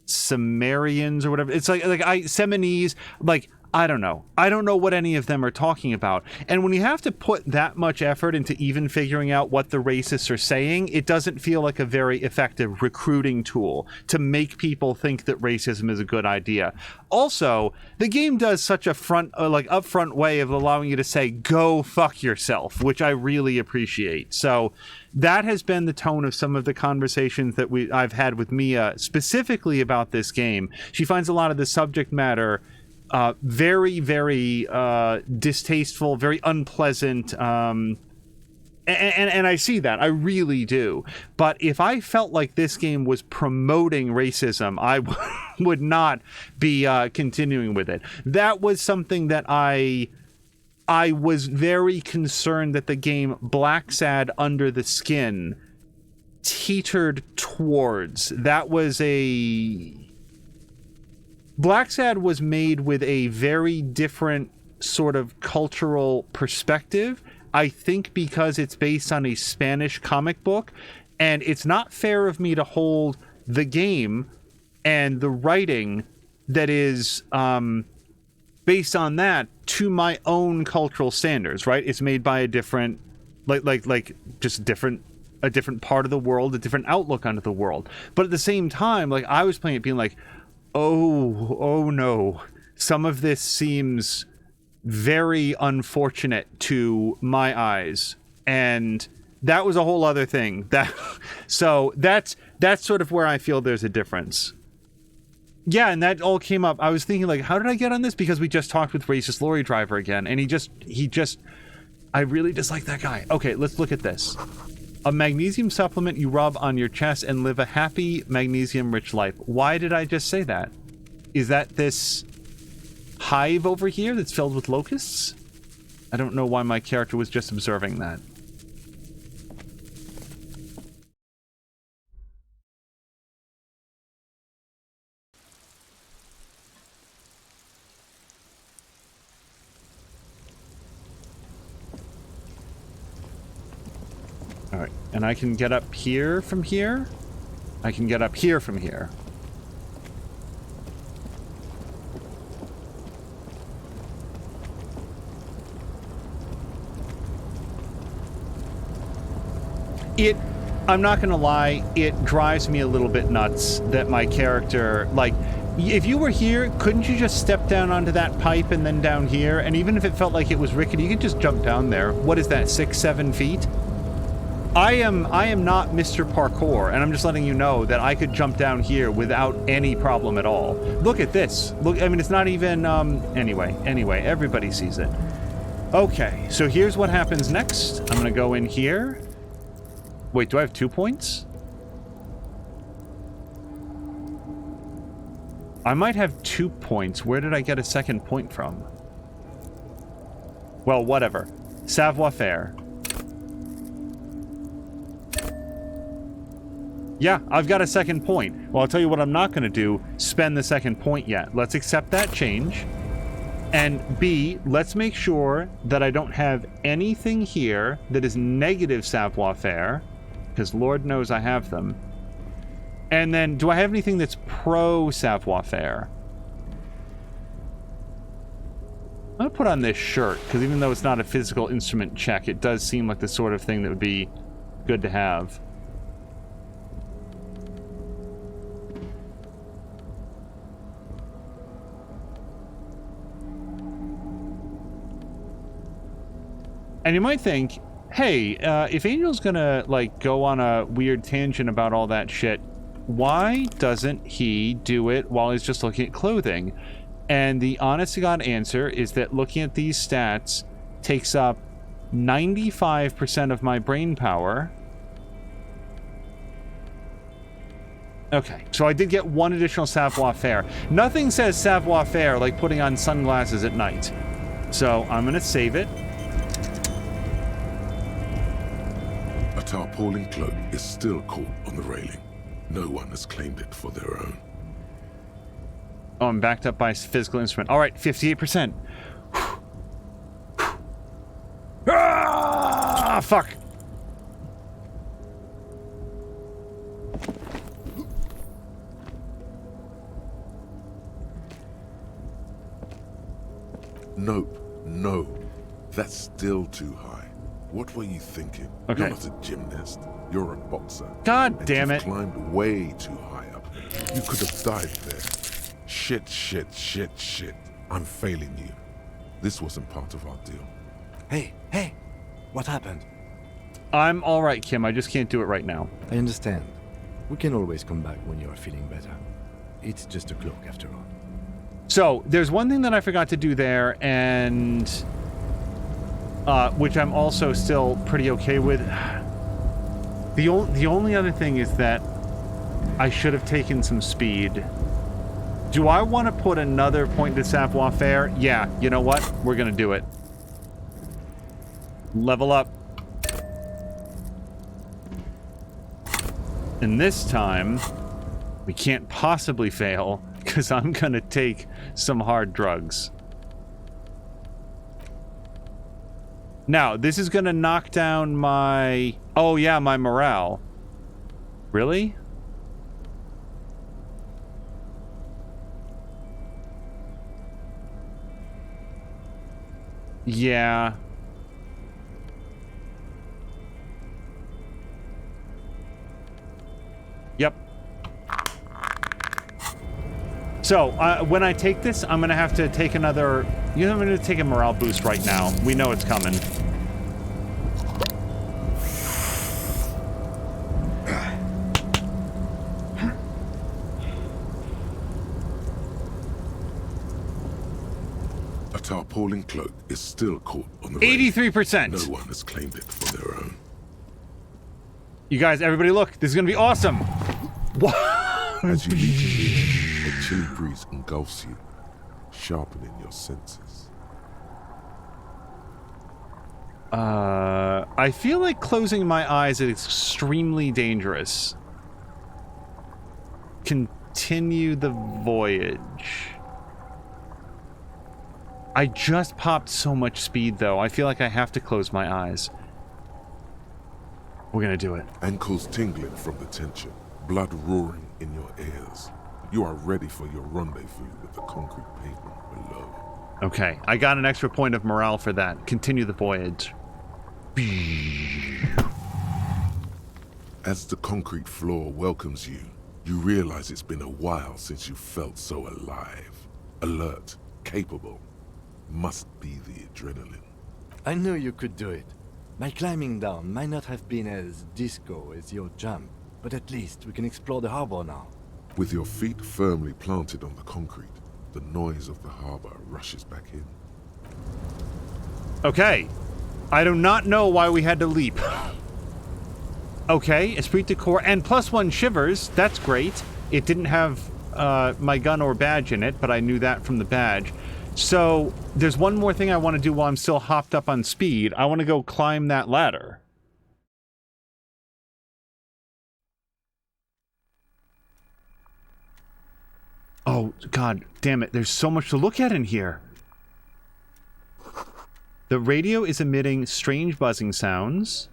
Sumerians or whatever. It's like Seminese, like, I don't know. I don't know what any of them are talking about. And when you have to put that much effort into even figuring out what the racists are saying, it doesn't feel like a very effective recruiting tool to make people think that racism is a good idea. Also, the game does such a upfront way of allowing you to say, go fuck yourself, which I really appreciate. So that has been the tone of some of the conversations that I've had with Mia specifically about this game. She finds a lot of the subject matter very, very distasteful, very unpleasant, and I see that. I really do. But if I felt like this game was promoting racism, I would not be continuing with it. That was something that I was very concerned that the game Blacksad Under the Skin teetered towards. That was Blacksad was made with a very different sort of cultural perspective, I think because it's based on a Spanish comic book, and it's not fair of me to hold the game and the writing that is based on that to my own cultural standards, right? It's made by a different, just different, a different part of the world, a different outlook onto the world. But at the same time, like, I was playing it being like, oh no, some of this seems very unfortunate to my eyes, and that was a whole other thing. So that's sort of where I feel there's a difference. Yeah, and that all came up. I was thinking, like, how did I get on this? Because we just talked with Racist Lorry Driver again, and he just, I really dislike that guy. Okay, let's look at this. A magnesium supplement you rub on your chest and live a happy, magnesium-rich life. Why did I just say that? Is that this hive over here that's filled with locusts? I don't know why my character was just observing that. Alright, and I can get up here from here? I can get up here from here. I'm not gonna lie, it drives me a little bit nuts that my character, like, if you were here, couldn't you just step down onto that pipe and then down here? And even if it felt like it was rickety, you could just jump down there. What is that, 6-7 feet? I am not Mr. Parkour, and I'm just letting you know that I could jump down here without any problem at all. Look at this. Look, I mean, it's not even, anyway, everybody sees it. Okay, so here's what happens next. I'm gonna go in here. Wait, do I have 2 points? I might have 2 points. Where did I get a second point from? Well, whatever. Savoir-faire. Yeah, I've got a second point. Well, I'll tell you what I'm not going to do. Spend the second point yet. Let's accept that change. And B, let's make sure that I don't have anything here that is negative savoir-faire, because Lord knows I have them. And then, do I have anything that's pro savoir-faire? I'm going to put on this shirt, because even though it's not a physical instrument check, it does seem like the sort of thing that would be good to have. And you might think, hey, if Angel's gonna, like, go on a weird tangent about all that shit, why doesn't he do it while he's just looking at clothing? And the honest-to-God answer is that looking at these stats takes up 95% of my brain power. Okay, so I did get one additional savoir-faire. Nothing says savoir-faire like putting on sunglasses at night. So I'm gonna save it. A tarpaulin cloak is still caught on the railing. No one has claimed it for their own. Oh, I'm backed up by a physical instrument. All right, 58%. Ah, fuck. Nope, no. That's still too high. What were you thinking? Okay. You're not a gymnast. You're a boxer. God damn it. You climbed way too high up. You could have died there. Shit. I'm failing you. This wasn't part of our deal. Hey, what happened? I'm all right, Kim. I just can't do it right now. I understand. We can always come back when you are feeling better. It's just a cloak after all. So, there's one thing that I forgot to do there, and which I'm also still pretty okay with. The only other thing is that I should have taken some speed. Do I want to put another point to savoir-faire? Yeah, you know what? We're going to do it. Level up. And this time, we can't possibly fail, because I'm going to take some hard drugs. Now, this is going to knock down my... Oh, yeah, my morale. Really? Yeah. Yep. So, when I take this, I'm going to have to take another... You know, I'm going to take a morale boost right now. We know it's coming. tarpaulin cloak is still caught on the 83%. No one has claimed it for their own. You guys, everybody look. This is going to be awesome. What? As you reach here, a chilly breeze engulfs you, sharpening your senses. I feel like closing my eyes is extremely dangerous. Continue the voyage. I just popped so much speed, though. I feel like I have to close my eyes. We're gonna do it. Ankles tingling from the tension, blood roaring in your ears. You are ready for your rendezvous with the concrete pavement below. Okay, I got an extra point of morale for that. Continue the voyage. As the concrete floor welcomes you, you realize it's been a while since you felt so alive, alert, capable. Must be the adrenaline. I knew you could do it. My climbing down might not have been as disco as your jump, but at least we can explore the harbor now. With your feet firmly planted on the concrete, the noise of the harbor rushes back in. Okay. I do not know why we had to leap. Okay, Esprit de Corps and +1 shivers. That's great. It didn't have my gun or badge in it, but I knew that from the badge. So, there's one more thing I want to do while I'm still hopped up on speed. I want to go climb that ladder. Oh, god damn it. There's so much to look at in here. The radio is emitting strange buzzing sounds.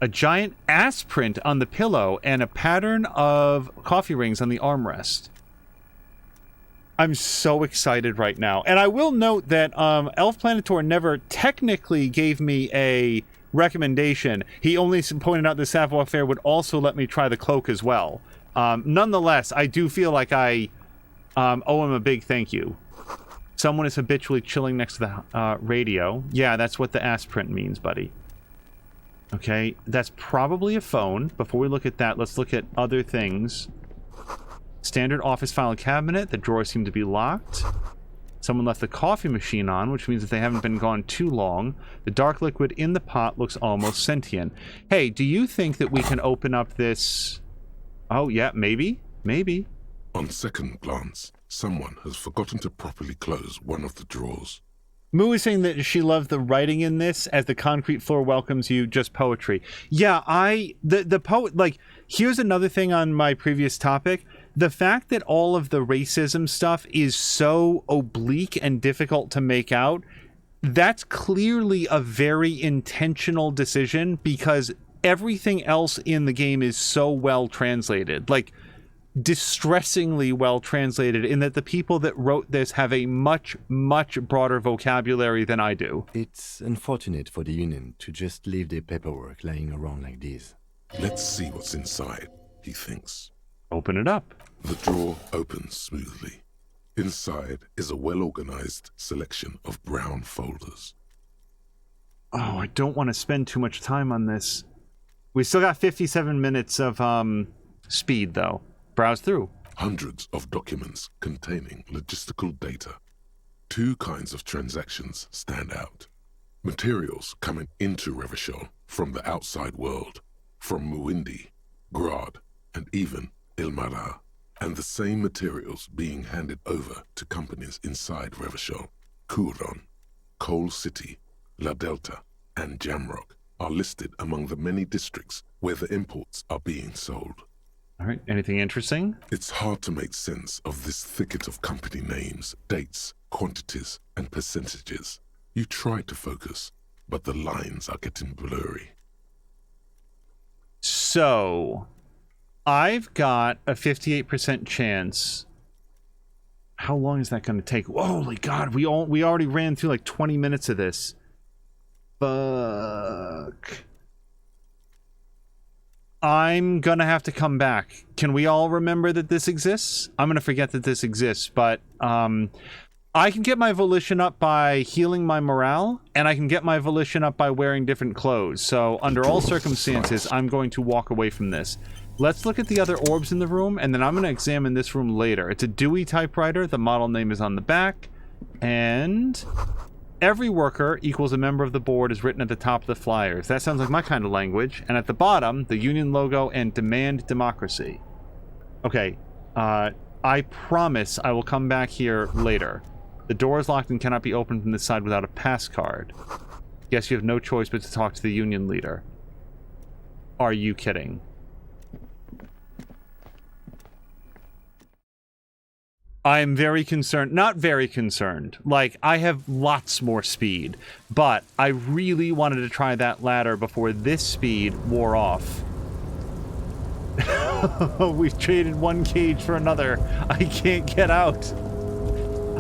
A giant ass print on the pillow and a pattern of coffee rings on the armrest. I'm so excited right now. And I will note that Elf Planetor never technically gave me a recommendation. He only pointed out the savoir-faire would also let me try the cloak as well. Nonetheless, I do feel like I owe him a big thank you. Someone is habitually chilling next to the radio. Yeah, that's what the ass print means, buddy. Okay, that's probably a phone. Before we look at that, let's look at other things. Standard office file cabinet. The drawers seem to be locked. Someone left the coffee machine on, which means that they haven't been gone too long. The dark liquid in the pot looks almost sentient. Hey, do you think that we can open up this... Oh, yeah, maybe. Maybe. On second glance, someone has forgotten to properly close one of the drawers. Moo is saying that she loved the writing in this, as the concrete floor welcomes you, just poetry. Yeah, the poet, like, here's another thing on my previous topic. The fact that all of the racism stuff is so oblique and difficult to make out, that's clearly a very intentional decision, because everything else in the game is so well translated. Like, distressingly well translated, in that the people that wrote this have a much, much broader vocabulary than I do. It's unfortunate for the Union to just leave their paperwork lying around like this. Let's see what's inside, he thinks. Open it up. The drawer opens smoothly. Inside is a well-organized selection of brown folders. Oh, I don't want to spend too much time on this. We still got 57 minutes of speed, though. Browse through. Hundreds of documents containing logistical data. Two kinds of transactions stand out. Materials coming into Revachol from the outside world, from Muindi, Grad, and even Ilmara, and the same materials being handed over to companies inside Revachol. Kuron, Coal City, La Delta, and Jamrock are listed among the many districts where the imports are being sold. All right, anything interesting? It's hard to make sense of this thicket of company names, dates, quantities, and percentages. You try to focus, but the lines are getting blurry. So, I've got a 58% chance. How long is that going to take? Holy God, we already ran through like 20 minutes of this. Fuck. I'm gonna have to come back. Can we all remember that this exists? I'm gonna forget that this exists, but I can get my volition up by healing my morale, and I can get my volition up by wearing different clothes. So under all circumstances, I'm going to walk away from this. Let's look at the other orbs in the room, and then I'm going to examine this room later. It's a Dewey typewriter. The model name is on the back. And every worker equals a member of the board is written at the top of the flyers. That sounds like my kind of language. And at the bottom, the union logo and demand democracy. Okay, I promise I will come back here later. The door is locked and cannot be opened from this side without a pass card. Guess you have no choice but to talk to the union leader. Are you kidding? I'm very concerned. Not very concerned. Like, I have lots more speed. But I really wanted to try that ladder before this speed wore off. We've traded one cage for another. I can't get out.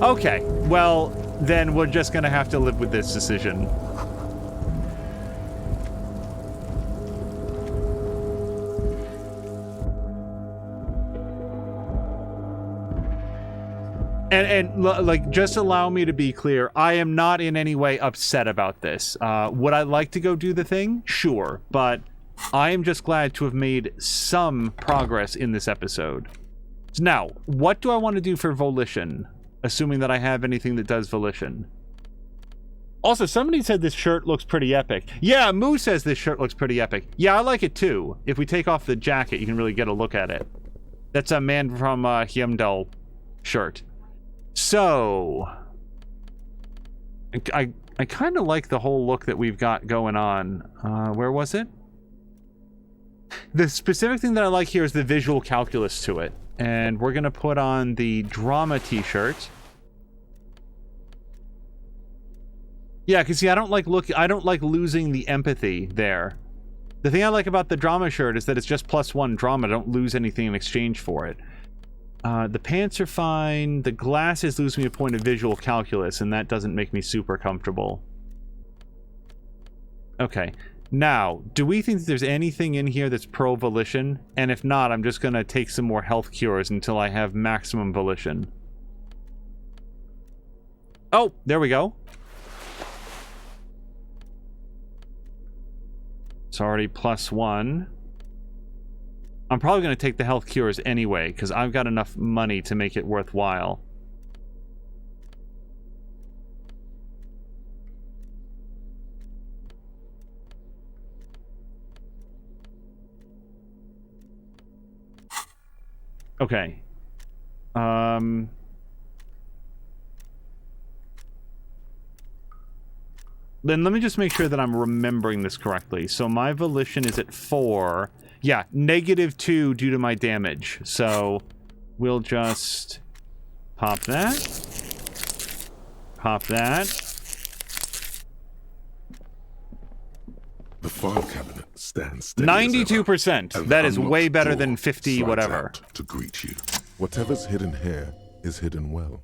Okay, well, then we're just gonna have to live with this decision. And like, just allow me to be clear, I am not in any way upset about this. Would I like to go do the thing? Sure, but I am just glad to have made some progress in this episode. Now, what do I want to do for volition? Assuming that I have anything that does volition. Also, somebody said this shirt looks pretty epic. Yeah, Moo says this shirt looks pretty epic. Yeah, I like it too. If we take off the jacket, you can really get a look at it. That's a Man from Hyemdall shirt. So, I kind of like the whole look that we've got going on. Where was it? The specific thing that I like here is the visual calculus to it. And we're going to put on the drama t-shirt. Yeah, because see, I don't like losing the empathy there. The thing I like about the drama shirt is that it's just +1 drama. I don't lose anything in exchange for it. The pants are fine. The glasses lose me a point of visual calculus, and that doesn't make me super comfortable. Okay. Now, do we think that there's anything in here that's pro-volition? And if not, I'm just going to take some more health cures until I have maximum volition. Oh, there we go. It's already +1. I'm probably going to take the health cures anyway, because I've got enough money to make it worthwhile. Okay. Then let me just make sure that I'm remembering this correctly. So my volition is at 4. Yeah, -2 due to my damage. So we'll just pop that. Pop that. The file cabinet stands steady 92%. That is way better than 50 whatever. To greet you. Whatever's hidden here is hidden well.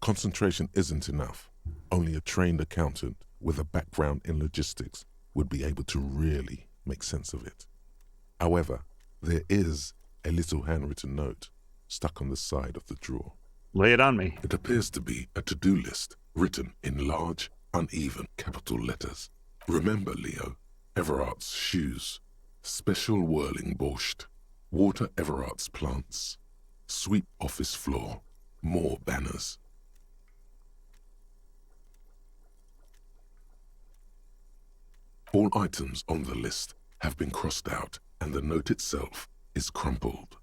Concentration isn't enough. Only a trained accountant with a background in logistics would be able to really make sense of it. However, there is a little handwritten note stuck on the side of the drawer. Lay it on me. It appears to be a to-do list written in large, uneven capital letters. Remember, Leo, Everard's shoes, special whirling borscht, water Everard's plants, sweep office floor, more banners. All items on the list have been crossed out, and the note itself is crumpled.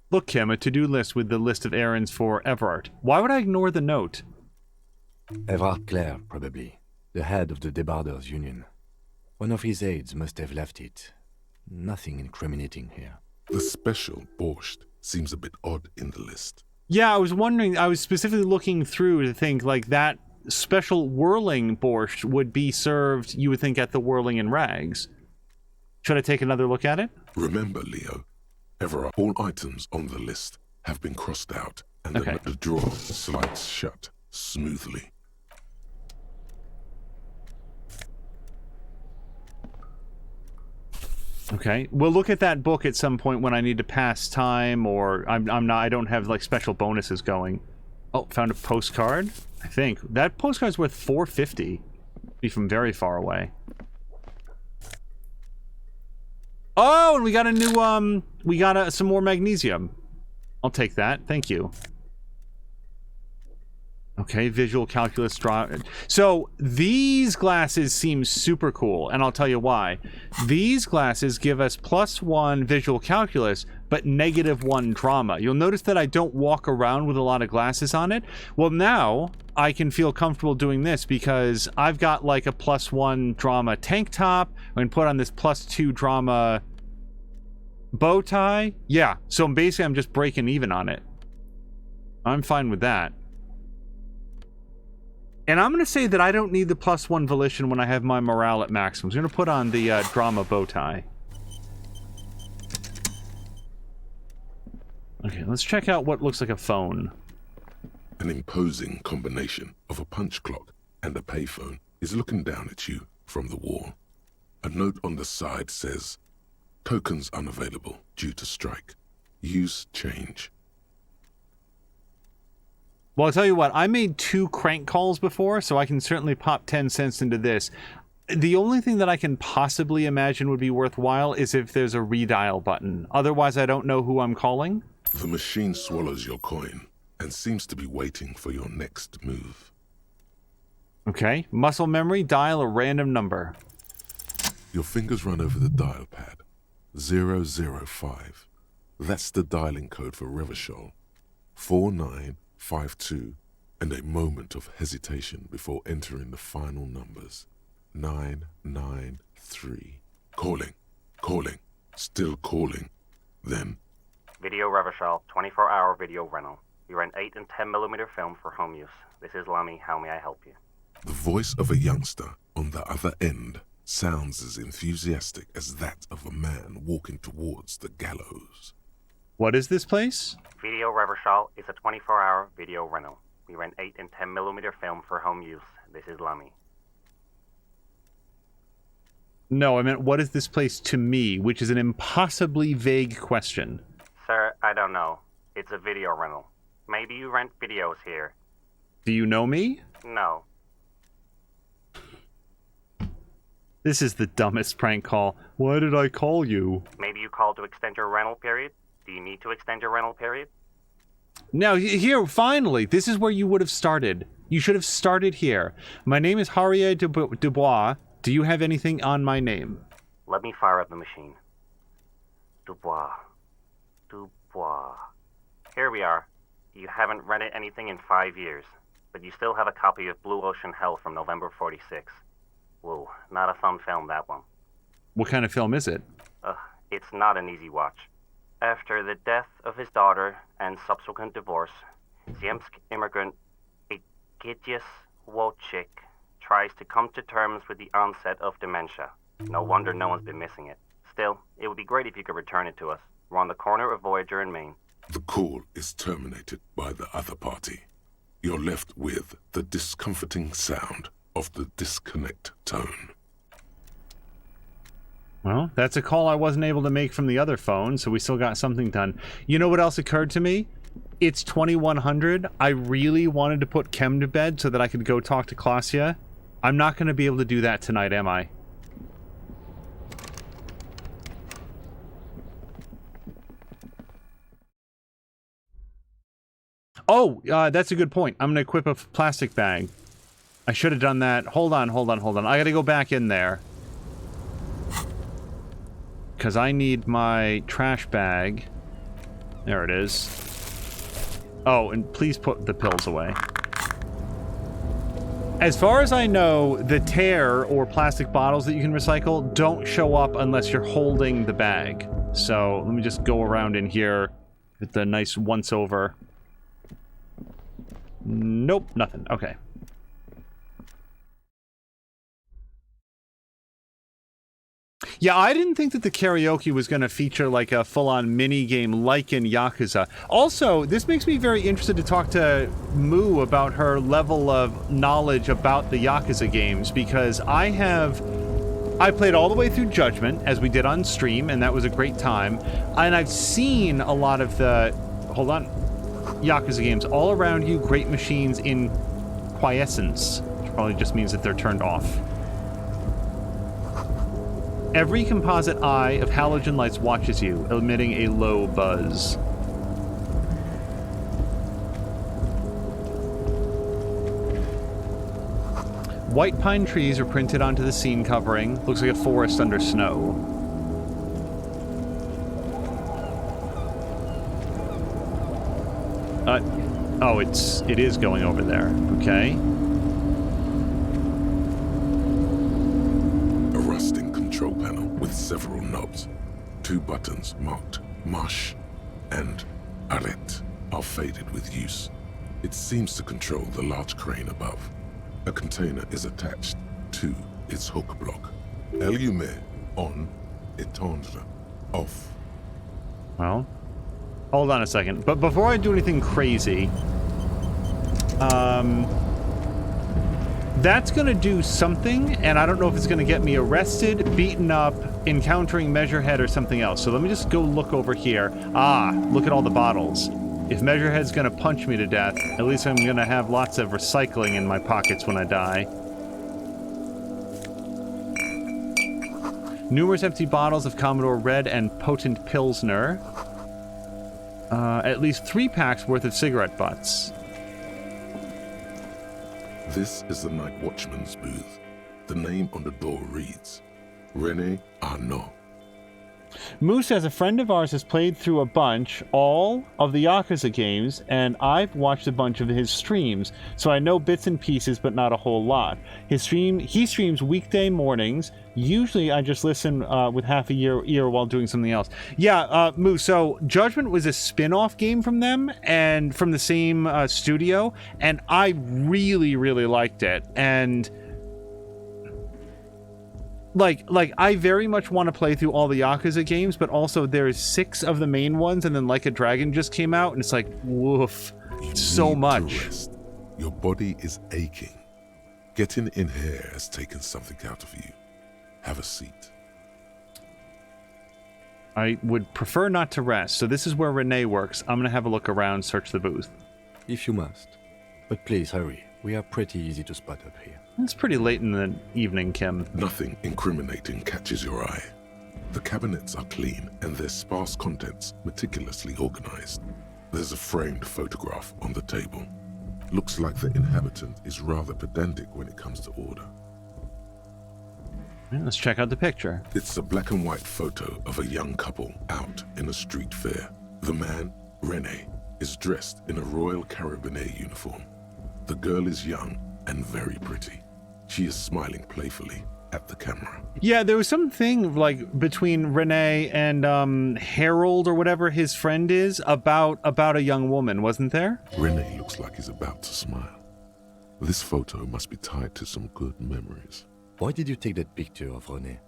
Look, Kim, a to-do list with the list of errands for Everard. Why would I ignore the note? Everard Clare, probably. The head of the Debarders Union. One of his aides must have left it. Nothing incriminating here. The special borscht seems a bit odd in the list. Yeah, I was wondering, I was specifically looking through to think, like, that special whirling borscht would be served, you would think, at the Whirling in Rags. Should I take another look at it? Remember, Leo, Everard, all items on the list have been crossed out, and the drawer slides shut smoothly. Okay, we'll look at that book at some point when I need to pass time, or I don't have like special bonuses going. Oh, found a postcard. I think that postcard's worth $4.50. Be from very far away. Oh, and we got a new we got some more magnesium. I'll take that. Thank you. Okay, visual calculus draw. So these glasses seem super cool, and I'll tell you why. These glasses give us +1 visual calculus, but -1 drama. You'll notice that I don't walk around with a lot of glasses on it. Well, now I can feel comfortable doing this because I've got like a +1 drama tank top. I can put on this +2 drama bow tie. Yeah, so basically I'm just breaking even on it. I'm fine with that. And I'm going to say that I don't need the +1 volition when I have my morale at maximum. I'm going to put on the drama bow tie. Okay, let's check out what looks like a phone. An imposing combination of a punch clock and a payphone is looking down at you from the wall. A note on the side says, "Tokens unavailable due to strike. Use change." Well, I'll tell you what, I made 2 crank calls before, so I can certainly pop 10 cents into this. The only thing that I can possibly imagine would be worthwhile is if there's a redial button. Otherwise, I don't know who I'm calling. The machine swallows your coin and seems to be waiting for your next move. Okay, muscle memory, dial a random number. Your fingers run over the dial pad. 005. That's the dialing code for Revachol. 4952, and a moment of hesitation before entering the final numbers. 993. Calling. Still calling. Then... Video Revachol, 24-hour video rental. We rent 8 and 10mm film for home use. This is Lamy. How may I help you? The voice of a youngster on the other end sounds as enthusiastic as that of a man walking towards the gallows. What is this place? Video Revachol is a 24-hour video rental. We rent 8 and 10mm film for home use. This is Lamy. No, I meant what is this place to me, which is an impossibly vague question. Sir, I don't know. It's a video rental. Maybe you rent videos here. Do you know me? No. This is the dumbest prank call. Why did I call you? Maybe you called to extend your rental period? Do you need to extend your rental period? Now, here, finally, this is where you would have started. You should have started here. My name is Harrier Dubois. Do you have anything on my name? Let me fire up the machine. Dubois. Here we are. You haven't rented anything in 5 years, but you still have a copy of Blue Ocean Hell from November '46. Whoa, not a fun film, that one. What kind of film is it? It's not an easy watch. After the death of his daughter and subsequent divorce, Zemsk immigrant Egidius Wojcik tries to come to terms with the onset of dementia. No wonder no one's been missing it. Still, it would be great if you could return it to us. We're on the corner of Voyager and Main. The call is terminated by the other party. You're left with the discomforting sound of the disconnect tone. Well, that's a call I wasn't able to make from the other phone, so we still got something done. You know what else occurred to me? It's 2100. I really wanted to put Kem to bed so that I could go talk to Klasia. I'm not going to be able to do that tonight, am I? Oh, that's a good point. I'm going to equip a plastic bag. I should have done that. Hold on. I got to go back in there. Because I need my trash bag. There it is. Oh, and please put the pills away. As far as I know, the tear or plastic bottles that you can recycle don't show up unless you're holding the bag. So let me just go around in here with the nice once-over. Nope, nothing. Okay. Yeah, I didn't think that the karaoke was going to feature like a full-on mini-game like in Yakuza. Also, this makes me very interested to talk to Moo about her level of knowledge about the Yakuza games, because I played all the way through Judgment, as we did on stream, and that was a great time. And I've seen a lot of the... Hold on. Yakuza games all around you, great machines in quiescence, which probably just means that they're turned off. Every composite eye of halogen lights watches you, emitting a low buzz. White pine trees are printed onto the scene covering. Looks like a forest under snow. Oh, it is going over there. Okay. A rusting control panel with several knobs. 2 buttons marked Marche and Arrête are faded with use. It seems to control the large crane above. A container is attached to its hook block. Allumer on, éteindre off. Well, hold on a second. But before I do anything crazy, that's going to do something, and I don't know if it's going to get me arrested, beaten up, encountering Measurehead, or something else. So let me just go look over here. Ah, look at all the bottles. If Measurehead's going to punch me to death, at least I'm going to have lots of recycling in my pockets when I die. Numerous empty bottles of Commodore Red and Potent Pilsner. At least 3 packs worth of cigarette butts. This is the night watchman's booth. The name on the door reads, René Arnaud. Moose says a friend of ours has played through a bunch, all of the Yakuza games, and I've watched a bunch of his streams, so I know bits and pieces, but not a whole lot. He streams weekday mornings. Usually I just listen with half a ear while doing something else. Yeah, Moose, so Judgment was a spin-off game from them, and from the same studio, and I really, really liked it, and... Like, I very much want to play through all the Yakuza games, but also there's 6 of the main ones, and then Like a Dragon just came out, and it's like, woof, so much. Your body is aching. Getting in here has taken something out of you. Have a seat. I would prefer not to rest, so this is where Renee works. I'm going to have a look around, search the booth. If you must. But please hurry. We are pretty easy to spot up here. It's pretty late in the evening, Kim. Nothing incriminating catches your eye. The cabinets are clean and their sparse contents meticulously organized. There's a framed photograph on the table. Looks like the inhabitant is rather pedantic when it comes to order. Let's check out the picture. It's a black and white photo of a young couple out in a street fair. The man, René, is dressed in a Royal Carabinier uniform. The girl is young and very pretty. She is smiling playfully at the camera. Yeah, there was something like between Renee and Harold or whatever his friend is about a young woman, wasn't there? Renee looks like he's about to smile. This photo must be tied to some good memories. Why did you take that picture of Renee?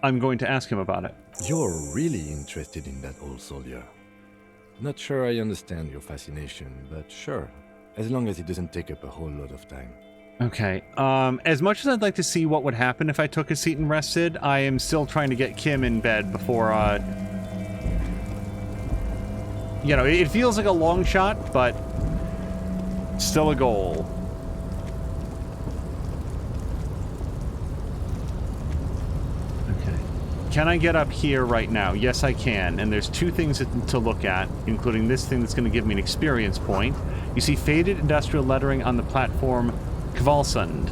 I'm going to ask him about it. You're really interested in that old soldier. Not sure I understand your fascination, but sure. As long as it doesn't take up a whole lot of time. Okay. As much as I'd like to see what would happen if I took a seat and rested, I am still trying to get Kim in bed before, you know, it feels like a long shot, but still a goal. Can I get up here right now? Yes, I can. And there's 2 things to look at, including this thing that's going to give me an experience point. You see faded industrial lettering on the platform Kvalsund.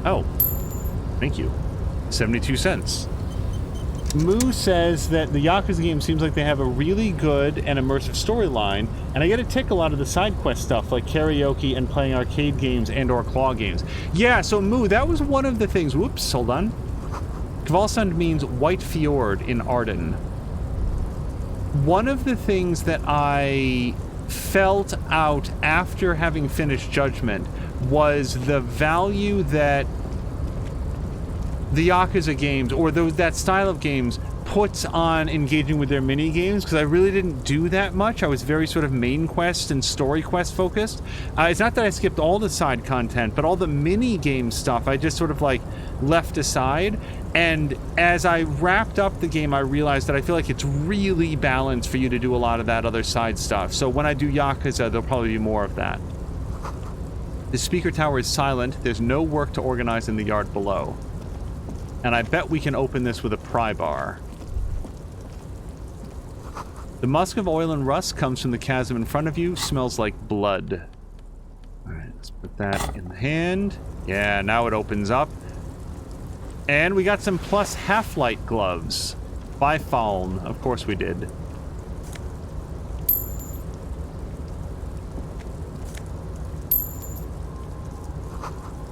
Oh. Thank you. 72 cents. Moo says that the Yakuza game seems like they have a really good and immersive storyline, and I get to tick a lot of the side quest stuff, like karaoke and playing arcade games and or claw games. Yeah, so Moo, that was one of the things... Whoops, hold on. Kvalsund means White Fjord in Arden. One of the things that I felt out after having finished Judgment was the value that the Yakuza games, or that style of games, puts on engaging with their mini games, because I really didn't do that much. I was very sort of main quest and story quest focused. It's not that I skipped all the side content, but all the mini game stuff I just sort of like left aside. And as I wrapped up the game, I realized that I feel like it's really balanced for you to do a lot of that other side stuff. So when I do Yakuza, there'll probably be more of that. The speaker tower is silent. There's no work to organize in the yard below. And I bet we can open this with a pry bar. The musk of oil and rust comes from the chasm in front of you, smells like blood. Alright, let's put that in the hand. Yeah, now it opens up. And we got some plus half-light gloves. By Faln. Of course we did.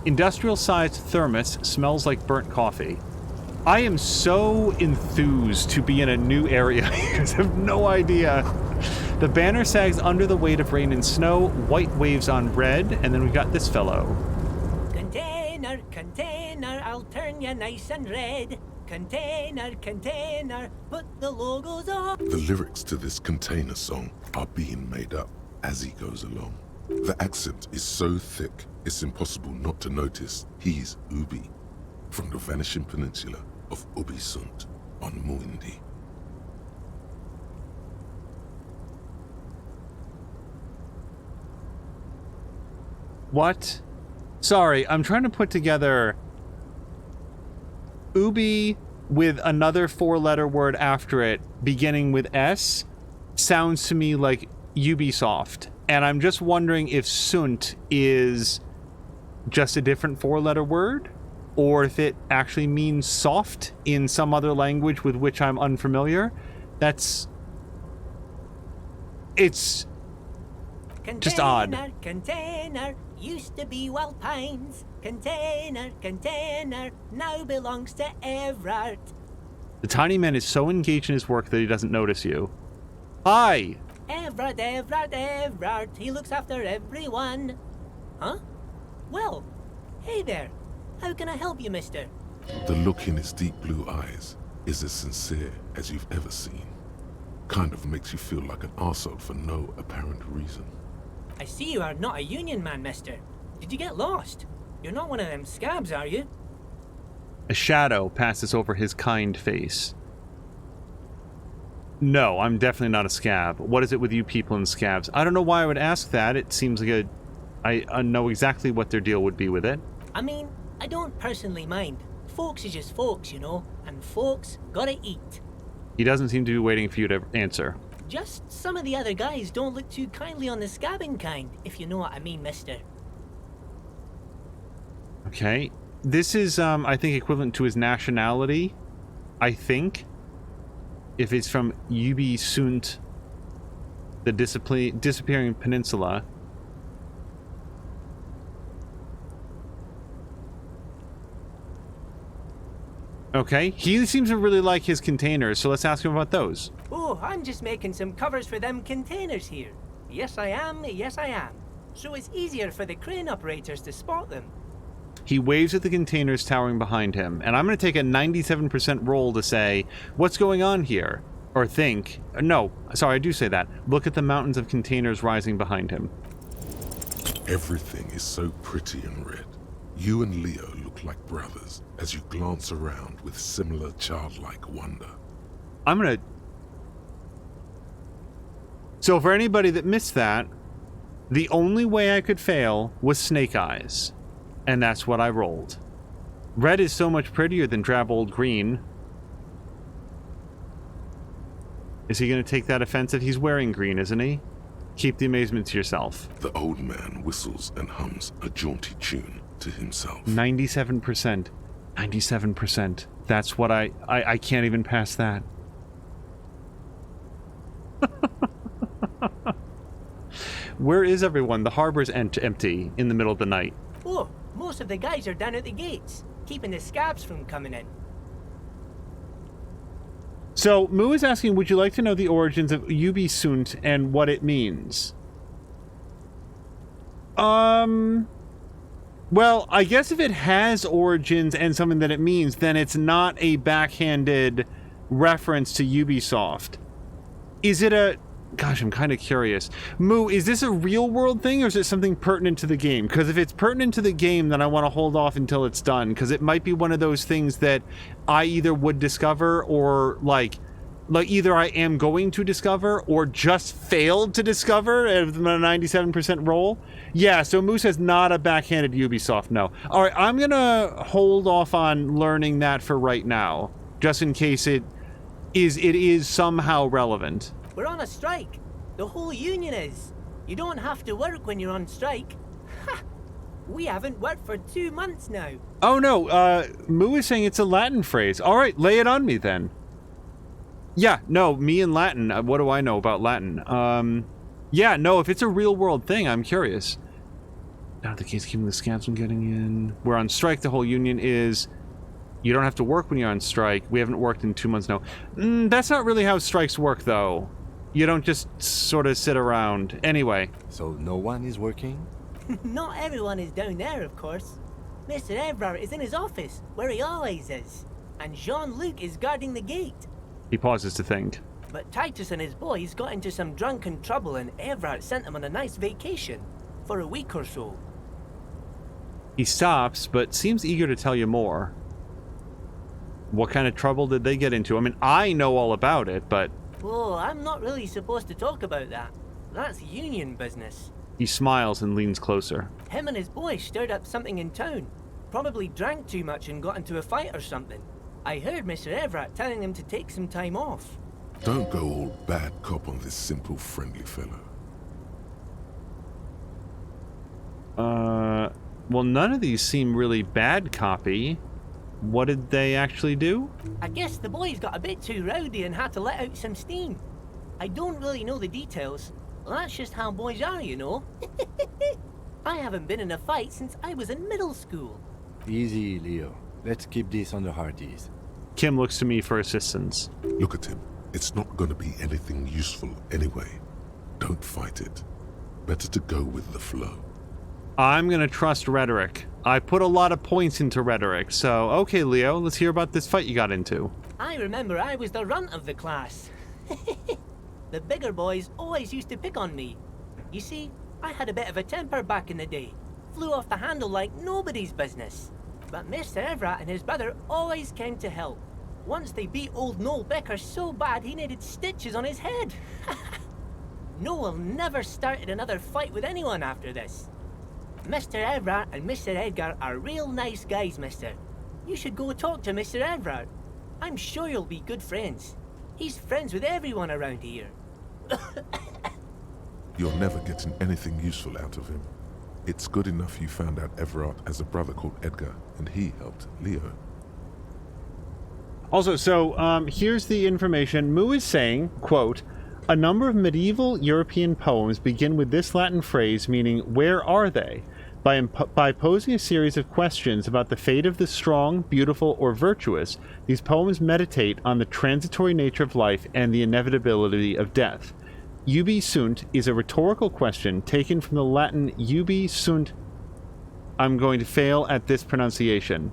Industrial-sized thermos smells like burnt coffee. I am so enthused to be in a new area because I have no idea. The banner sags under the weight of rain and snow, white waves on red, and then we've got this fellow. Container, container, I'll turn you nice and red. Container, container, put the logos on. The lyrics to this container song are being made up as he goes along. The accent is so thick, it's impossible not to notice he's Ubi, from the vanishing peninsula of Ubisunt on Muindi. What? Sorry, I'm trying to put together Ubi with another four-letter word after it, beginning with S, sounds to me like Ubisoft. And I'm just wondering if Sunt is just a different four-letter word, or if it actually means soft in some other language with which I'm unfamiliar. It's just odd. Container, used to be Wild Pines. Container, container, now belongs to Everard. The tiny man is so engaged in his work that he doesn't notice you. Hi! Everard, Everard, Everard, he looks after everyone. Huh? Well, hey there. How can I help you, mister? The look in its deep blue eyes is as sincere as you've ever seen. Kind of makes you feel like an arsehole for no apparent reason. I see you are not a union man, mister. Did you get lost? You're not one of them scabs, are you? A shadow passes over his kind face. No, I'm definitely not a scab. What is it with you people and scabs? I don't know why I would ask that. It seems like I know exactly what their deal would be with it. I mean, I don't personally mind. Folks is just folks, you know, and folks gotta eat. He doesn't seem to be waiting for you to answer. Just some of the other guys don't look too kindly on the scabbing kind, if you know what I mean, mister. Okay. This is, I think, equivalent to his nationality. I think. If it's from Ubisunt, the disappearing peninsula. Okay, he seems to really like his containers, so let's ask him about those. Oh, I'm just making some covers for them containers here. Yes, I am. Yes, I am. So it's easier for the crane operators to spot them. He waves at the containers towering behind him, and I'm going to take a 97% roll to say, what's going on here? Or think. No, sorry, I do say that. Look at the mountains of containers rising behind him. Everything is so pretty and red. You and Leo look like brothers as you glance around with similar childlike wonder. I'm gonna... So for anybody that missed that, the only way I could fail was Snake Eyes. And that's what I rolled. Red is so much prettier than drab old green. Is he gonna take that offensive? He's wearing green, isn't he? Keep the amazement to yourself. The old man whistles and hums a jaunty tune to himself. 97%. 97%. That's what I can't even pass that. Where is everyone? The harbor's empty in the middle of the night. Oh, most of the guys are down at the gates, keeping the scabs from coming in. So, Moo is asking, would you like to know the origins of Ubisunt and what it means? Well, I guess if it has origins and something that it means, then it's not a backhanded reference to Ubisoft. Is it a... Gosh, I'm kind of curious. Moo, is this a real-world thing, or is it something pertinent to the game? Because if it's pertinent to the game, then I want to hold off until it's done, because it might be one of those things that I either would discover, or, like either I am going to discover, or just failed to discover at a 97% roll. Yeah, so Moo says not a backhanded Ubisoft, no. Alright, I'm gonna hold off on learning that for right now, just in case it is somehow relevant. We're on a strike. The whole union is. You don't have to work when you're on strike. Ha! We haven't worked for 2 months now. Oh no, Moo is saying it's a Latin phrase. All right, lay it on me then. Yeah, no, me and Latin. What do I know about Latin? Yeah, no, if it's a real world thing, I'm curious. Now the case keeping the scabs from getting in. We're on strike. The whole union is. You don't have to work when you're on strike. We haven't worked in 2 months now. That's not really how strikes work, though. You don't just sort of sit around. Anyway. So no one is working? Not everyone is down there, of course. Mr. Evrard is in his office, where he always is. And Jean-Luc is guarding the gate. He pauses to think. But Titus and his boys got into some drunken trouble and Evrard sent them on a nice vacation. For a week or so. He stops, but seems eager to tell you more. What kind of trouble did they get into? I mean, I know all about it, but... Oh, I'm not really supposed to talk about that. That's union business. He smiles and leans closer. Him and his boys stirred up something in town. Probably drank too much and got into a fight or something. I heard Mr. Everett telling them to take some time off. Don't go all bad cop on this simple, friendly fellow. Well, none of these seem really bad copy. What did they actually do? I guess the boys got a bit too rowdy and had to let out some steam. I don't really know the details. That's just how boys are, you know. I haven't been in a fight since I was in middle school. Easy, Leo. Let's keep this under hard ease. Kim looks to me for assistance. Look at him. It's not going to be anything useful anyway. Don't fight it. Better to go with the flow. I'm gonna trust rhetoric. I put a lot of points into rhetoric, so okay, Leo, let's hear about this fight you got into. I remember I was the runt of the class. The bigger boys always used to pick on me. You see, I had a bit of a temper back in the day. Flew off the handle like nobody's business. But Mr. Everett and his brother always came to help. Once they beat old Noel Becker so bad he needed stitches on his head. Noel never started another fight with anyone after this. Mr. Everard and Mr. Edgar are real nice guys, mister. You should go talk to Mr. Everard. I'm sure you'll be good friends. He's friends with everyone around here. You're never getting anything useful out of him. It's good enough you found out Everard has a brother called Edgar, and he helped Leo. Also, so, here's the information. Moo is saying, quote, a number of medieval European poems begin with this Latin phrase meaning, where are they? By posing a series of questions about the fate of the strong, beautiful, or virtuous, these poems meditate on the transitory nature of life and the inevitability of death. Ubi sunt is a rhetorical question taken from the Latin ubi sunt. I'm going to fail at this pronunciation.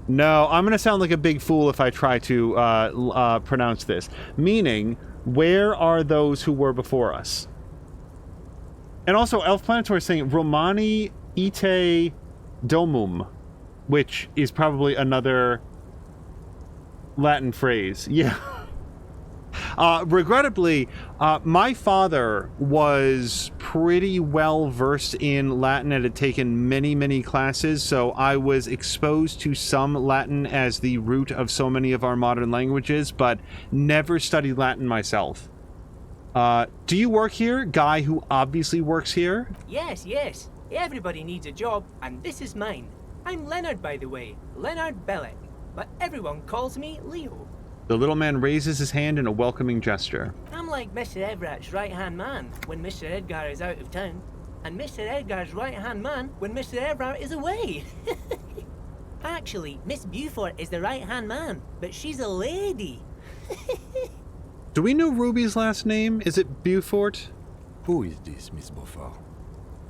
No, I'm going to sound like a big fool if I try to pronounce this. Meaning, where are those who were before us? And also, Elf Planetour is saying, Romani ite domum, which is probably another Latin phrase. Yeah. Regrettably, my father was pretty well versed in Latin and had taken many, many classes, so I was exposed to some Latin as the root of so many of our modern languages, but never studied Latin myself. Do you work here? Guy who obviously works here? Yes, yes. Everybody needs a job, and this is mine. I'm Leonard, by the way. Leonard Bellick. But everyone calls me Leo. The little man raises his hand in a welcoming gesture. I'm like Mr. Everett's right-hand man when Mr. Edgar is out of town, and Mr. Edgar's right-hand man when Mr. Everett is away. Actually, Miss Beaufort is the right-hand man, but she's a lady. Do we know Ruby's last name? Is it Beaufort? Who is this, Miss Beaufort?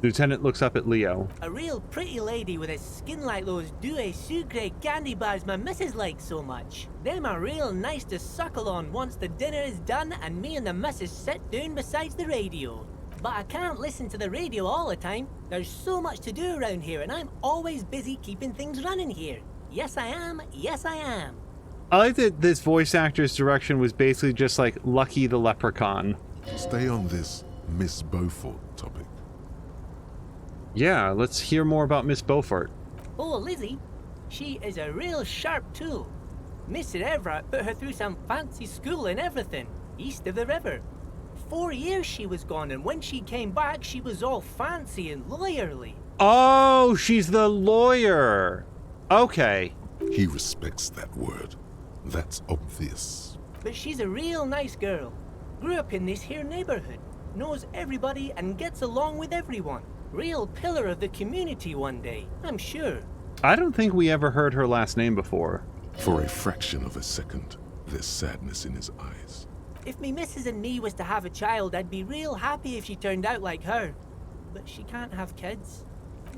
The lieutenant looks up at Leo. A real pretty lady with a skin like those douce sucre candy bars my missus likes so much. Them are real nice to suckle on once the dinner is done and me and the missus sit down beside the radio. But I can't listen to the radio all the time. There's so much to do around here and I'm always busy keeping things running here. Yes I am, yes I am. I like that this voice actor's direction was basically just like Lucky the Leprechaun. Stay on this Miss Beaufort topic. Yeah, let's hear more about Miss Beaufort. Oh, Lizzie, she is a real sharp tool. Mr. Everett put her through some fancy school and everything. east of the river. 4 years she was gone, and when she came back, she was all fancy and lawyerly. Oh, she's the lawyer. Okay. He respects that word. That's obvious. But she's a real nice girl. Grew up in this here neighborhood. Knows everybody and gets along with everyone. Real pillar of the community one day, I'm sure. I don't think we ever heard her last name before. For a fraction of a second, there's sadness in his eyes. If me missus and me was to have a child, I'd be real happy if she turned out like her. But she can't have kids.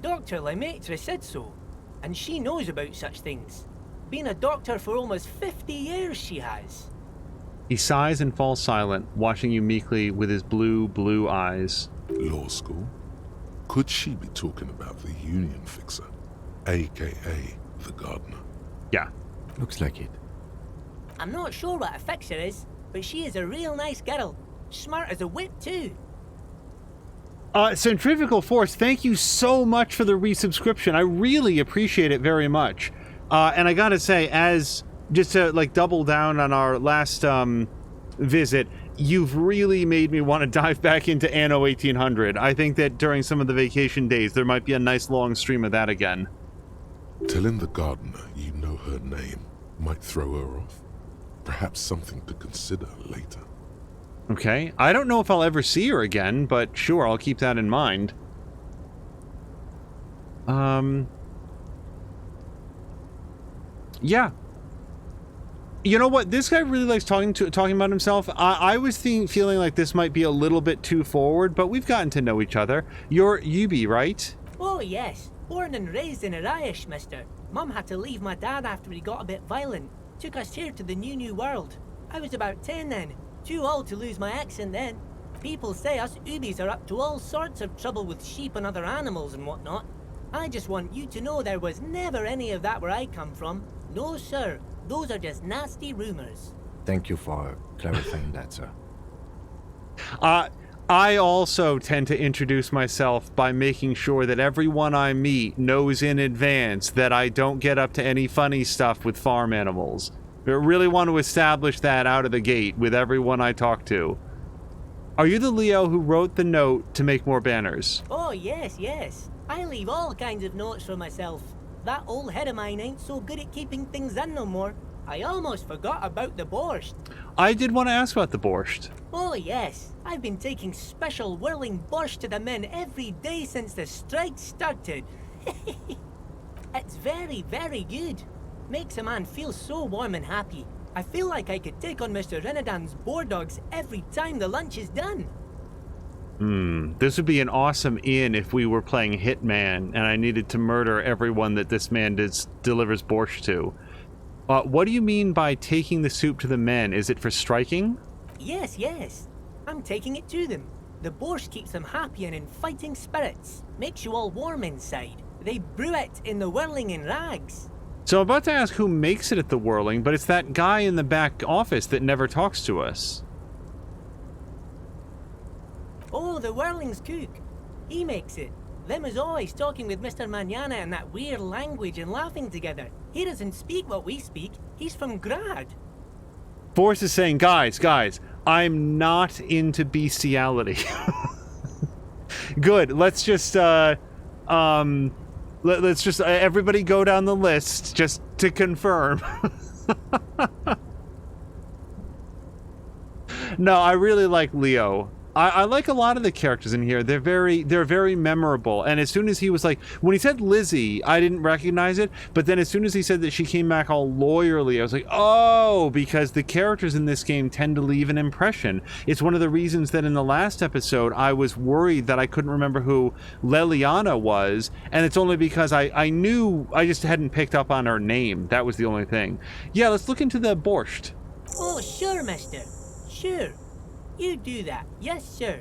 Dr. Lemaitre said so, and she knows about such things. Been a doctor for almost 50 years she has. He sighs and falls silent, watching you meekly with his blue eyes. Law school? Could she be talking about the union fixer, aka the gardener? Yeah. Looks like it. I'm not sure what a fixer is, but she is a real nice girl. Smart as a whip, too. Centrifugal Force, thank you so much for the resubscription. I really appreciate it very much. And I gotta say, as just to like double down on our last visit, you've really made me want to dive back into Anno 1800. I think that during some of the vacation days, there might be a nice long stream of that again. Telling the gardener you know her name might throw her off. Perhaps something to consider later. Okay. I don't know if I'll ever see her again, but sure, I'll keep that in mind. Yeah. You know what? This guy really likes talking about himself. I was feeling like this might be a little bit too forward, but we've gotten to know each other. You're Yubi, right? Oh, yes. Born and raised in Arish, mister. Mum had to leave my dad after he got a bit violent. Took us here to the new world. I was about 10 then. Too old to lose my accent then. People say us Ubis are up to all sorts of trouble with sheep and other animals and whatnot. I just want you to know there was never any of that where I come from. No, sir. Those are just nasty rumors. Thank you for clarifying that, sir. I also tend to introduce myself by making sure that everyone I meet knows in advance that I don't get up to any funny stuff with farm animals. I really want to establish that out of the gate with everyone I talk to. Are you the Leo who wrote the note to make more banners? Oh, yes. I leave all kinds of notes for myself. That old head of mine ain't so good at keeping things in no more. I almost forgot about the borscht. I did want to ask about the borscht. Oh, yes. I've been taking special whirling borscht to the men every day since the strike started. It's very, very good. Makes a man feel so warm and happy. I feel like I could take on Mr. Renadan's boar dogs every time the lunch is done. This would be an awesome inn if we were playing Hitman and I needed to murder everyone that this man delivers borscht to. What do you mean by taking the soup to the men? Is it for striking? Yes. I'm taking it to them. The borscht keeps them happy and in fighting spirits. Makes you all warm inside. They brew it in the whirling in rags. So I'm about to ask who makes it at the whirling, but it's that guy in the back office that never talks to us. Oh, the whirling's cook. He makes it. Them is always talking with Mr. Manana in that weird language and laughing together. He doesn't speak what we speak. He's from Grad. Force is saying, guys, I'm not into bestiality. Good. Let's just, let's just everybody go down the list just to confirm. No, I really like Leo. I like a lot of the characters in here. They're very memorable. And as soon as he was like, when he said Lizzie, I didn't recognize it. But then as soon as he said that she came back all lawyerly, I was like, oh, because the characters in this game tend to leave an impression. It's one of the reasons that in the last episode, I was worried that I couldn't remember who Leliana was. And it's only because I knew, I just hadn't picked up on her name. That was the only thing. Yeah, let's look into the borscht. Oh, sure, mister. Sure. You do that. Yes, sir.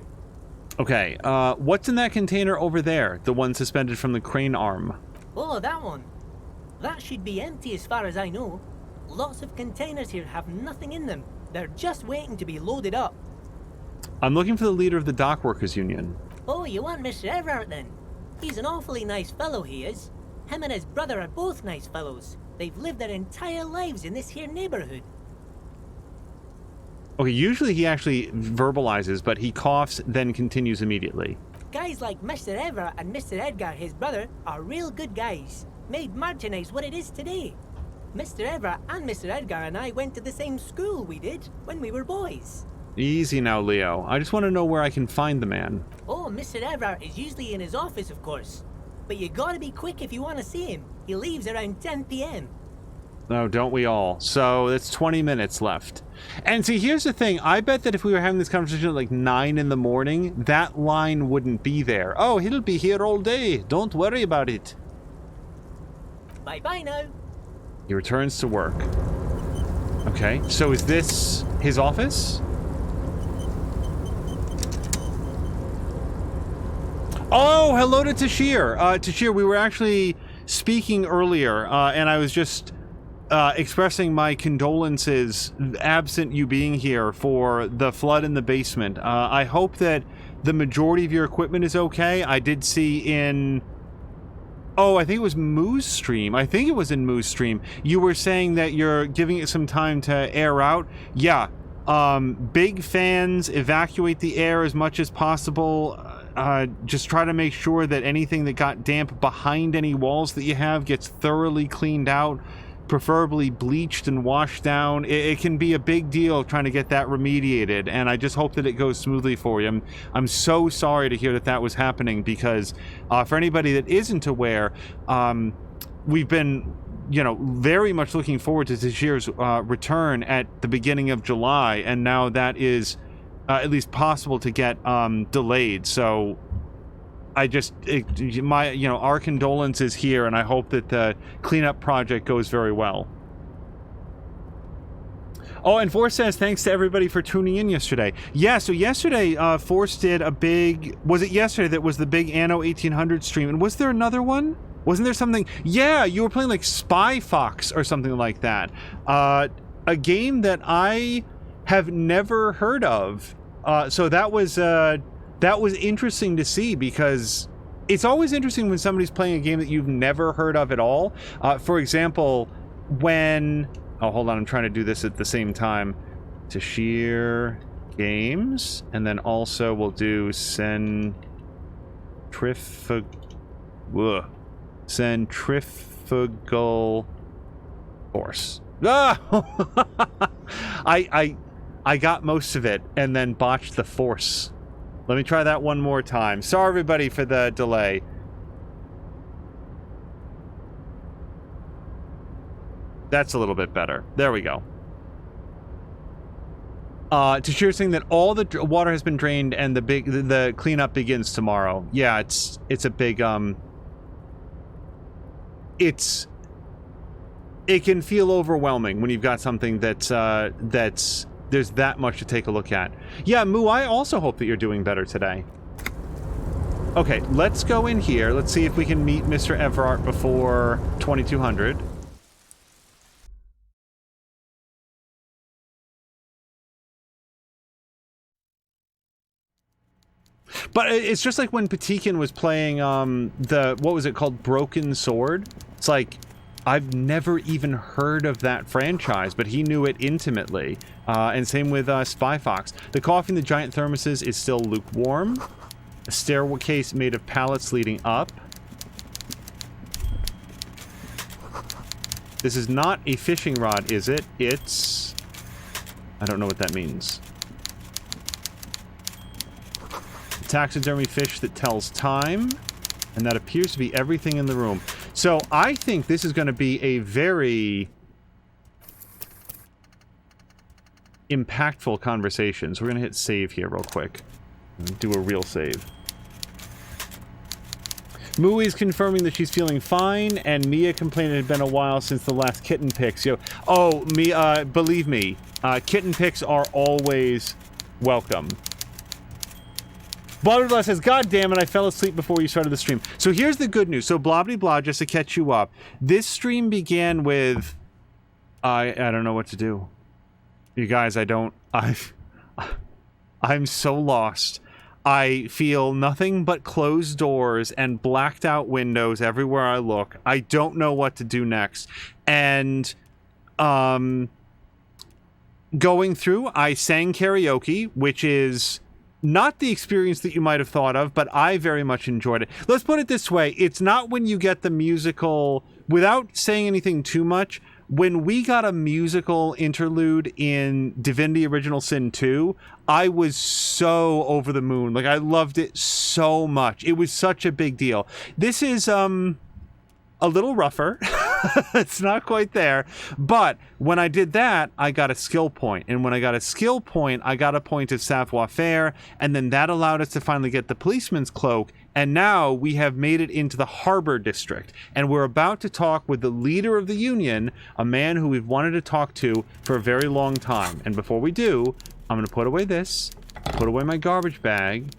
Okay, what's in that container over there? The one suspended from the crane arm. Oh, that one. That should be empty as far as I know. Lots of containers here have nothing in them. They're just waiting to be loaded up. I'm looking for the leader of the Dock Workers Union. Oh, you want Mr. Everhart then? He's an awfully nice fellow, he is. Him and his brother are both nice fellows. They've lived their entire lives in this here neighborhood. Okay, usually he actually verbalizes, but he coughs, then continues immediately. Guys like Mr. Everett and Mr. Edgar, his brother, are real good guys. Made merchandise what it is today. Mr. Everett and Mr. Edgar and I went to the same school we did when we were boys. Easy now, Leo. I just want to know where I can find the man. Oh, Mr. Everett is usually in his office, of course. But you gotta be quick if you want to see him. He leaves around 10 p.m. No, don't we all? So that's 20 minutes left. And see, here's the thing. I bet that if we were having this conversation at like 9 in the morning, that line wouldn't be there. Oh, he'll be here all day. Don't worry about it. Bye-bye now. He returns to work. Okay, so is this his office? Oh, hello to Tashir. Tashir, we were actually speaking earlier, and I was just expressing my condolences, absent you being here, for the flood in the basement. I hope that the majority of your equipment is okay. I did see in... Oh, I think it was Moo's stream. I think it was in Moo's stream. You were saying that you're giving it some time to air out. Yeah. Big fans, evacuate the air as much as possible. Just try to make sure that anything that got damp behind any walls that you have gets thoroughly cleaned out, preferably bleached and washed down. It can be a big deal trying to get that remediated, and I just hope that it goes smoothly for you. I'm so sorry to hear that that was happening, because for anybody that isn't aware, we've been, you know, very much looking forward to this year's return at the beginning of July, and now that is at least possible to get delayed. So I just, our condolences here, and I hope that the cleanup project goes very well. Oh, and Force says, thanks to everybody for tuning in yesterday. Yeah, so yesterday, Force did a big... Was it yesterday that was the big Anno 1800 stream? And was there another one? Wasn't there something... Yeah, you were playing like Spy Fox or something like that. A game that I have never heard of. So that was interesting to see, because it's always interesting when somebody's playing a game that you've never heard of at all. For example, when... Oh, hold on, I'm trying to do this at the same time. Tashir Games, and then also we'll do Centrifugal Force. Ah! I got most of it and then botched the Force. Let me try that one more time. Sorry, everybody, for the delay. That's a little bit better. There we go. Tashir saying that all the water has been drained and the cleanup begins tomorrow. Yeah, it's a big it can feel overwhelming when you've got something that's there's that much to take a look at. Yeah, Moo, I also hope that you're doing better today. Okay, let's go in here. Let's see if we can meet Mr. Everard before 2200. But it's just like when Patikin was playing what was it called? Broken Sword? It's like, I've never even heard of that franchise, but he knew it intimately. And same with Spy Fox. The coffee in the giant thermoses is still lukewarm. A staircase made of pallets leading up. This is not a fishing rod, is it? It's... I don't know what that means. Taxidermy fish that tells time. And that appears to be everything in the room. So I think this is going to be a very impactful conversation. So we're going to hit save here real quick. And do a real save. Moo is confirming that she's feeling fine, and Mia complained it had been a while since the last kitten pics. Oh, Mia, believe me, kitten pics are always welcome. Blah, blah, blah says, God damn it, I fell asleep before you started the stream. So here's the good news. So blah, blah, blah, just to catch you up. This stream began with... I don't know what to do. You guys, I'm so lost. I feel nothing but closed doors and blacked out windows everywhere I look. I don't know what to do next. And, going through, I sang karaoke, which is not the experience that you might have thought of, but I very much enjoyed it. Let's put it this way. It's not when you get the musical, without saying anything too much, when we got a musical interlude in Divinity Original Sin 2, I was so over the moon. Like, I loved it so much. It was such a big deal. This is, a little rougher. It's not quite there. But when I did that, I got a skill point. And when I got a skill point, I got a point of savoir-faire. And then that allowed us to finally get the policeman's cloak. And now we have made it into the Harbor District. And we're about to talk with the leader of the Union, a man who we've wanted to talk to for a very long time. And before we do, I'm going to put away this, put away my garbage bag,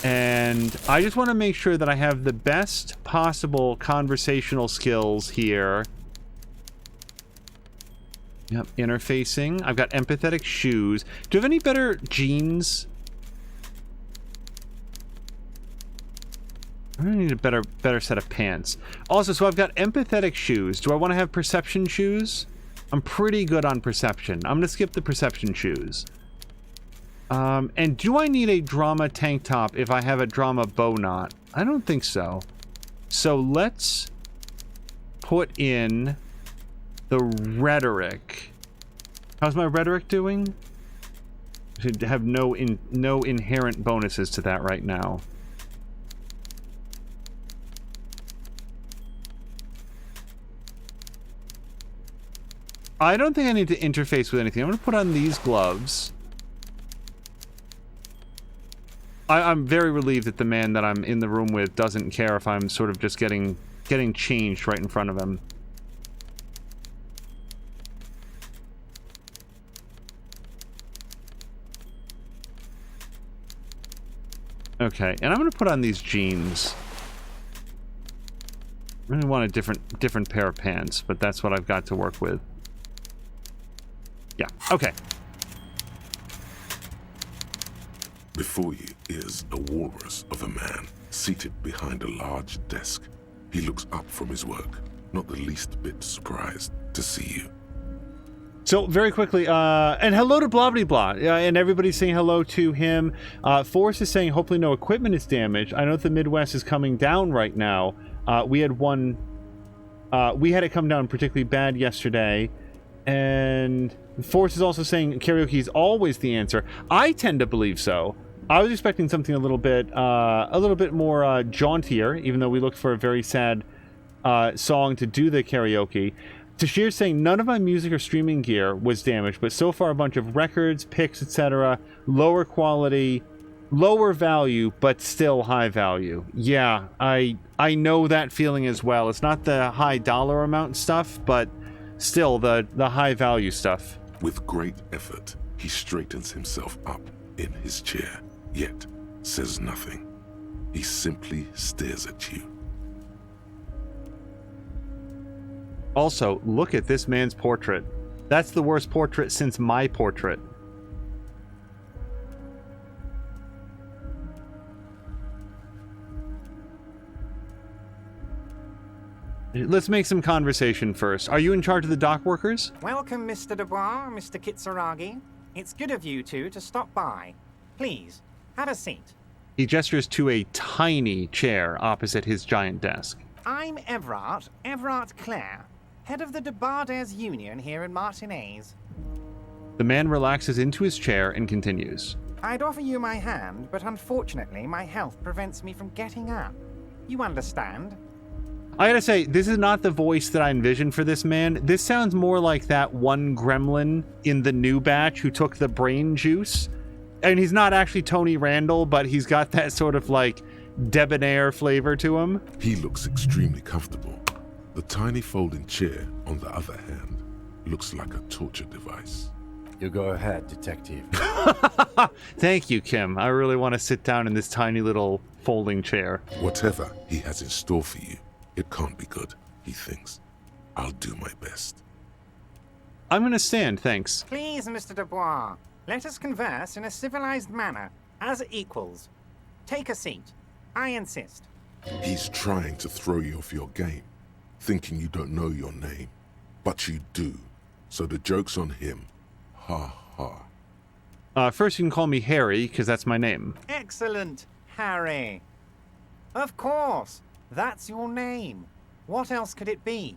and I just want to make sure that I have the best possible conversational skills here. Yep, interfacing. I've got empathetic shoes. Do you have any better jeans? I really need a better set of pants. Also, so I've got empathetic shoes. Do I want to have perception shoes? I'm pretty good on perception. I'm going to skip the perception shoes. And do I need a drama tank top if I have a drama bow knot? I don't think so. So let's put in the rhetoric. How's my rhetoric doing? I should have no inherent bonuses to that right now. I don't think I need to interface with anything. I'm going to put on these gloves. I'm very relieved that the man that I'm in the room with doesn't care if I'm sort of just getting changed right in front of him. Okay, and I'm going to put on these jeans. I really want a different pair of pants, but that's what I've got to work with. Yeah, okay. Before you is a walrus of a man seated behind a large desk. He looks up from his work, not the least bit surprised to see you. So very quickly, and hello to blah blah blah, and everybody's saying hello to him. Forrest is saying hopefully no equipment is damaged. I know that the Midwest is coming down right now. We had it come down particularly bad yesterday, and Forrest is also saying karaoke is always the answer. I tend to believe so. I was expecting something a little bit more jauntier, even though we looked for a very sad song to do the karaoke. Tashir's saying none of my music or streaming gear was damaged, but so far a bunch of records, picks, etc. Lower quality, lower value, but still high value. Yeah, I know that feeling as well. It's not the high dollar amount stuff, but still the high value stuff. With great effort, he straightens himself up in his chair, yet says nothing. He simply stares at you. Also, look at this man's portrait. That's the worst portrait since my portrait. Let's make some conversation first. Are you in charge of the dock workers? Welcome, Mr. Dubois, Mr. Kitsuragi. It's good of you two to stop by. Please, have a seat. He gestures to a tiny chair opposite his giant desk. I'm Everard Clare, head of the Debarders Union here in Martinez. The man relaxes into his chair and continues. I'd offer you my hand, but unfortunately my health prevents me from getting up. You understand? I gotta say, this is not the voice that I envisioned for this man. This sounds more like that one gremlin in the new batch who took the brain juice. And he's not actually Tony Randall, but he's got that sort of like debonair flavor to him. He looks extremely comfortable. The tiny folding chair, on the other hand, looks like a torture device. You go ahead, detective. Thank you, Kim. I really want to sit down in this tiny little folding chair. Whatever he has in store for you, it can't be good, he thinks. I'll do my best. I'm going to stand, thanks. Please, Mr. Dubois, let us converse in a civilized manner, as equals. Take a seat. I insist. He's trying to throw you off your game, thinking you don't know your name. But you do, so the joke's on him. ha ha. First you can call me Harry, because that's my name. Excellent, Harry. Of course, that's your name. What else could it be?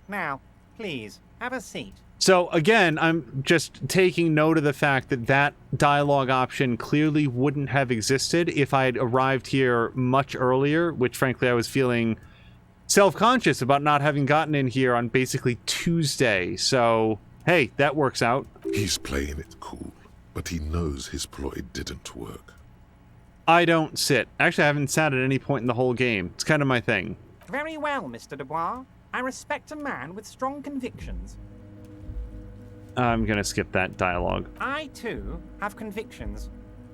Now, please, have a seat. So, again, I'm just taking note of the fact that that dialogue option clearly wouldn't have existed if I'd arrived here much earlier, which, frankly, I was feeling self-conscious about not having gotten in here on basically Tuesday. So, hey, that works out. He's playing it cool, but he knows his ploy didn't work. I don't sit. Actually, I haven't sat at any point in the whole game. It's kind of my thing. Very well, Mr. Dubois. I respect a man with strong convictions. I'm gonna skip that dialogue. I, too, have convictions.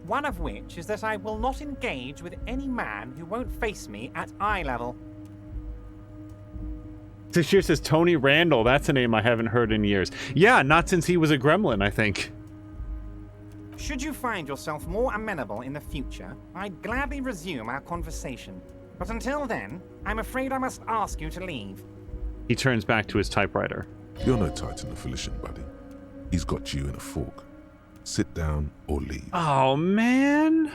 One of which is that I will not engage with any man who won't face me at eye level. This says Tony Randall. That's a name I haven't heard in years. Yeah, not since he was a gremlin, I think. Should you find yourself more amenable in the future, I'd gladly resume our conversation. But until then, I'm afraid I must ask you to leave. He turns back to his typewriter. You're no Titan affiliation, buddy. He's got you in a fork. Sit down or leave. Oh, man.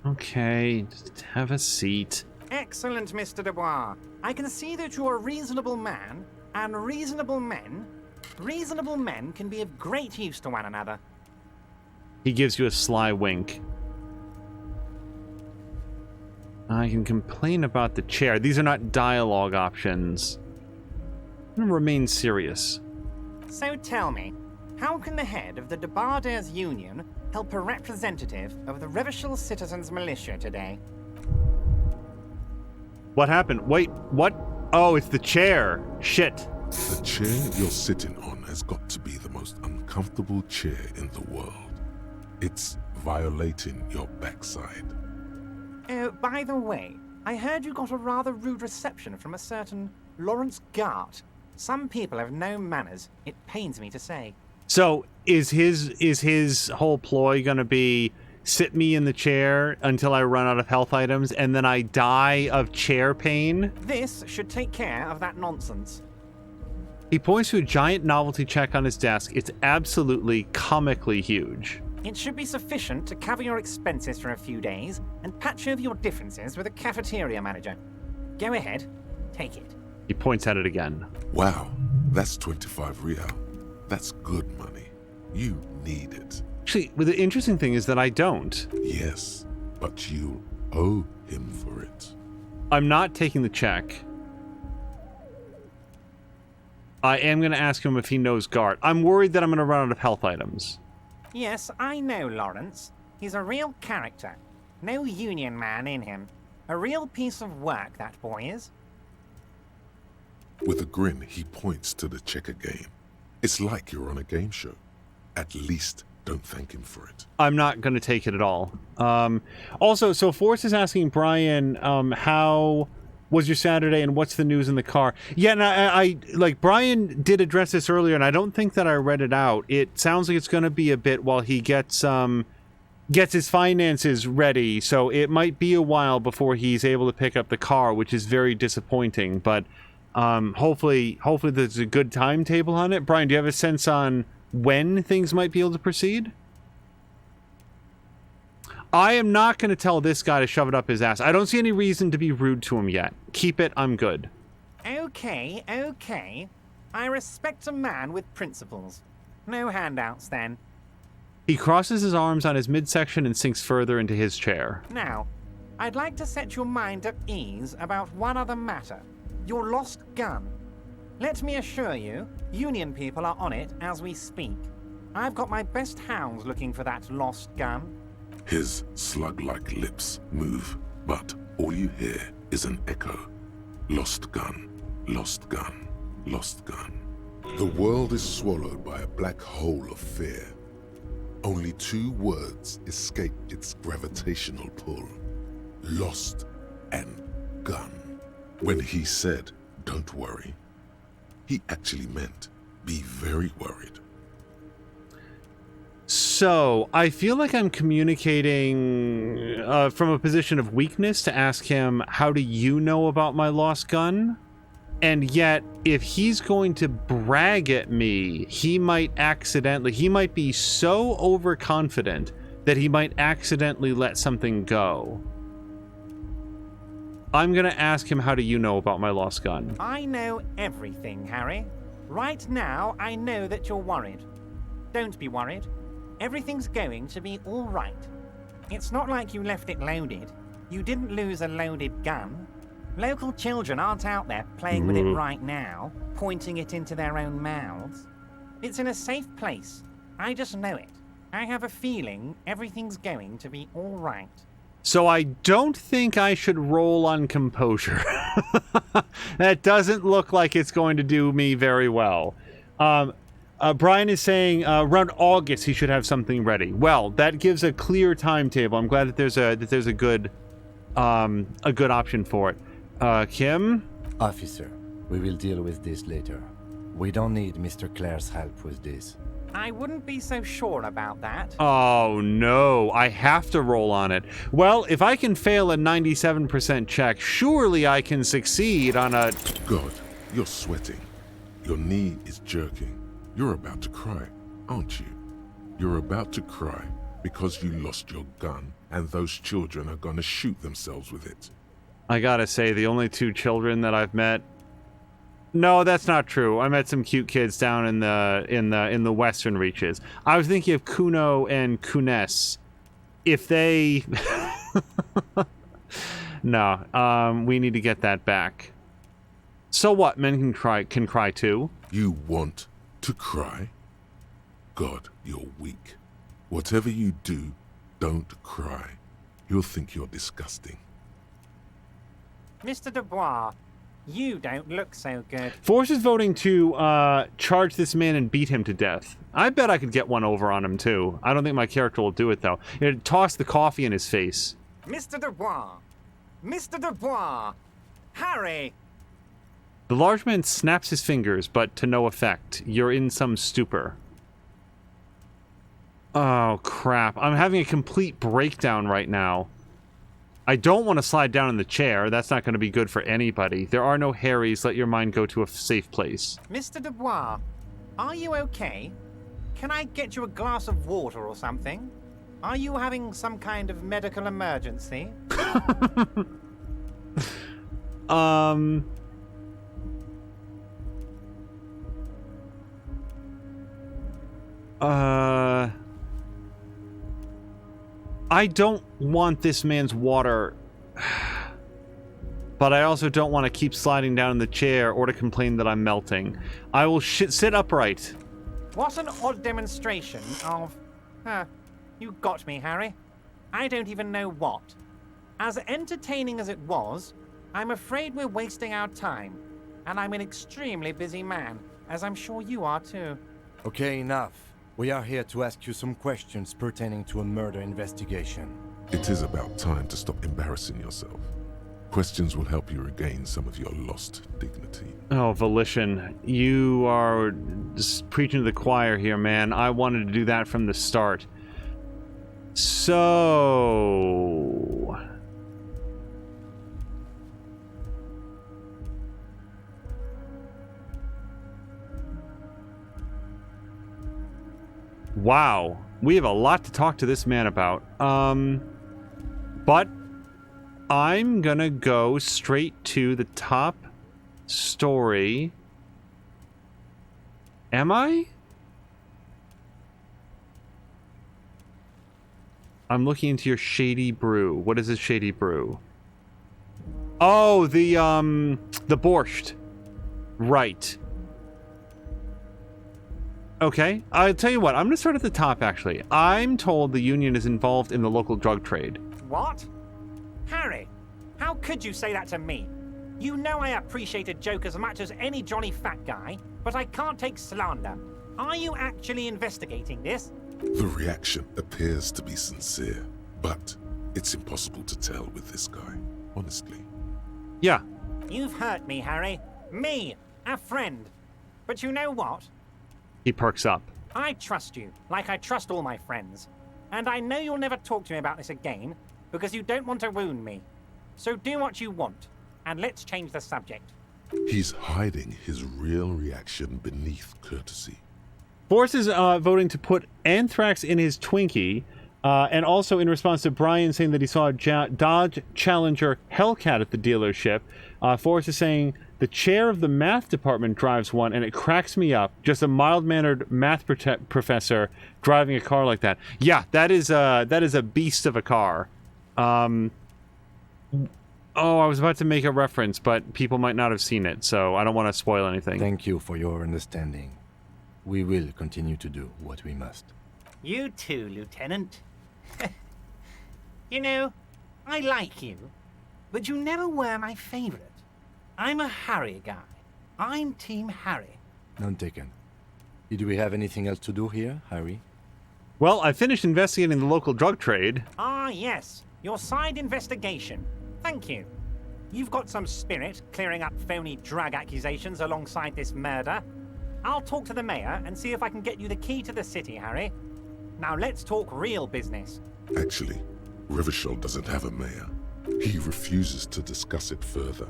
Okay, just have a seat. Excellent, Mr. Dubois. I can see that you're a reasonable man, and reasonable men can be of great use to one another. He gives you a sly wink. I can complain about the chair. These are not dialogue options. I'm gonna remain serious. So tell me, how can the head of the Debarders Union help a representative of the Revachol Citizens Militia today? What happened? Wait, what? Oh, it's the chair. Shit. The chair you're sitting on has got to be the most uncomfortable chair in the world. It's violating your backside. Oh, by the way, I heard you got a rather rude reception from a certain Lawrence Gart. Some people have no manners, it pains me to say. So, is his whole ploy gonna be sit me in the chair until I run out of health items and then I die of chair pain? This should take care of that nonsense. He points to a giant novelty check on his desk. It's absolutely comically huge. It should be sufficient to cover your expenses for a few days and patch over your differences with a cafeteria manager. Go ahead, take it. He points at it again. Wow, that's 25 real. That's good money. You need it. Actually, the interesting thing is that I don't. Yes, but you owe him for it. I'm not taking the check. I am going to ask him if he knows Gart. I'm worried that I'm going to run out of health items. Yes, I know Lawrence. He's a real character. No union man in him. A real piece of work, that boy is. With a grin, he points to the checker game. It's like you're on a game show. At least don't thank him for it. I'm not going to take it at all. Also, so Forrest is asking Brian, how was your Saturday and what's the news in the car? Yeah, and I like Brian did address this earlier, and I don't think that I read it out. It sounds like it's going to be a bit while he gets his finances ready, so it might be a while before he's able to pick up the car, which is very disappointing. But hopefully there's a good timetable on it. Brian, do you have a sense on when things might be able to proceed? I am not going to tell this guy to shove it up his ass. I don't see any reason to be rude to him yet. Keep it, I'm good. Okay. I respect a man with principles. No handouts, then. He crosses his arms on his midsection and sinks further into his chair. Now, I'd like to set your mind at ease about one other matter. Your lost gun. Let me assure you, Union people are on it as we speak. I've got my best hounds looking for that lost gun. His slug-like lips move, but all you hear is an echo. Lost gun, lost gun, lost gun. The world is swallowed by a black hole of fear. Only 2 words escape its gravitational pull. Lost and gun. When he said, "Don't worry," he actually meant, be very worried. So, I feel like I'm communicating from a position of weakness to ask him, how do you know about my lost gun? And yet, if he's going to brag at me, he might be so overconfident that he might accidentally let something go. I'm gonna ask him, how do you know about my lost gun? I know everything, Harry. Right now, I know that you're worried. Don't be worried. Everything's going to be all right. It's not like you left it loaded. You didn't lose a loaded gun. Local children aren't out there playing with it right now, pointing it into their own mouths. It's in a safe place. I just know it. I have a feeling everything's going to be all right. So I don't think I should roll on composure. That doesn't look like it's going to do me very well. Brian is saying around August he should have something ready. Well, that gives a clear timetable. I'm glad that there's a good option for it. Kim? Officer, we will deal with this later. We don't need Mr. Clare's help with this. I wouldn't be so sure about that. Oh no, I have to roll on it. Well, if I can fail a 97% check, surely I can succeed on a... God, you're sweating. Your knee is jerking. You're about to cry, aren't you? You're about to cry because you lost your gun and those children are gonna shoot themselves with it. I gotta say, the only two children that I've met... No, that's not true. I met some cute kids down in the western reaches. I was thinking of Kuno and Kunes. If they... No, we need to get that back. So what? Men can cry too? You want to cry? God, you're weak. Whatever you do, don't cry. You'll think you're disgusting. Mr. Dubois, you don't look so good. Force is voting to charge this man and beat him to death. I bet I could get one over on him too. I don't think my character will do it though. Toss the coffee in his face. Mr. Dubois! Mr. Dubois! Harry! The large man snaps his fingers, but to no effect. You're in some stupor. Oh, crap. I'm having a complete breakdown right now. I don't want to slide down in the chair. That's not going to be good for anybody. There are no Harrys. Let your mind go to a safe place. Mr. Dubois, are you okay? Can I get you a glass of water or something? Are you having some kind of medical emergency? I don't want this man's water, but I also don't want to keep sliding down in the chair or to complain that I'm melting. I will sit upright. What an odd demonstration of... you got me, Harry. I don't even know what. As entertaining as it was, I'm afraid we're wasting our time. And I'm an extremely busy man, as I'm sure you are too. Okay, enough. We are here to ask you some questions pertaining to a murder investigation. It is about time to stop embarrassing yourself. Questions will help you regain some of your lost dignity. Oh, Volition, you are just preaching to the choir here, man. I wanted to do that from the start. So... Wow, we have a lot to talk to this man about. But I'm gonna go straight to the top story. Am I? I'm looking into your shady brew. What is this shady brew? Oh, the borscht. Right. Okay, I'll tell you what, I'm going to start at the top, actually. I'm told the Union is involved in the local drug trade. What? Harry, how could you say that to me? You know I appreciate a joke as much as any jolly fat guy, but I can't take slander. Are you actually investigating this? The reaction appears to be sincere, but it's impossible to tell with this guy, honestly. Yeah. You've hurt me, Harry. Me, a friend. But you know what? He perks up. I trust you, like I trust all my friends. And I know you'll never talk to me about this again, because you don't want to wound me. So do what you want, and let's change the subject. He's hiding his real reaction beneath courtesy. Forrest is voting to put anthrax in his Twinkie, and also in response to Brian saying that he saw a Dodge Challenger Hellcat at the dealership, Forrest is saying the chair of the math department drives one, and it cracks me up. Just a mild-mannered math professor driving a car like that. Yeah, that is a beast of a car. Oh, I was about to make a reference, but people might not have seen it, so I don't want to spoil anything. Thank you for your understanding. We will continue to do what we must. You too, Lieutenant. You know, I like you, but you never were my favorite. I'm a Harry guy. I'm Team Harry. None taken. Did we have anything else to do here, Harry? Well, I finished investigating the local drug trade. Ah, yes. Your side investigation. Thank you. You've got some spirit clearing up phony drug accusations alongside this murder. I'll talk to the mayor and see if I can get you the key to the city, Harry. Now let's talk real business. Actually, Rivershell doesn't have a mayor. He refuses to discuss it further.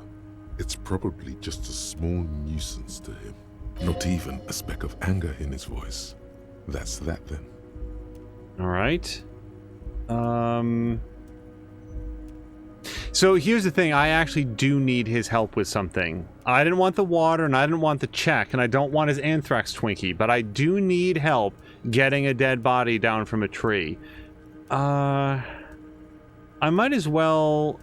It's probably just a small nuisance to him. Not even a speck of anger in his voice. That's that then. All right. So here's the thing. I actually do need his help with something. I didn't want the water and I didn't want the check and I don't want his anthrax Twinkie, but I do need help getting a dead body down from a tree. I might as well...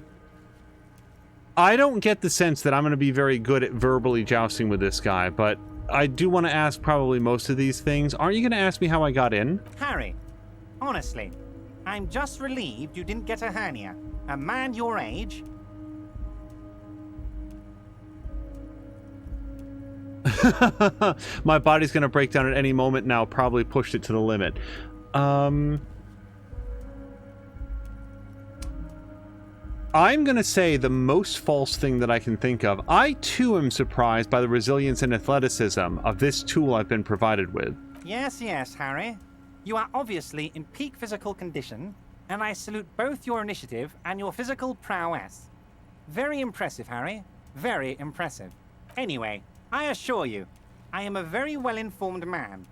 I don't get the sense that I'm going to be very good at verbally jousting with this guy, but I do want to ask probably most of these things. Aren't you going to ask me how I got in? Harry, honestly, I'm just relieved you didn't get a hernia. A man your age... My body's going to break down at any moment now, probably pushed it to the limit. I'm going to say the most false thing that I can think of. I, too, am surprised by the resilience and athleticism of this tool I've been provided with. Yes, yes, Harry. You are obviously in peak physical condition, and I salute both your initiative and your physical prowess. Very impressive, Harry. Very impressive. Anyway, I assure you, I am a very well-informed man.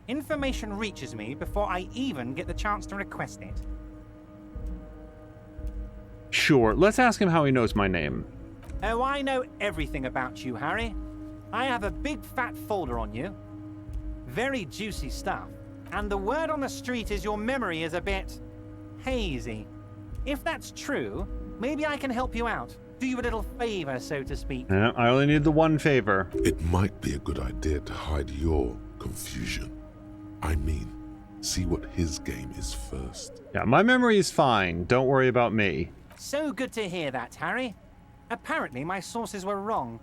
Information reaches me before I even get the chance to request it. Sure, let's ask him how he knows my name. Oh, I know everything about you, Harry. I have a big fat folder on you. Very juicy stuff. And the word on the street is your memory is a bit... hazy. If that's true, maybe I can help you out. Do you a little favor, so to speak. Yeah, I only need the one favor. It might be a good idea to hide your confusion. I mean, see what his game is first. Yeah, my memory is fine. Don't worry about me. So good to hear that, Harry. Apparently, my sources were wrong.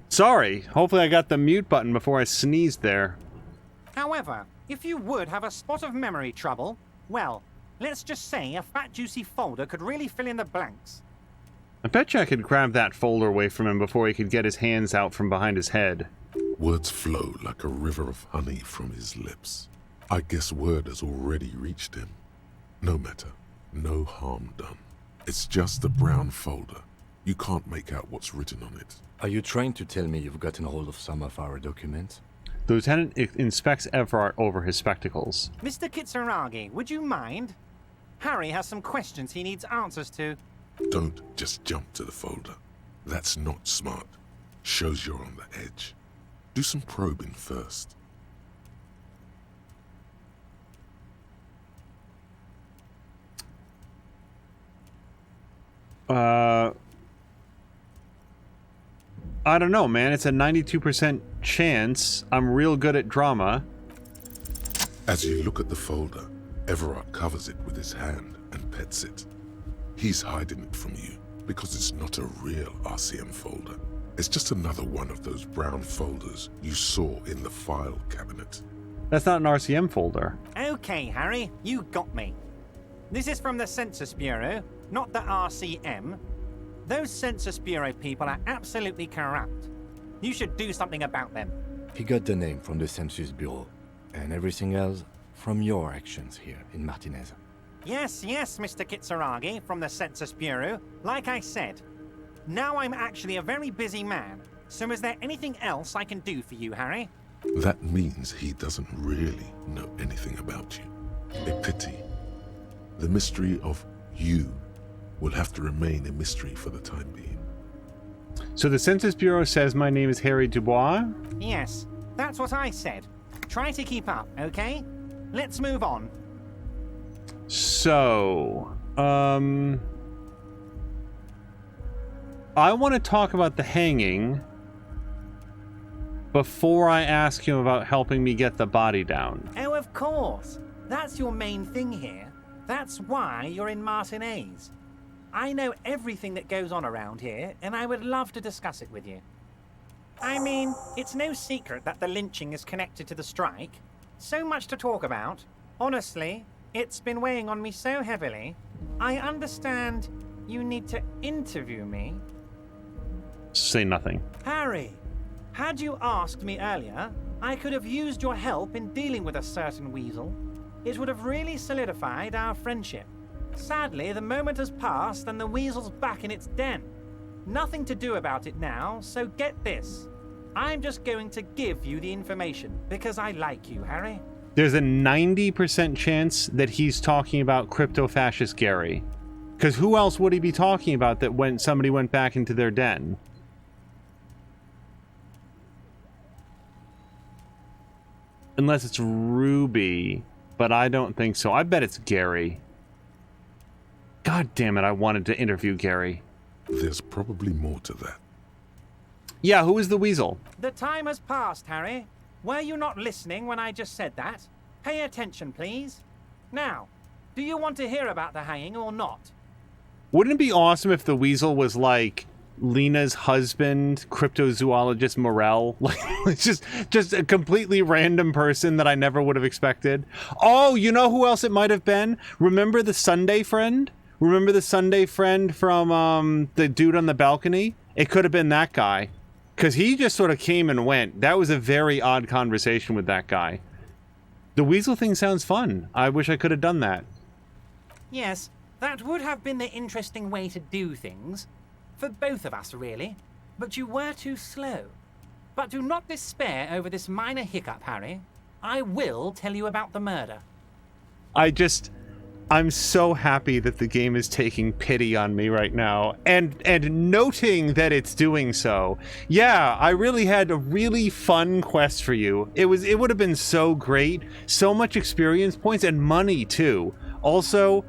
Sorry. Hopefully I got the mute button before I sneezed there. However, if you would have a spot of memory trouble, well, let's just say a fat juicy folder could really fill in the blanks. I bet you I could grab that folder away from him before he could get his hands out from behind his head. Words flow like a river of honey from his lips. I guess word has already reached him. No matter. No harm done. It's just a brown folder. You can't make out what's written on it. Are you trying to tell me you've gotten hold of some of our documents? The lieutenant inspects Everard over his spectacles. Mr. Kitsuragi, would you mind? Harry has some questions he needs answers to. Don't just jump to the folder. That's not smart. Shows you're on the edge. Do some probing first. I don't know, man. It's a 92% chance. I'm real good at drama. As you look at the folder, Everard covers it with his hand and pets it. He's hiding it from you because it's not a real RCM folder. It's just another one of those brown folders you saw in the file cabinet. That's not an RCM folder. Okay, Harry, you got me. This is from the Census Bureau, not the RCM. Those Census Bureau people are absolutely corrupt. You should do something about them. He got the name from the Census Bureau, and everything else from your actions here in Martinez. Yes, Mr. Kitsuragi from the Census Bureau. Like I said, now I'm actually a very busy man. So is there anything else I can do for you, Harry? That means he doesn't really know anything about you. A pity. The mystery of you will have to remain a mystery for the time being. So the Census Bureau says my name is Harry Dubois? Yes, that's what I said. Try to keep up, okay? Let's move on. So, I want to talk about the hanging before I ask him about helping me get the body down. Oh, of course. That's your main thing here. That's why you're in Martinez. I know everything that goes on around here, and I would love to discuss it with you. I mean, it's no secret that the lynching is connected to the strike. So much to talk about. Honestly, it's been weighing on me so heavily. I understand you need to interview me. Say nothing. Harry, had you asked me earlier, I could have used your help in dealing with a certain weasel. It would have really solidified our friendship. Sadly, the moment has passed and the weasel's back in its den. Nothing to do about it now, so get this. I'm just going to give you the information because I like you, Harry. There's a 90% chance that he's talking about crypto-fascist Gary. Because who else would he be talking about that when somebody went back into their den? Unless it's Ruby, but I don't think so. I bet it's Gary. God damn it, I wanted to interview Gary. There's probably more to that. Yeah, who is the weasel? The time has passed, Harry. Were you not listening when I just said that? Pay attention, please. Now, do you want to hear about the hanging or not? Wouldn't it be awesome if the weasel was like Lena's husband, cryptozoologist Morel? Like, it's just a completely random person that I never would have expected. Oh, you know who else it might have been? Remember the Sunday friend? Remember the Sunday friend from the dude on the balcony? It could have been that guy. Because he just sort of came and went. That was a very odd conversation with that guy. The weasel thing sounds fun. I wish I could have done that. Yes, that would have been the interesting way to do things. For both of us, really. But you were too slow. But do not despair over this minor hiccup, Harry. I will tell you about the murder. I'm so happy that the game is taking pity on me right now and noting that it's doing so. Yeah, I really had a really fun quest for you. It would have been so great. So much experience points and money too. Also,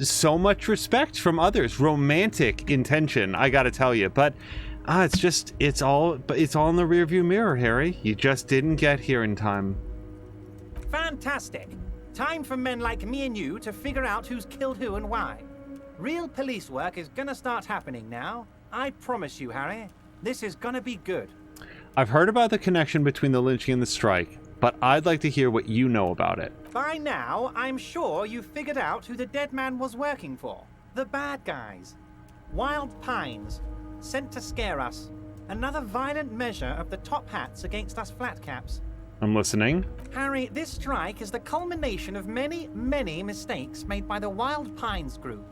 so much respect from others. Romantic intention, I gotta tell you. But it's all in the rearview mirror, Harry. You just didn't get here in time. Fantastic. Time for men like me and you to figure out who's killed who and why. Real police work is gonna start happening now. I promise you, Harry. This is gonna be good. I've heard about the connection between the lynching and the strike, but I'd like to hear what you know about it. By now, I'm sure you've figured out who the dead man was working for. The bad guys. Wild Pines. Sent to scare us. Another violent measure of the top hats against us flatcaps. I'm listening. Harry, this strike is the culmination of many, many mistakes made by the Wild Pines group.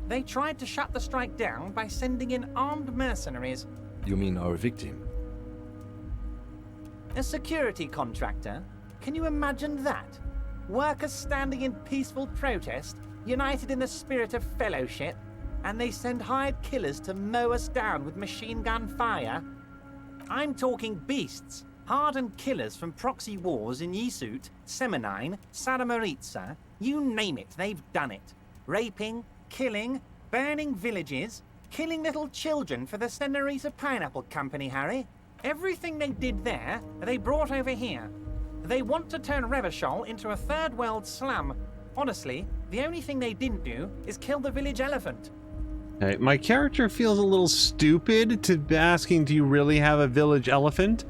They tried to shut the strike down by sending in armed mercenaries. You mean our victim? A security contractor? Can you imagine that? Workers standing in peaceful protest, united in the spirit of fellowship, and they send hired killers to mow us down with machine gun fire? I'm talking beasts. Hardened killers from proxy wars in Yisut, Semenine, Saramaritsa, you name it, they've done it. Raping, killing, burning villages, killing little children for the Senorita Pineapple Company, Harry. Everything they did there, they brought over here. They want to turn Revachol into a third world slum. Honestly, the only thing they didn't do is kill the village elephant. Okay, my character feels a little stupid to be asking, do you really have a village elephant?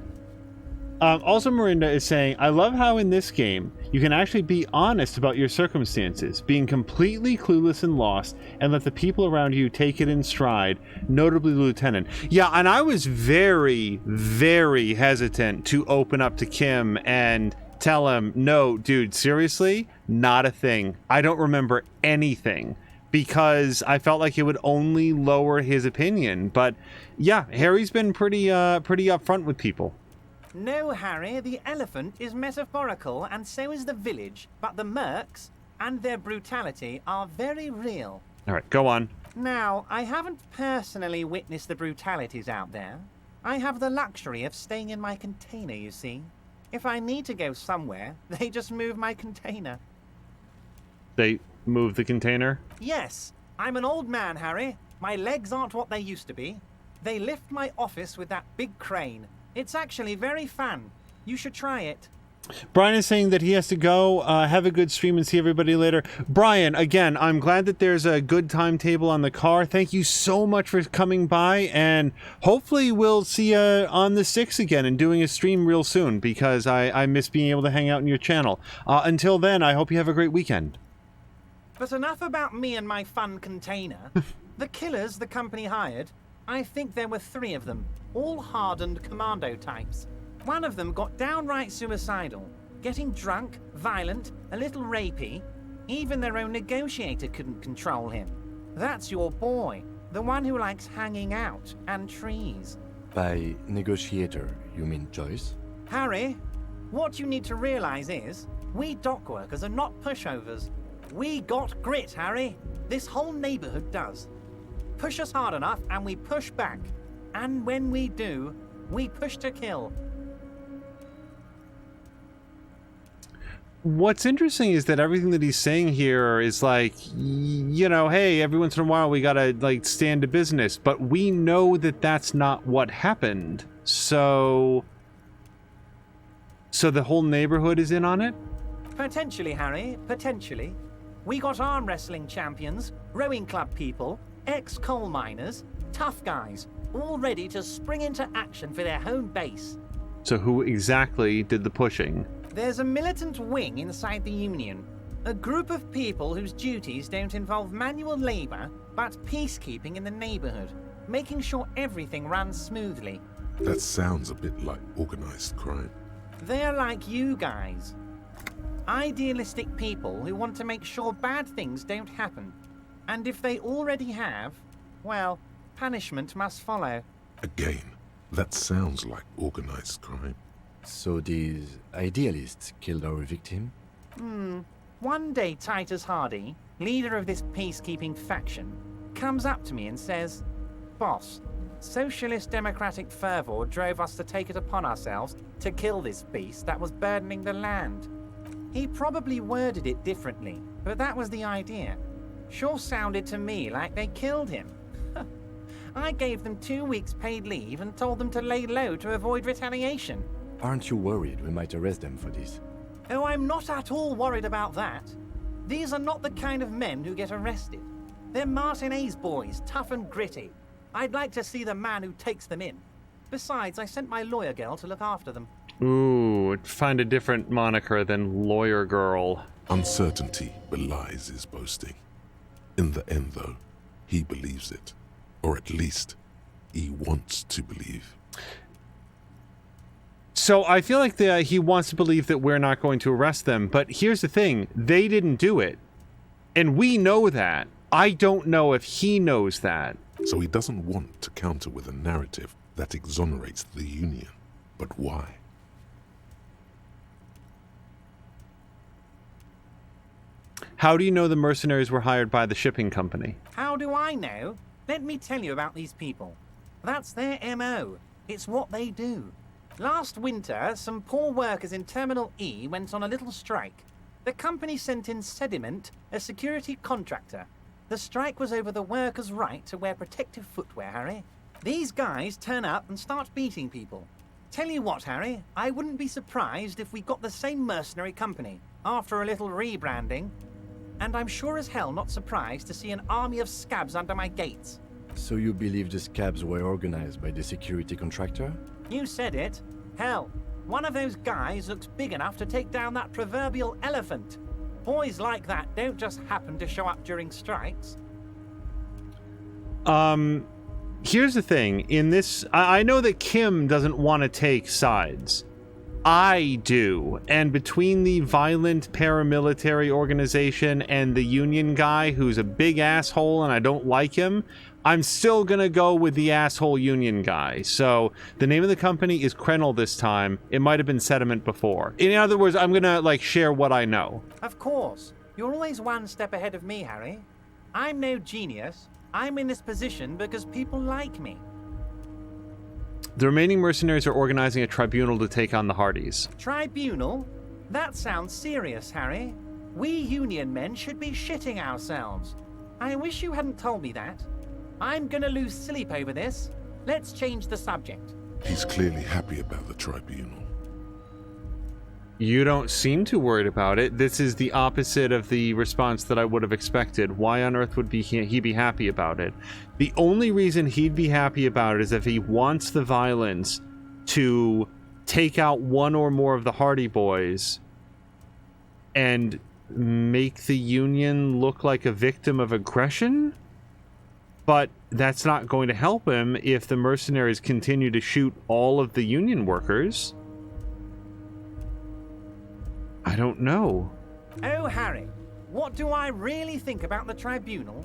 Also, Marinda is saying, I love how in this game, you can actually be honest about your circumstances, being completely clueless and lost, and let the people around you take it in stride, notably the lieutenant. Yeah, and I was very, very hesitant to open up to Kim and tell him, no, dude, seriously? Not a thing. I don't remember anything because I felt like it would only lower his opinion. But yeah, Harry's been pretty upfront with people. No, Harry, the elephant is metaphorical and so is the village, but the mercs and their brutality are very real. All right, go on. Now, I haven't personally witnessed the brutalities out there. I have the luxury of staying in my container, you see. If I need to go somewhere, they just move my container. They move the container? Yes, I'm an old man, Harry. My legs aren't what they used to be. They lift my office with that big crane. It's actually very fun. You should try it. Brian is saying that he has to go. Have a good stream and see everybody later. Brian, again, I'm glad that there's a good timetable on the car. Thank you so much for coming by, and hopefully we'll see you on the 6th again and doing a stream real soon, because I miss being able to hang out in your channel. Until then, I hope you have a great weekend. But enough about me and my fun container. The killers the company hired, I think there were 3 of them, all hardened commando types. One of them got downright suicidal, getting drunk, violent, a little rapey. Even their own negotiator couldn't control him. That's your boy, the one who likes hanging out and trees. By negotiator, you mean Joyce? Harry, what you need to realize is, we dock workers are not pushovers. We got grit, Harry. This whole neighborhood does. Push us hard enough and we push back. And when we do, we push to kill. What's interesting is that everything that he's saying here is like, you know, hey, every once in a while we gotta like stand to business, but we know that that's not what happened. So the whole neighborhood is in on it? Potentially, Harry, potentially. We got arm wrestling champions, rowing club people, ex-coal miners, tough guys, all ready to spring into action for their home base. So who exactly did the pushing? There's a militant wing inside the Union. A group of people whose duties don't involve manual labor, but peacekeeping in the neighborhood, making sure everything runs smoothly. That sounds a bit like organized crime. They're like you guys. Idealistic people who want to make sure bad things don't happen. And if they already have, well, punishment must follow. Again, that sounds like organized crime. So these idealists killed our victim? One day Titus Hardy, leader of this peacekeeping faction, comes up to me and says, "Boss, socialist democratic fervor drove us to take it upon ourselves to kill this beast that was burdening the land." He probably worded it differently, but that was the idea. Sure sounded to me like they killed him. I gave them 2 weeks paid leave and told them to lay low to avoid retaliation. Aren't you worried we might arrest them for this? Oh, I'm not at all worried about that. These are not the kind of men who get arrested. They're Martinez boys, tough and gritty. I'd like to see the man who takes them in. Besides, I sent my lawyer girl to look after them. Ooh, find a different moniker than lawyer girl. Uncertainty belies his boasting. In the end, though, he believes it. Or at least, he wants to believe. So I feel like he wants to believe that we're not going to arrest them, but here's the thing, they didn't do it. And we know that. I don't know if he knows that. So he doesn't want to counter with a narrative that exonerates the Union. But why? How do you know the mercenaries were hired by the shipping company? How do I know? Let me tell you about these people. That's their MO. It's what they do. Last winter, some poor workers in Terminal E went on a little strike. The company sent in Sediment, a security contractor. The strike was over the workers' right to wear protective footwear, Harry. These guys turn up and start beating people. Tell you what, Harry, I wouldn't be surprised if we got the same mercenary company after a little rebranding. And I'm sure as hell not surprised to see an army of scabs under my gates. So you believe the scabs were organized by the security contractor? You said it. Hell, one of those guys looks big enough to take down that proverbial elephant. Boys like that don't just happen to show up during strikes. Here's the thing. In this, I know that Kim doesn't want to take sides. I do. And between the violent paramilitary organization and the union guy who's a big asshole and I don't like him, I'm still gonna go with the asshole union guy. So the name of the company is Krenel this time. It might have been Sediment before. In other words, I'm gonna like share what I know. Of course. You're always one step ahead of me, Harry. I'm no genius. I'm in this position because people like me. The remaining mercenaries are organizing a tribunal to take on the Hardys. Tribunal? That sounds serious, Harry. We union men should be shitting ourselves. I wish you hadn't told me that. I'm gonna lose sleep over this. Let's change the subject. He's clearly happy about the tribunal. You don't seem too worried about it. This is the opposite of the response that I would have expected. Why on earth would he be happy about it? The only reason he'd be happy about it is if he wants the violence to take out one or more of the Hardy Boys and make the Union look like a victim of aggression? But that's not going to help him if the mercenaries continue to shoot all of the Union workers. I don't know. Oh, Harry, what do I really think about the tribunal?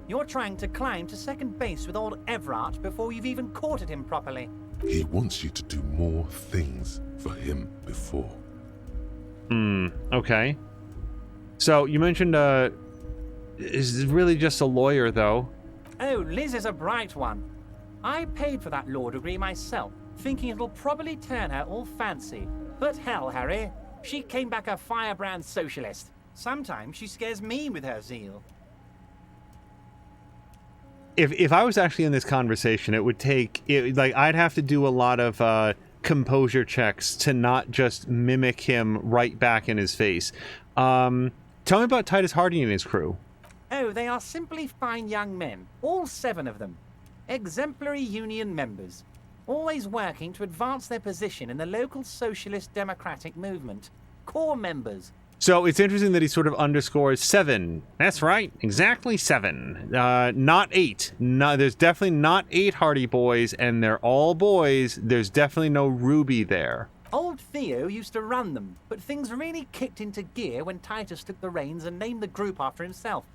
You're trying to climb to second base with old Everard before you've even courted him properly. He wants you to do more things for him before. Okay. So, you mentioned, is really just a lawyer, though. Oh, Liz is a bright one. I paid for that law degree myself, thinking it'll probably turn her all fancy. But hell, Harry, she came back a firebrand socialist. Sometimes she scares me with her zeal. If I was actually in this conversation, it would take... I'd have to do a lot of composure checks to not just mimic him right back in his face. Tell me about Titus Hardy and his crew. Oh, they are simply fine young men. All 7 of them. Exemplary union members. Always working to advance their position in the local socialist democratic movement. Core members. So it's interesting that he sort of underscores 7. That's right, exactly 7. Not 8. No, there's definitely not 8 Hardy Boys, and they're all boys. There's definitely no Ruby there. Old Theo used to run them, but things really kicked into gear when Titus took the reins and named the group after himself.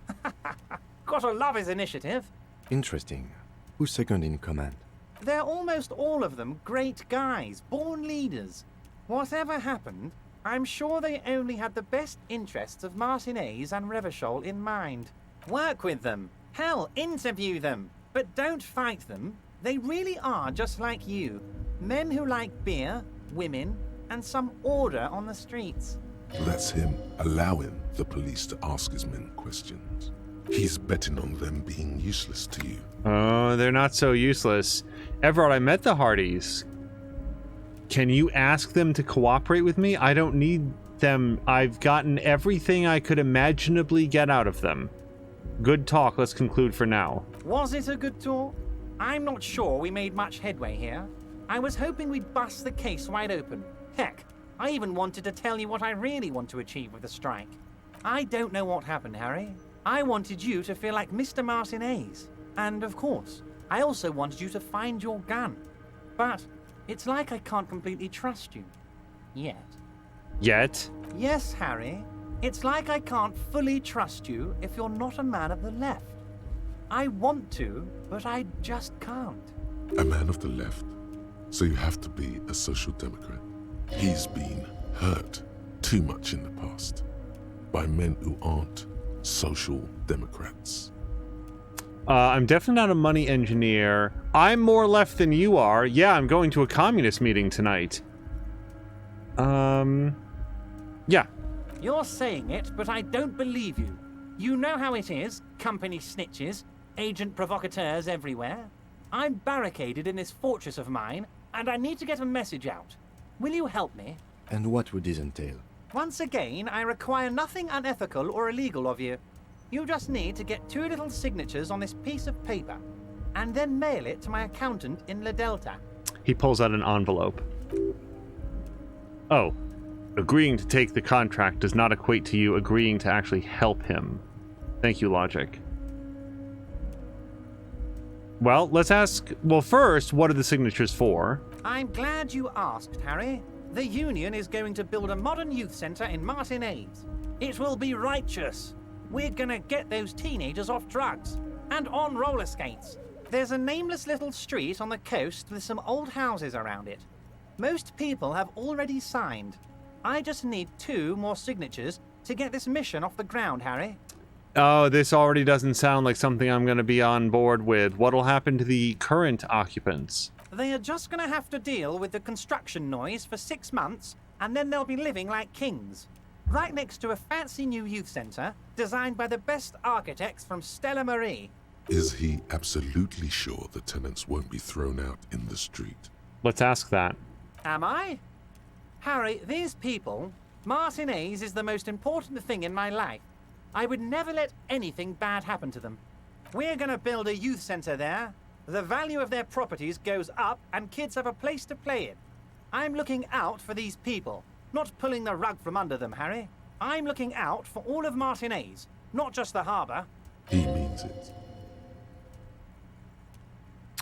Gotta love his initiative. Interesting. Who's second in command? They're almost all of them great guys, born leaders. Whatever happened, I'm sure they only had the best interests of Martinez and Revachol in mind. Work with them. Hell, interview them. But don't fight them. They really are just like you. Men who like beer, women, and some order on the streets. That's him allowing the police to ask his men questions. He's betting on them being useless to you. Oh, they're not so useless. Everard, I met the Hardys. Can you ask them to cooperate with me? I don't need them. I've gotten everything I could imaginably get out of them. Good talk. Let's conclude for now. Was it a good talk? I'm not sure we made much headway here. I was hoping we'd bust the case wide open. Heck, I even wanted to tell you what I really want to achieve with the strike. I don't know what happened, Harry. I wanted you to feel like Mr. Martinez. And of course, I also wanted you to find your gun. But it's like I can't completely trust you. Yet. Yet? Yes, Harry. It's like I can't fully trust you if you're not a man of the left. I want to, but I just can't. A man of the left? So you have to be a social democrat. He's been hurt too much in the past by men who aren't social democrats. I'm definitely not a money engineer. I'm more left than you are. Yeah, I'm going to a communist meeting tonight. Yeah. You're saying it, but I don't believe you. You know how it is, company snitches, agent provocateurs everywhere. I'm barricaded in this fortress of mine, and I need to get a message out. Will you help me? And what would this entail? Once again, I require nothing unethical or illegal of you. You just need to get 2 little signatures on this piece of paper, and then mail it to my accountant in La Delta. He pulls out an envelope. Oh. Agreeing to take the contract does not equate to you agreeing to actually help him. Thank you, Logic. Well, let's ask... Well, first, what are the signatures for? I'm glad you asked, Harry. The Union is going to build a modern youth center in Martinez. It will be righteous. We're gonna get those teenagers off drugs and on roller skates. There's a nameless little street on the coast with some old houses around it. Most people have already signed. I just need 2 more signatures to get this mission off the ground, Harry. Oh, this already doesn't sound like something I'm going to be on board with. What'll happen to the current occupants? They are just going to have to deal with the construction noise for 6 months, and then they'll be living like kings. Right next to a fancy new youth center designed by the best architects from Stella Marie. Is he absolutely sure the tenants won't be thrown out in the street? Let's ask that. Am I? Harry, these people, Martinez is the most important thing in my life. I would never let anything bad happen to them. We're gonna build a youth center there. The value of their properties goes up and kids have a place to play in. I'm looking out for these people, not pulling the rug from under them, Harry. I'm looking out for all of Martinez, not just the harbor. He means it.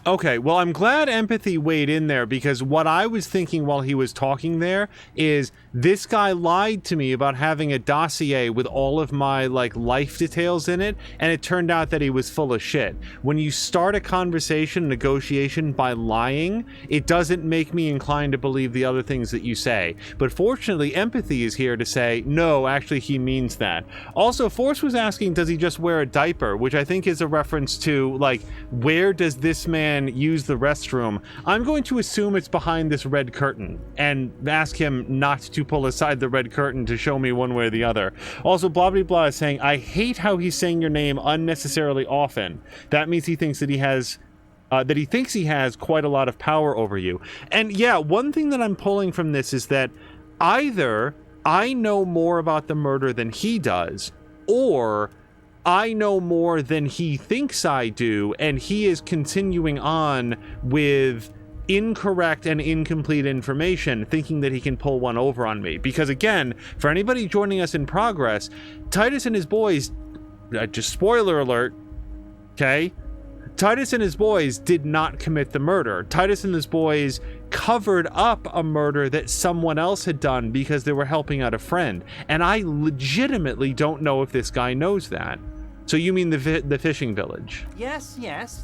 Okay, well, I'm glad empathy weighed in there, because what I was thinking while he was talking there is this guy lied to me about having a dossier with all of my, like, life details in it, and it turned out that he was full of shit. When you start a conversation, negotiation by lying, it doesn't make me inclined to believe the other things that you say. But fortunately, empathy is here to say, no, actually, he means that. Also, Force was asking, does he just wear a diaper? Which I think is a reference to, like, where does this man use the restroom? I'm going to assume it's behind this red curtain and ask him not to pull aside the red curtain to show me one way or the other. Also, blah blah blah is saying, I hate how he's saying your name unnecessarily often. That means he thinks that he has quite a lot of power over you. And yeah, one thing that I'm pulling from this is that either I know more about the murder than he does, or I know more than he thinks I do, and he is continuing on with incorrect and incomplete information, thinking that he can pull one over on me. Because again, for anybody joining us in progress, Titus and his boys, just spoiler alert, okay? Titus and his boys did not commit the murder. Titus and his boys covered up a murder that someone else had done because they were helping out a friend. And I legitimately don't know if this guy knows that. So you mean the fishing village? Yes,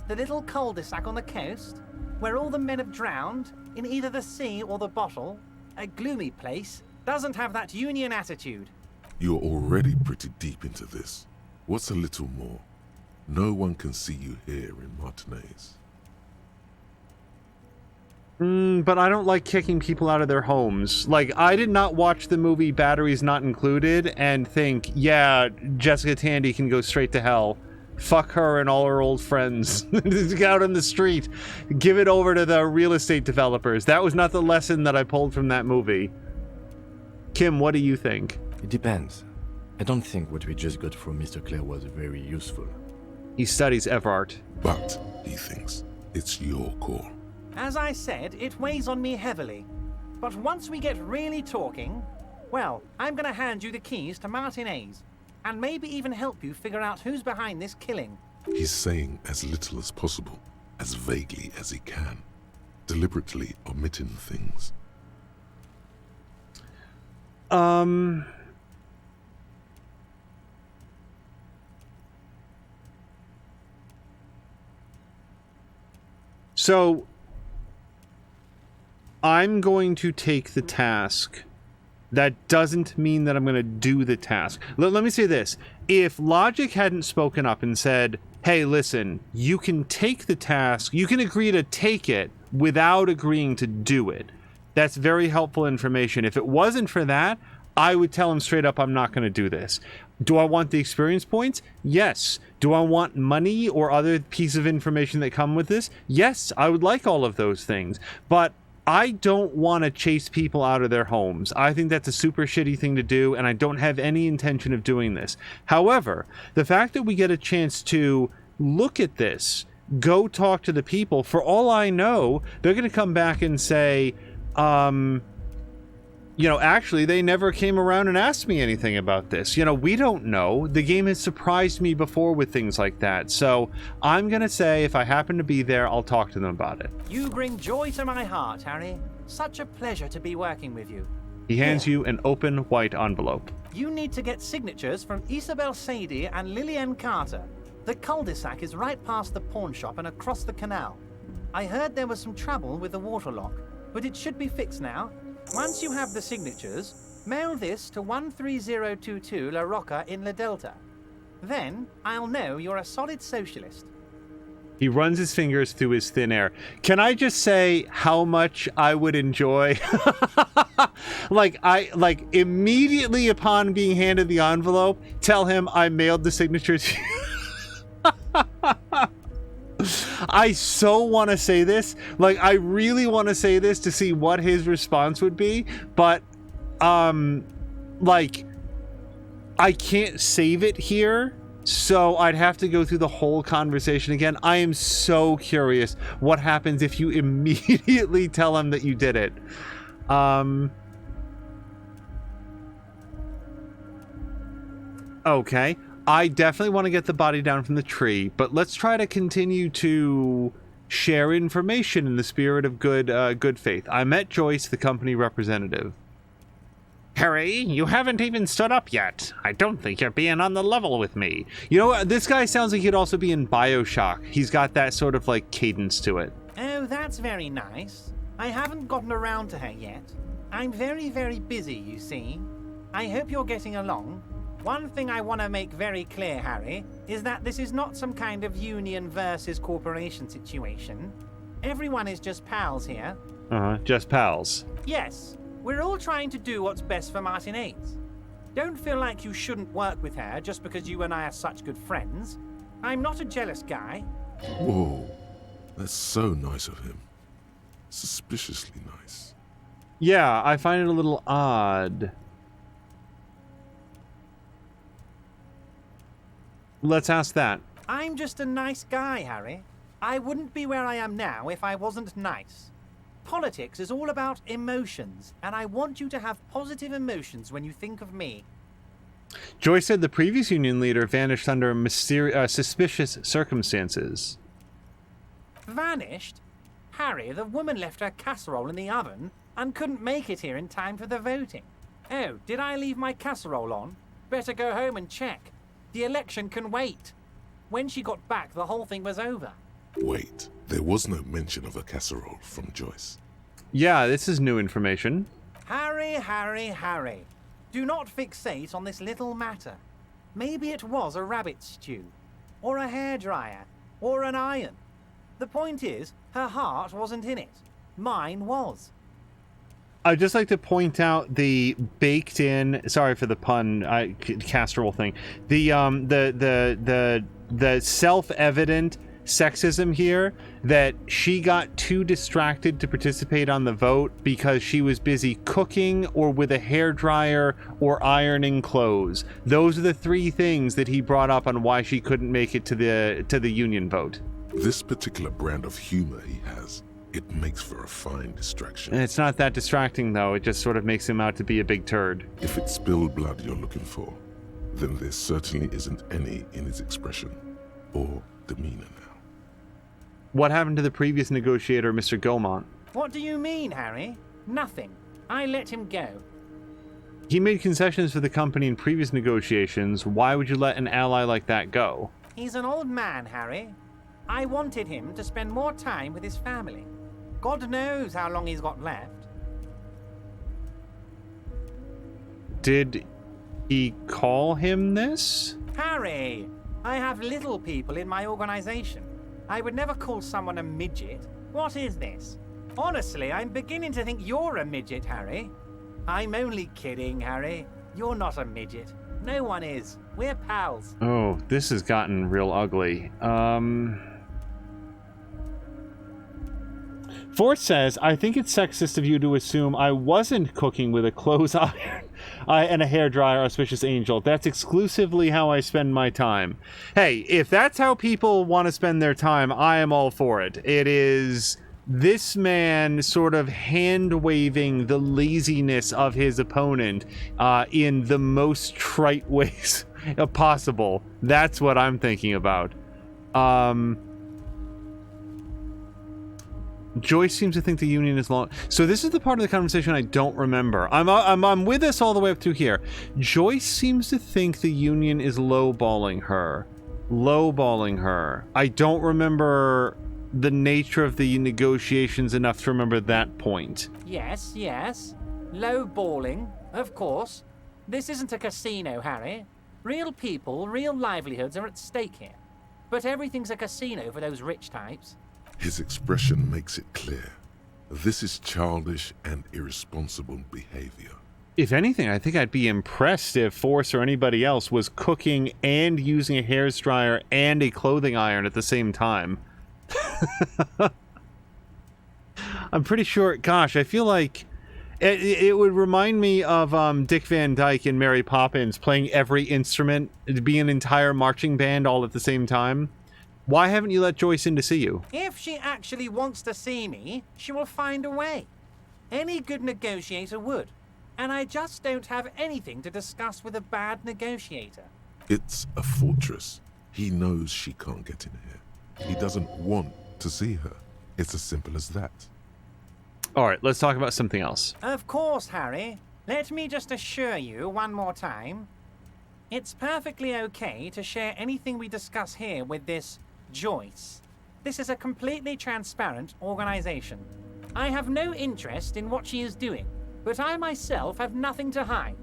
the little cul-de-sac on the coast, where all the men have drowned, in either the sea or the bottle. A gloomy place, doesn't have that Union attitude. You're already pretty deep into this. What's a little more? No one can see you here in Martinez. But I don't like kicking people out of their homes. Like, I did not watch the movie Batteries Not Included and think, yeah, Jessica Tandy can go straight to hell. Fuck her and all her old friends. Out on the street. Give it over to the real estate developers. That was not the lesson that I pulled from that movie. Kim, what do you think? It depends. I don't think what we just got from Mr. Clare was very useful. He studies Everart. But, he thinks, it's your call. As I said, it weighs on me heavily. But once we get really talking, well, I'm gonna hand you the keys to Martinez, and maybe even help you figure out who's behind this killing. He's saying as little as possible, as vaguely as he can, deliberately omitting things. So I'm going to take the task. That doesn't mean that I'm going to do the task. Let me say this. If Logic hadn't spoken up and said, hey, listen, you can take the task, you can agree to take it without agreeing to do it, that's very helpful information. If it wasn't for that, I would tell him straight up, I'm not going to do this. Do I want the experience points? Yes. Do I want money or other piece of information that come with this? Yes, I would like all of those things. But I don't want to chase people out of their homes. I think that's a super shitty thing to do, and I don't have any intention of doing this. However, the fact that we get a chance to look at this, go talk to the people, for all I know, they're going to come back and say, you know, actually, they never came around and asked me anything about this. You know, we don't know. The game has surprised me before with things like that. So I'm going to say if I happen to be there, I'll talk to them about it. You bring joy to my heart, Harry. Such a pleasure to be working with you. He hands you an open white envelope. You need to get signatures from Isabel Sadie and Lillian Carter. The cul-de-sac is right past the pawn shop and across the canal. I heard there was some trouble with the waterlock, but it should be fixed now. Once you have the signatures, mail this to 13022 La Rocca in La Delta. Then I'll know you're a solid socialist. He runs his fingers through his thin hair. Can I just say how much I would enjoy? like immediately upon being handed the envelope, tell him I mailed the signatures. I so want to say this. Like, I really want to say this to see what his response would be, but like, I can't save it here. So I'd have to go through the whole conversation again. I am so curious what happens if you immediately tell him that you did it. Okay. I definitely want to get the body down from the tree, but let's try to continue to share information in the spirit of good faith. I met Joyce, the company representative. Harry, you haven't even stood up yet. I don't think you're being on the level with me. You know, this guy sounds like he'd also be in BioShock. He's got that sort of, like, cadence to it. Oh, that's very nice. I haven't gotten around to her yet. I'm very, very busy, you see. I hope you're getting along. One thing I want to make very clear, Harry, is that this is not some kind of union versus corporation situation. Everyone is just pals here. Just pals. Yes. We're all trying to do what's best for Martin 8. Don't feel like you shouldn't work with her just because you and I are such good friends. I'm not a jealous guy. Whoa, that's so nice of him. Suspiciously nice. Yeah, I find it a little odd. Let's ask that. I'm just a nice guy, Harry. I wouldn't be where I am now if I wasn't nice. Politics is all about emotions, and I want you to have positive emotions when you think of me. Joyce said the previous union leader vanished under suspicious circumstances. Vanished? Harry, the woman left her casserole in the oven and couldn't make it here in time for the voting. Oh, did I leave my casserole on? Better go home and check. The election can wait. When she got back, the whole thing was over. Wait, there was no mention of a casserole from Joyce. Yeah, this is new information. Harry, Harry, Harry. Do not fixate on this little matter. Maybe it was a rabbit stew, or a hairdryer, or an iron. The point is, her heart wasn't in it. Mine was. I'd just like to point out the baked-in, sorry for the pun, casserole thing. The self-evident sexism here, that she got too distracted to participate on the vote because she was busy cooking or with a hairdryer or ironing clothes. Those are the three things that he brought up on why she couldn't make it to the union vote. This particular brand of humor he has, it makes for a fine distraction. And it's not that distracting, though. It just sort of makes him out to be a big turd. If it's spilled blood you're looking for, then there certainly isn't any in his expression or demeanor now. What happened to the previous negotiator, Mr. Gaumont? What do you mean, Harry? Nothing. I let him go. He made concessions for the company in previous negotiations. Why would you let an ally like that go? He's an old man, Harry. I wanted him to spend more time with his family. God knows how long he's got left. Did he call him this? Harry, I have little people in my organization. I would never call someone a midget. What is this? Honestly, I'm beginning to think you're a midget, Harry. I'm only kidding, Harry. You're not a midget. No one is. We're pals. Oh, this has gotten real ugly. Fort says, I think it's sexist of you to assume I wasn't cooking with a clothes iron and a hairdryer, auspicious angel. That's exclusively how I spend my time. Hey, if that's how people want to spend their time, I am all for it. It is this man sort of hand-waving the laziness of his opponent in the most trite ways possible. That's what I'm thinking about. Joyce seems to think the Union is long. So this is the part of the conversation I don't remember. I'm with us all the way up to here. Joyce seems to think the Union is lowballing her. I don't remember the nature of the negotiations enough to remember that point. Yes, yes. Low-balling, of course. This isn't a casino, Harry. Real people, real livelihoods are at stake here. But everything's a casino for those rich types. His expression makes it clear. This is childish and irresponsible behavior. If anything, I think I'd be impressed if Force or anybody else was cooking and using a hair dryer and a clothing iron at the same time. I'm pretty sure, gosh, I feel like it would remind me of Dick Van Dyke in Mary Poppins playing every instrument, be an entire marching band all at the same time. Why haven't you let Joyce in to see you? If she actually wants to see me, she will find a way. Any good negotiator would. And I just don't have anything to discuss with a bad negotiator. It's a fortress. He knows she can't get in here. He doesn't want to see her. It's as simple as that. All right, let's talk about something else. Of course, Harry. Let me just assure you one more time. It's perfectly okay to share anything we discuss here with this Joyce. This is a completely transparent organization. I have no interest in what she is doing, but I myself have nothing to hide.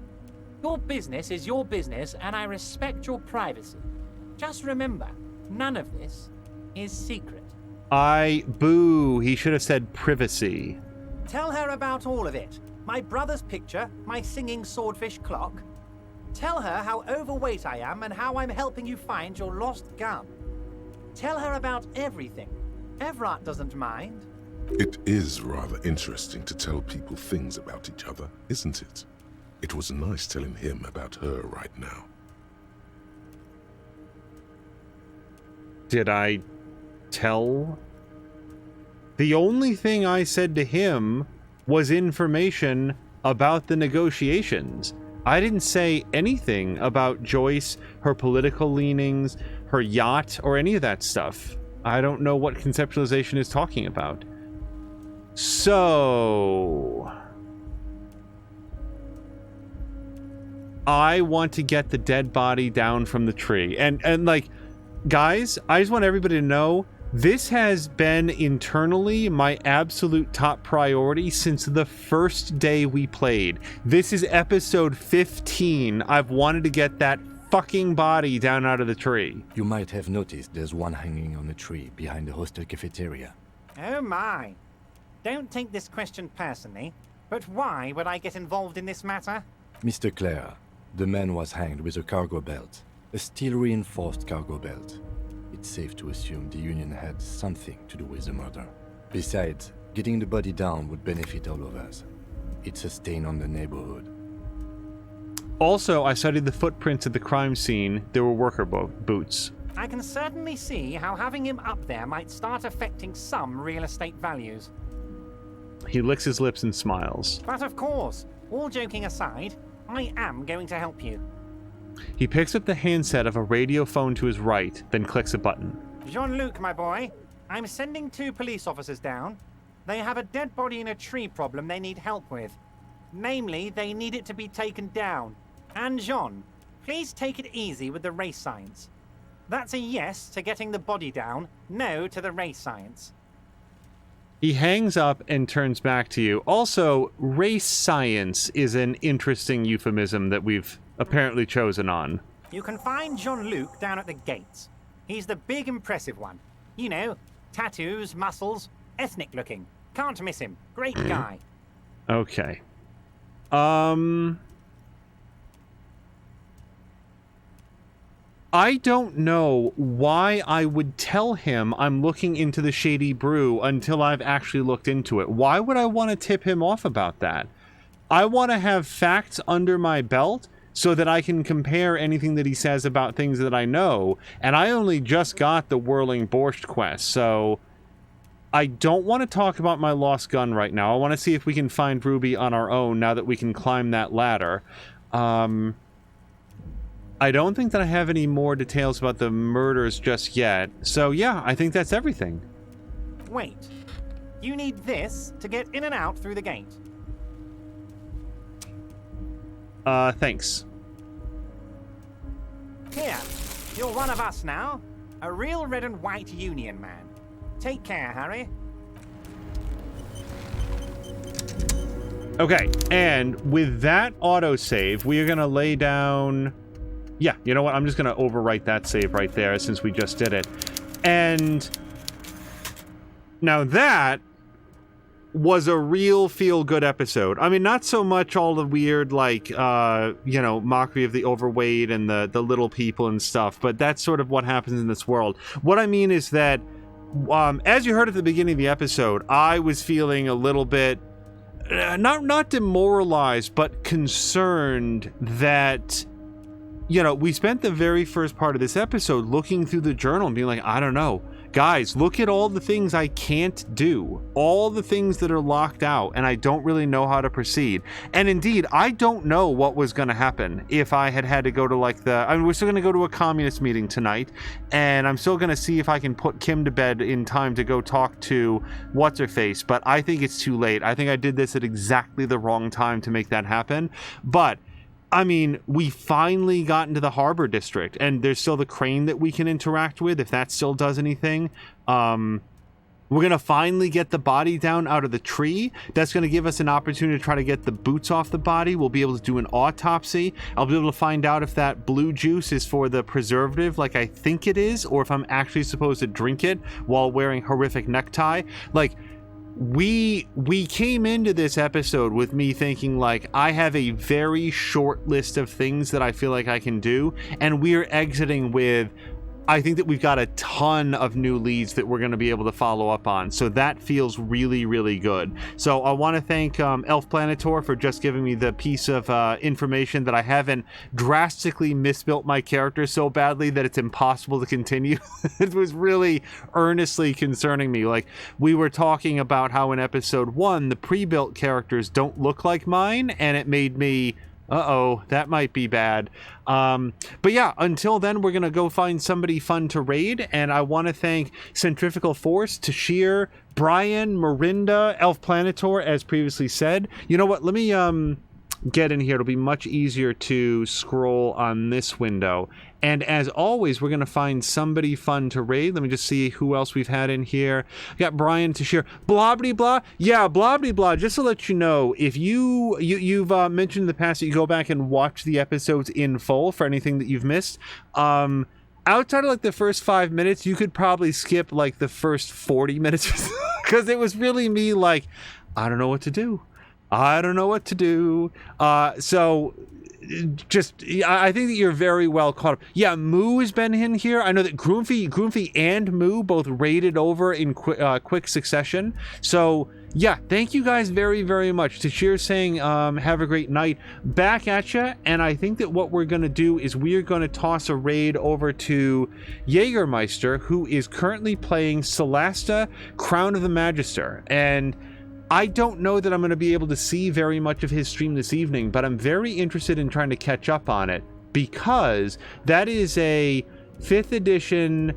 Your business is your business, and I respect your privacy. Just remember, none of this is secret. Boo, he should have said privacy. Tell her about all of it. My brother's picture, my singing swordfish clock. Tell her how overweight I am and how I'm helping you find your lost gun. Tell her about everything. Everett doesn't mind. It is rather interesting to tell people things about each other, isn't it? It was nice telling him about her right now. Did I tell? The only thing I said to him was information about the negotiations. I didn't say anything about Joyce, her political leanings, her yacht, or any of that stuff. I don't know what conceptualization is talking about. So I want to get the dead body down from the tree. And like, guys, I just want everybody to know this has been internally my absolute top priority since the first day we played. This is episode 15. I've wanted to get that fucking body down out of the tree. You might have noticed there's one hanging on a tree behind the hostel cafeteria. Oh my. Don't take this question personally, but why would I get involved in this matter? Mr. Clare, the man was hanged with a cargo belt. A steel-reinforced cargo belt. It's safe to assume the Union had something to do with the murder. Besides, getting the body down would benefit all of us. It's a stain on the neighborhood. Also, I studied the footprints at the crime scene. There were worker boots. I can certainly see how having him up there might start affecting some real estate values. He licks his lips and smiles. But of course, all joking aside, I am going to help you. He picks up the handset of a radio phone to his right, then clicks a button. Jean-Luc, my boy, I'm sending 2 police officers down. They have a dead body in a tree problem they need help with. Namely, they need it to be taken down. And Jean, please take it easy with the race science. That's a yes to getting the body down, no to the race science. He hangs up and turns back to you. Also, race science is an interesting euphemism that we've apparently chosen on. You can find Jean-Luc down at the gates. He's the big impressive one. You know, tattoos, muscles, ethnic looking. Can't miss him. Great guy. Okay. I don't know why I would tell him I'm looking into the Shady Brew until I've actually looked into it. Why would I want to tip him off about that? I want to have facts under my belt so that I can compare anything that he says about things that I know, and I only just got the Whirling Borscht quest, so I don't want to talk about my lost gun right now. I want to see if we can find Ruby on our own now that we can climb that ladder. I don't think that I have any more details about the murders just yet. So yeah, I think that's everything. Wait. You need this to get in and out through the gate. Thanks. Here, you're one of us now. A real red and white Union man. Take care, Harry. Okay, and with that autosave, we are going to lay down... Yeah, you know what? I'm just going to overwrite that save right there since we just did it. And now that was a real feel-good episode. I mean, not so much all the weird, like, you know, mockery of the overweight and the little people and stuff, but that's sort of what happens in this world. What I mean is that, as you heard at the beginning of the episode, I was feeling a little bit, not demoralized, but concerned that, you know, we spent the very first part of this episode looking through the journal and being like, I don't know. Guys, look at all the things I can't do, all the things that are locked out, and I don't really know how to proceed. And indeed, I don't know what was going to happen if I had to go to like I mean, we're still going to go to a communist meeting tonight, and I'm still going to see if I can put Kim to bed in time to go talk to What's-Her-Face, but I think it's too late. I think I did this at exactly the wrong time to make that happen. But I mean, we finally got into the harbor district, and there's still the crane that we can interact with, if that still does anything. We're going to finally get the body down out of the tree. That's going to give us an opportunity to try to get the boots off the body. We'll be able to do an autopsy. I'll be able to find out if that blue juice is for the preservative, like I think it is, or if I'm actually supposed to drink it while wearing horrific necktie. Like, we came into this episode with me thinking, like, I have a very short list of things that I feel like I can do, and we're exiting with, I think that we've got a ton of new leads that we're going to be able to follow up on. So that feels really, really good. So I want to thank Elf Planitor for just giving me the piece of information that I haven't drastically misbuilt my character so badly that it's impossible to continue. It was really earnestly concerning me. Like, we were talking about how in episode 1, the pre-built characters don't look like mine, and it made me... Uh-oh, that might be bad. But yeah, until then, we're going to go find somebody fun to raid, and I want to thank Centrifugal Force, Tashir, Brian, Mirinda, Elf Planitor, as previously said. You know what? Let me get in here. It'll be much easier to scroll on this window. And as always, we're going to find somebody fun to raid. Let me just see who else we've had in here. Got Brian to share. Blobbity blah. Yeah, blobbity blah. Just to let you know, if you've mentioned in the past that you go back and watch the episodes in full for anything that you've missed. Outside of like the first 5 minutes, you could probably skip like the first 40 minutes because it was really me like, I don't know what to do. I don't know what to do. So just, I think that you're very well caught up. Yeah, Moo has been in here. I know that Groomfy and Moo both raided over in quick succession. So yeah, thank you guys very, very much. Tashir saying, have a great night. Back at ya. And I think that what we're going to do is we're going to toss a raid over to Jägermeister, who is currently playing Celasta, Crown of the Magister. And I don't know that I'm going to be able to see very much of his stream this evening, but I'm very interested in trying to catch up on it because that is a 5th edition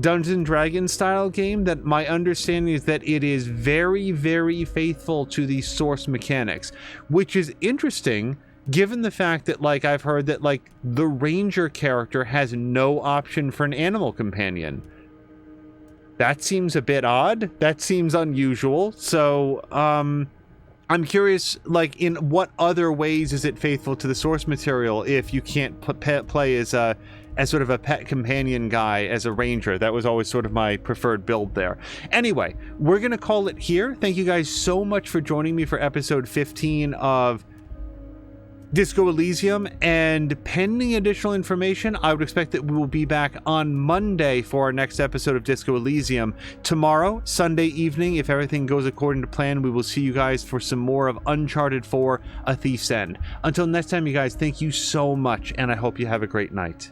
Dungeons & Dragons style game that my understanding is that it is very, very faithful to the source mechanics, which is interesting given the fact that, like, I've heard that, like, the ranger character has no option for an animal companion. That seems a bit odd. That seems unusual. So, I'm curious, like, in what other ways is it faithful to the source material if you can't play as sort of a pet companion guy as a ranger? That was always sort of my preferred build there. Anyway, we're going to call it here. Thank you guys so much for joining me for episode 15 of Disco Elysium, and pending additional information, I would expect that we will be back on Monday for our next episode of Disco Elysium. Tomorrow, Sunday evening, if everything goes according to plan, we will see you guys for some more of Uncharted 4: A Thief's End. Until next time, you guys, thank you so much, and I hope you have a great night.